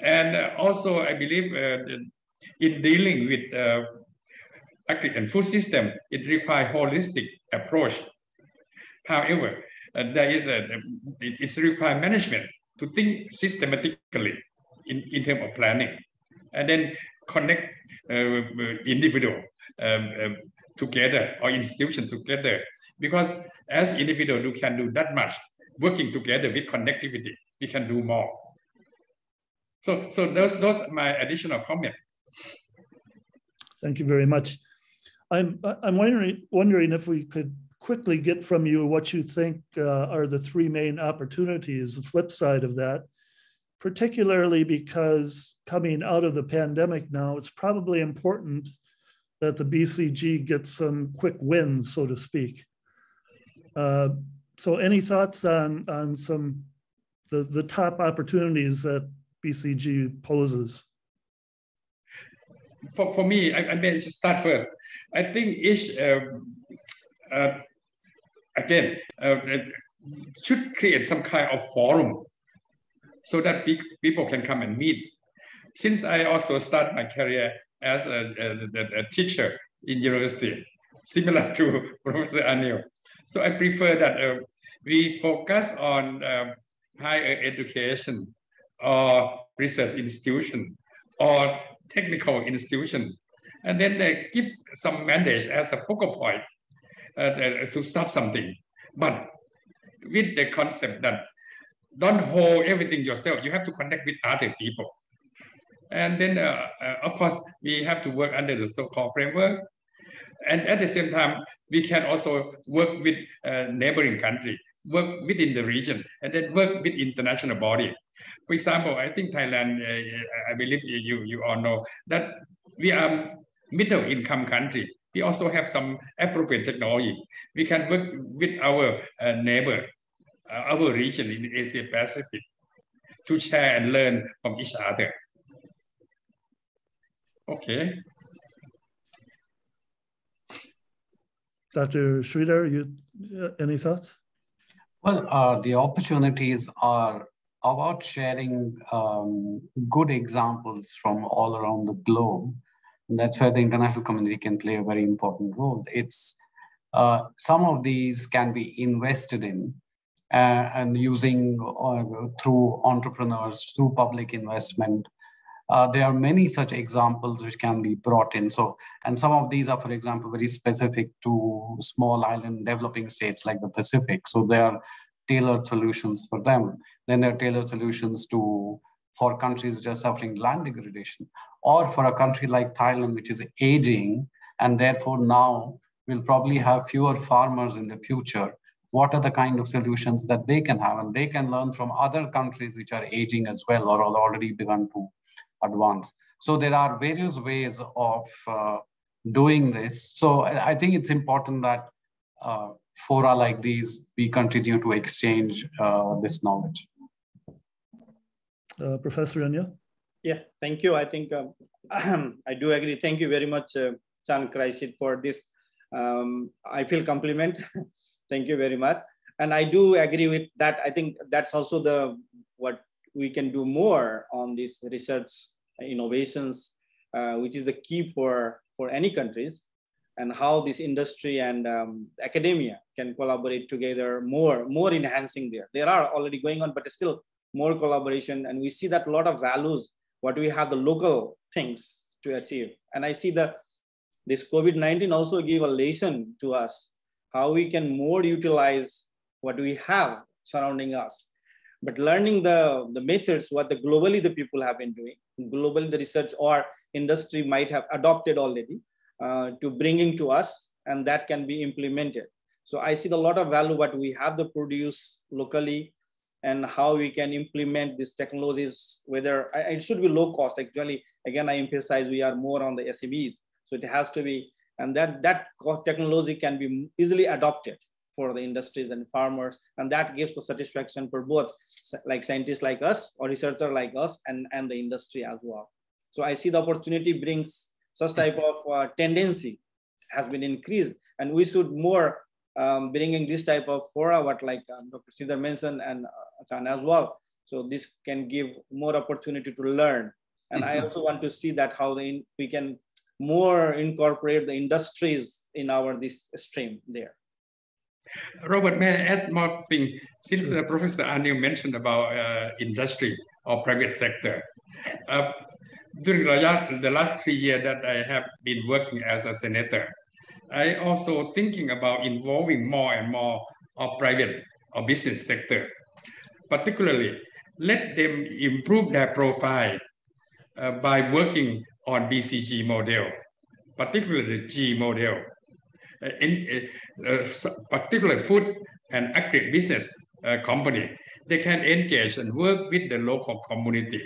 And also I believe in dealing with agri and food system, it requires holistic approach. However, it's required management to think systematically in terms of planning, and then connect individual together or institution together. Because as individual, you can do that much. Working together with connectivity, we can do more. So those are my additional comment. Thank you very much. I'm wondering if we could quickly get from you what you think are the three main opportunities, the flip side of that, particularly because coming out of the pandemic now, it's probably important that the BCG gets some quick wins, so to speak. So any thoughts on some the top opportunities that BCG poses? For me, I may just start first. I think each again should create some kind of forum so that people can come and meet. Since I also started my career as a teacher in university, similar to Professor Anil, so I prefer that we focus on higher education or research institution or technical institution, and then they give some mandates as a focal point to start something, but with the concept that don't hold everything yourself. You have to connect with other people. And then, of course, we have to work under the so-called framework. And at the same time, we can also work with neighboring country, work within the region, and then work with international body. For example, I think Thailand, I believe you all know that we are middle income country. We also have some appropriate technology. We can work with our neighbor, our region in Asia Pacific, to share and learn from each other. Okay. Dr. Sridhar, any thoughts? Well, the opportunities are about sharing good examples from all around the globe. And that's where the international community can play a very important role. It's some of these can be invested in and using through entrepreneurs, through public investment. There are many such examples which can be brought in. So, and some of these are, for example, very specific to small island developing states like the Pacific. So there are tailored solutions for them. Then there are tailored solutions for countries which are suffering land degradation, or for a country like Thailand, which is aging, and therefore now will probably have fewer farmers in the future. What are the kind of solutions that they can have? And they can learn from other countries which are aging as well, or already begun to advance. So there are various ways of doing this. So I think it's important that fora like these, we continue to exchange this knowledge. Professor Anya? Yeah, thank you. I think I do agree. Thank you very much, Chan Kraishit, for this. I feel compliment. Thank you very much. And I do agree with that. I think that's also what we can do more on these research innovations, which is the key for any countries, and how this industry and academia can collaborate together more enhancing there. There are already going on, but still more collaboration. And we see that a lot of values, what we have the local things to achieve. And I see that this COVID-19 also gave a lesson to us, how we can more utilize what we have surrounding us, but learning the methods, what globally the people have been doing, globally the research or industry might have adopted already to bringing to us, and that can be implemented. So I see a lot of value what we have to produce locally, and how we can implement these technologies, whether it should be low cost. Actually, again, I emphasize we are more on the SMEs. So it has to be, and that technology can be easily adopted for the industries and farmers. And that gives the satisfaction for both like scientists like us or researchers like us and the industry as well. So I see the opportunity brings such type of tendency has been increased, and we should more bringing this type of fora, what like Dr. Sridhar mentioned and Chan as well. So this can give more opportunity to learn. And I also want to see that how we can more incorporate the industries in this stream there. Robert, may I add more thing? Since Professor Anil mentioned about industry or private sector, during the last 3 years that I have been working as a senator, I also thinking about involving more and more of private or business sector. Particularly, let them improve their profile by working on BCG model, particularly the G model. Particular food and agribusiness company, they can engage and work with the local community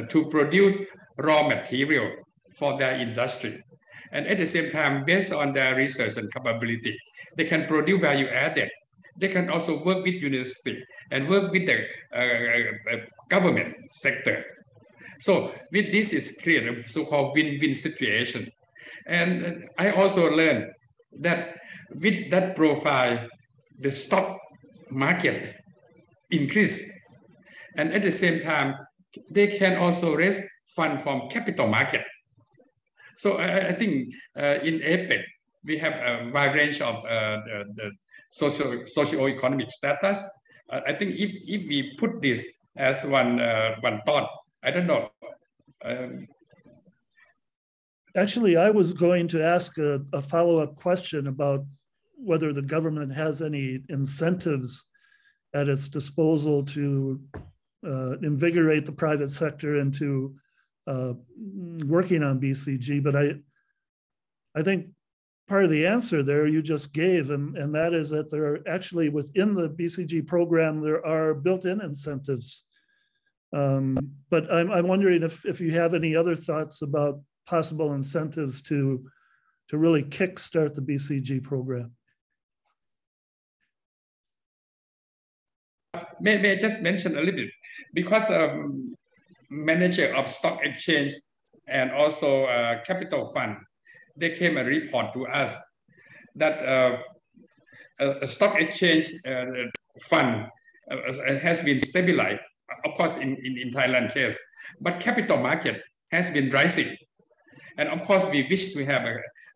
to produce raw material for their industry. And at the same time, based on their research and capability, they can produce value added. They can also work with university and work with the government sector. So with this is create a so-called win-win situation. And I also learned that with that profile, the stock market increase. And at the same time, they can also raise funds from capital market. So I think in APEC, we have a wide range of the socio-economic status. I think if we put this as one thought, I don't know. Actually, I was going to ask a follow-up question about whether the government has any incentives at its disposal to invigorate the private sector into working on BCG. But I think part of the answer there you just gave, and that is that there are actually within the BCG program, there are built-in incentives. But I'm wondering if you have any other thoughts about possible incentives to really kickstart the BCG program. May I just mention a little bit, because manager of stock exchange and also capital fund, they came a report to us that a stock exchange fund has been stabilized, of course, in Thailand case, but capital market has been rising. And of course, we wish to have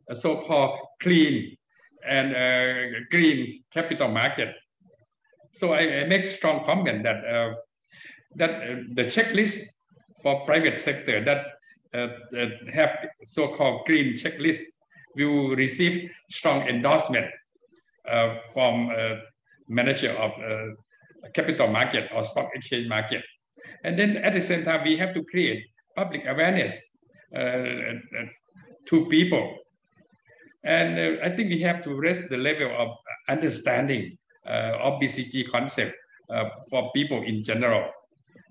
a so-called clean and green capital market. So I make strong comment that the checklist for private sector that have so-called green checklist will receive strong endorsement from manager of capital market or stock exchange market. And then at the same time, we have to create public awareness to people. And I think we have to raise the level of understanding of BCG concept for people in general.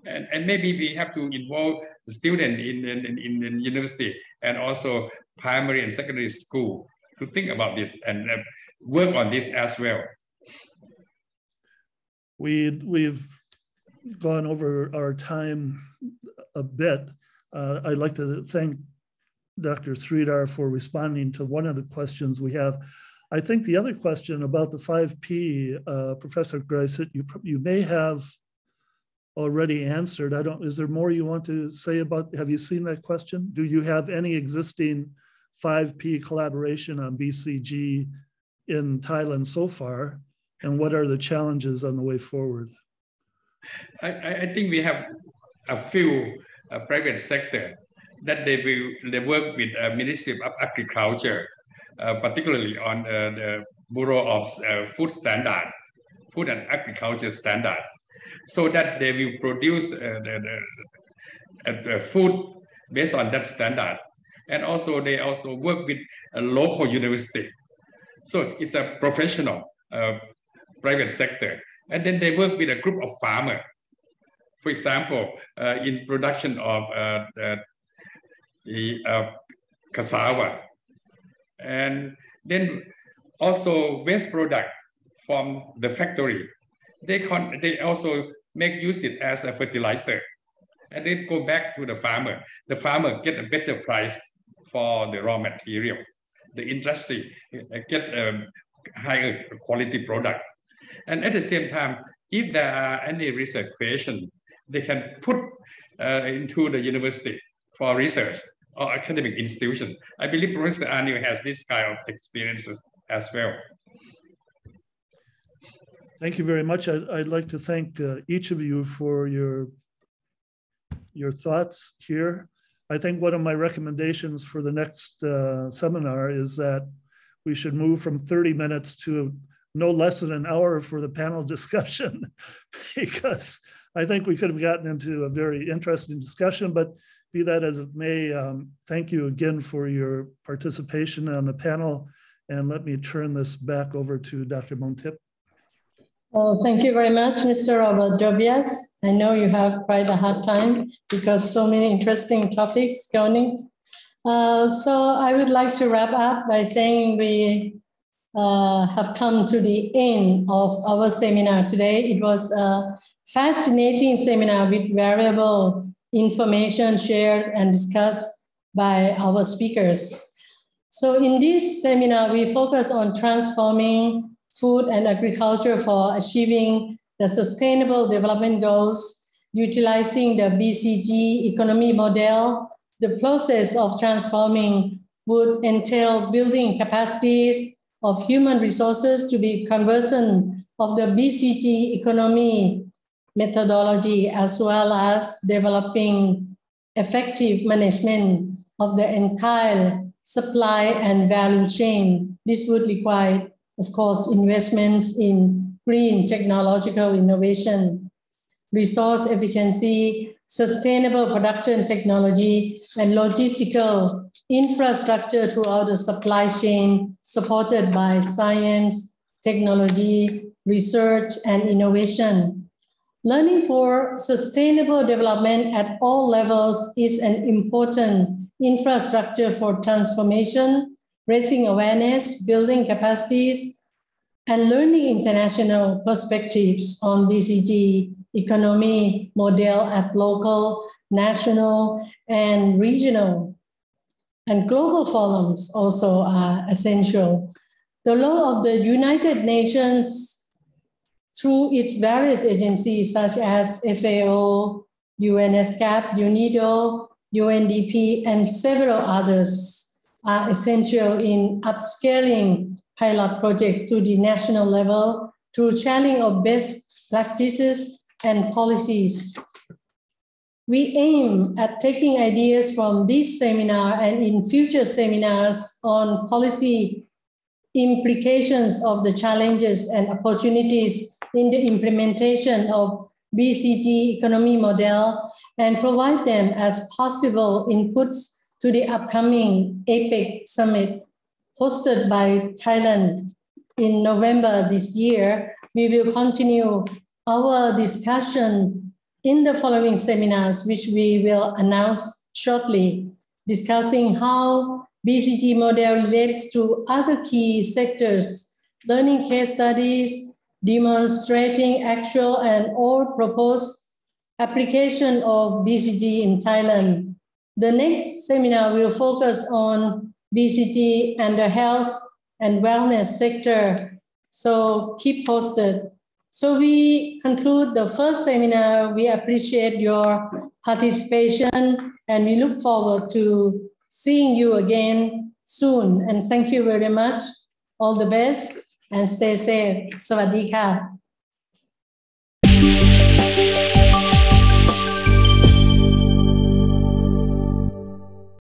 And maybe we have to involve the student in university and also primary and secondary school to think about this and work on this as well. We've gone over our time a bit. I'd like to thank Dr. Sridhar for responding to one of the questions we have. I think the other question about the 5P, Professor Greisit, you may have already answered. Is there more you want to say about, have you seen that question? Do you have any existing 5P collaboration on BCG in Thailand so far? And what are the challenges on the way forward? I think we have a few private sector that they work with Ministry of Agriculture, particularly on the Bureau of Food and Agriculture Standard, so that they will produce the food based on that standard. And also they also work with a local university. So it's a professional private sector. And then they work with a group of farmers. For example, in production of cassava. And then also waste product from the factory. They also make use it as a fertilizer. And then go back to the farmer. The farmer get a better price for the raw material. The industry get a higher quality product. And at the same time, if there are any research question, they can put into the university for research or academic institution. I believe Professor Anil has this kind of experiences as well. Thank you very much. I'd like to thank each of you for your thoughts here. I think one of my recommendations for the next seminar is that we should move from 30 minutes to no less than an hour for the panel discussion, because I think we could have gotten into a very interesting discussion, but be that as it may, thank you again for your participation on the panel. And let me turn this back over to Dr. Montip. Well, thank you very much, Mr. Robert Dobias. I know you have quite a hard time because so many interesting topics going. So I would like to wrap up by saying we have come to the end of our seminar today. It was a fascinating seminar with variable information shared and discussed by our speakers. So in this seminar, we focus on transforming food and agriculture for achieving the Sustainable Development Goals, utilizing the BCG economy model. The process of transforming would entail building capacities of human resources to be conversant of the BCG economy methodology, as well as developing effective management of the entire supply and value chain. This would require, of course, investments in green technological innovation, resource efficiency, sustainable production technology, and logistical infrastructure throughout the supply chain, supported by science, technology, research, and innovation. Learning for sustainable development at all levels is an important infrastructure for transformation, raising awareness, building capacities, and learning international perspectives on BCG economy model at local, national, and regional. And global forums also are essential. The role of the United Nations through its various agencies such as FAO, UNESCAP, UNIDO, UNDP, and several others are essential in upscaling pilot projects to the national level through sharing of best practices and policies. We aim at taking ideas from this seminar and in future seminars on policy implications of the challenges and opportunities in the implementation of BCG economy model and provide them as possible inputs to the upcoming APEC summit hosted by Thailand in November this year. We will continue our discussion in the following seminars, which we will announce shortly, discussing how BCG model relates to other key sectors, learning case studies, demonstrating actual and or proposed application of BCG in Thailand. The next seminar will focus on BCG and the health and wellness sector. So keep posted. So we conclude the first seminar. We appreciate your participation and we look forward to seeing you again soon. And thank you very much. All the best and stay safe. สวัสดีค่ะ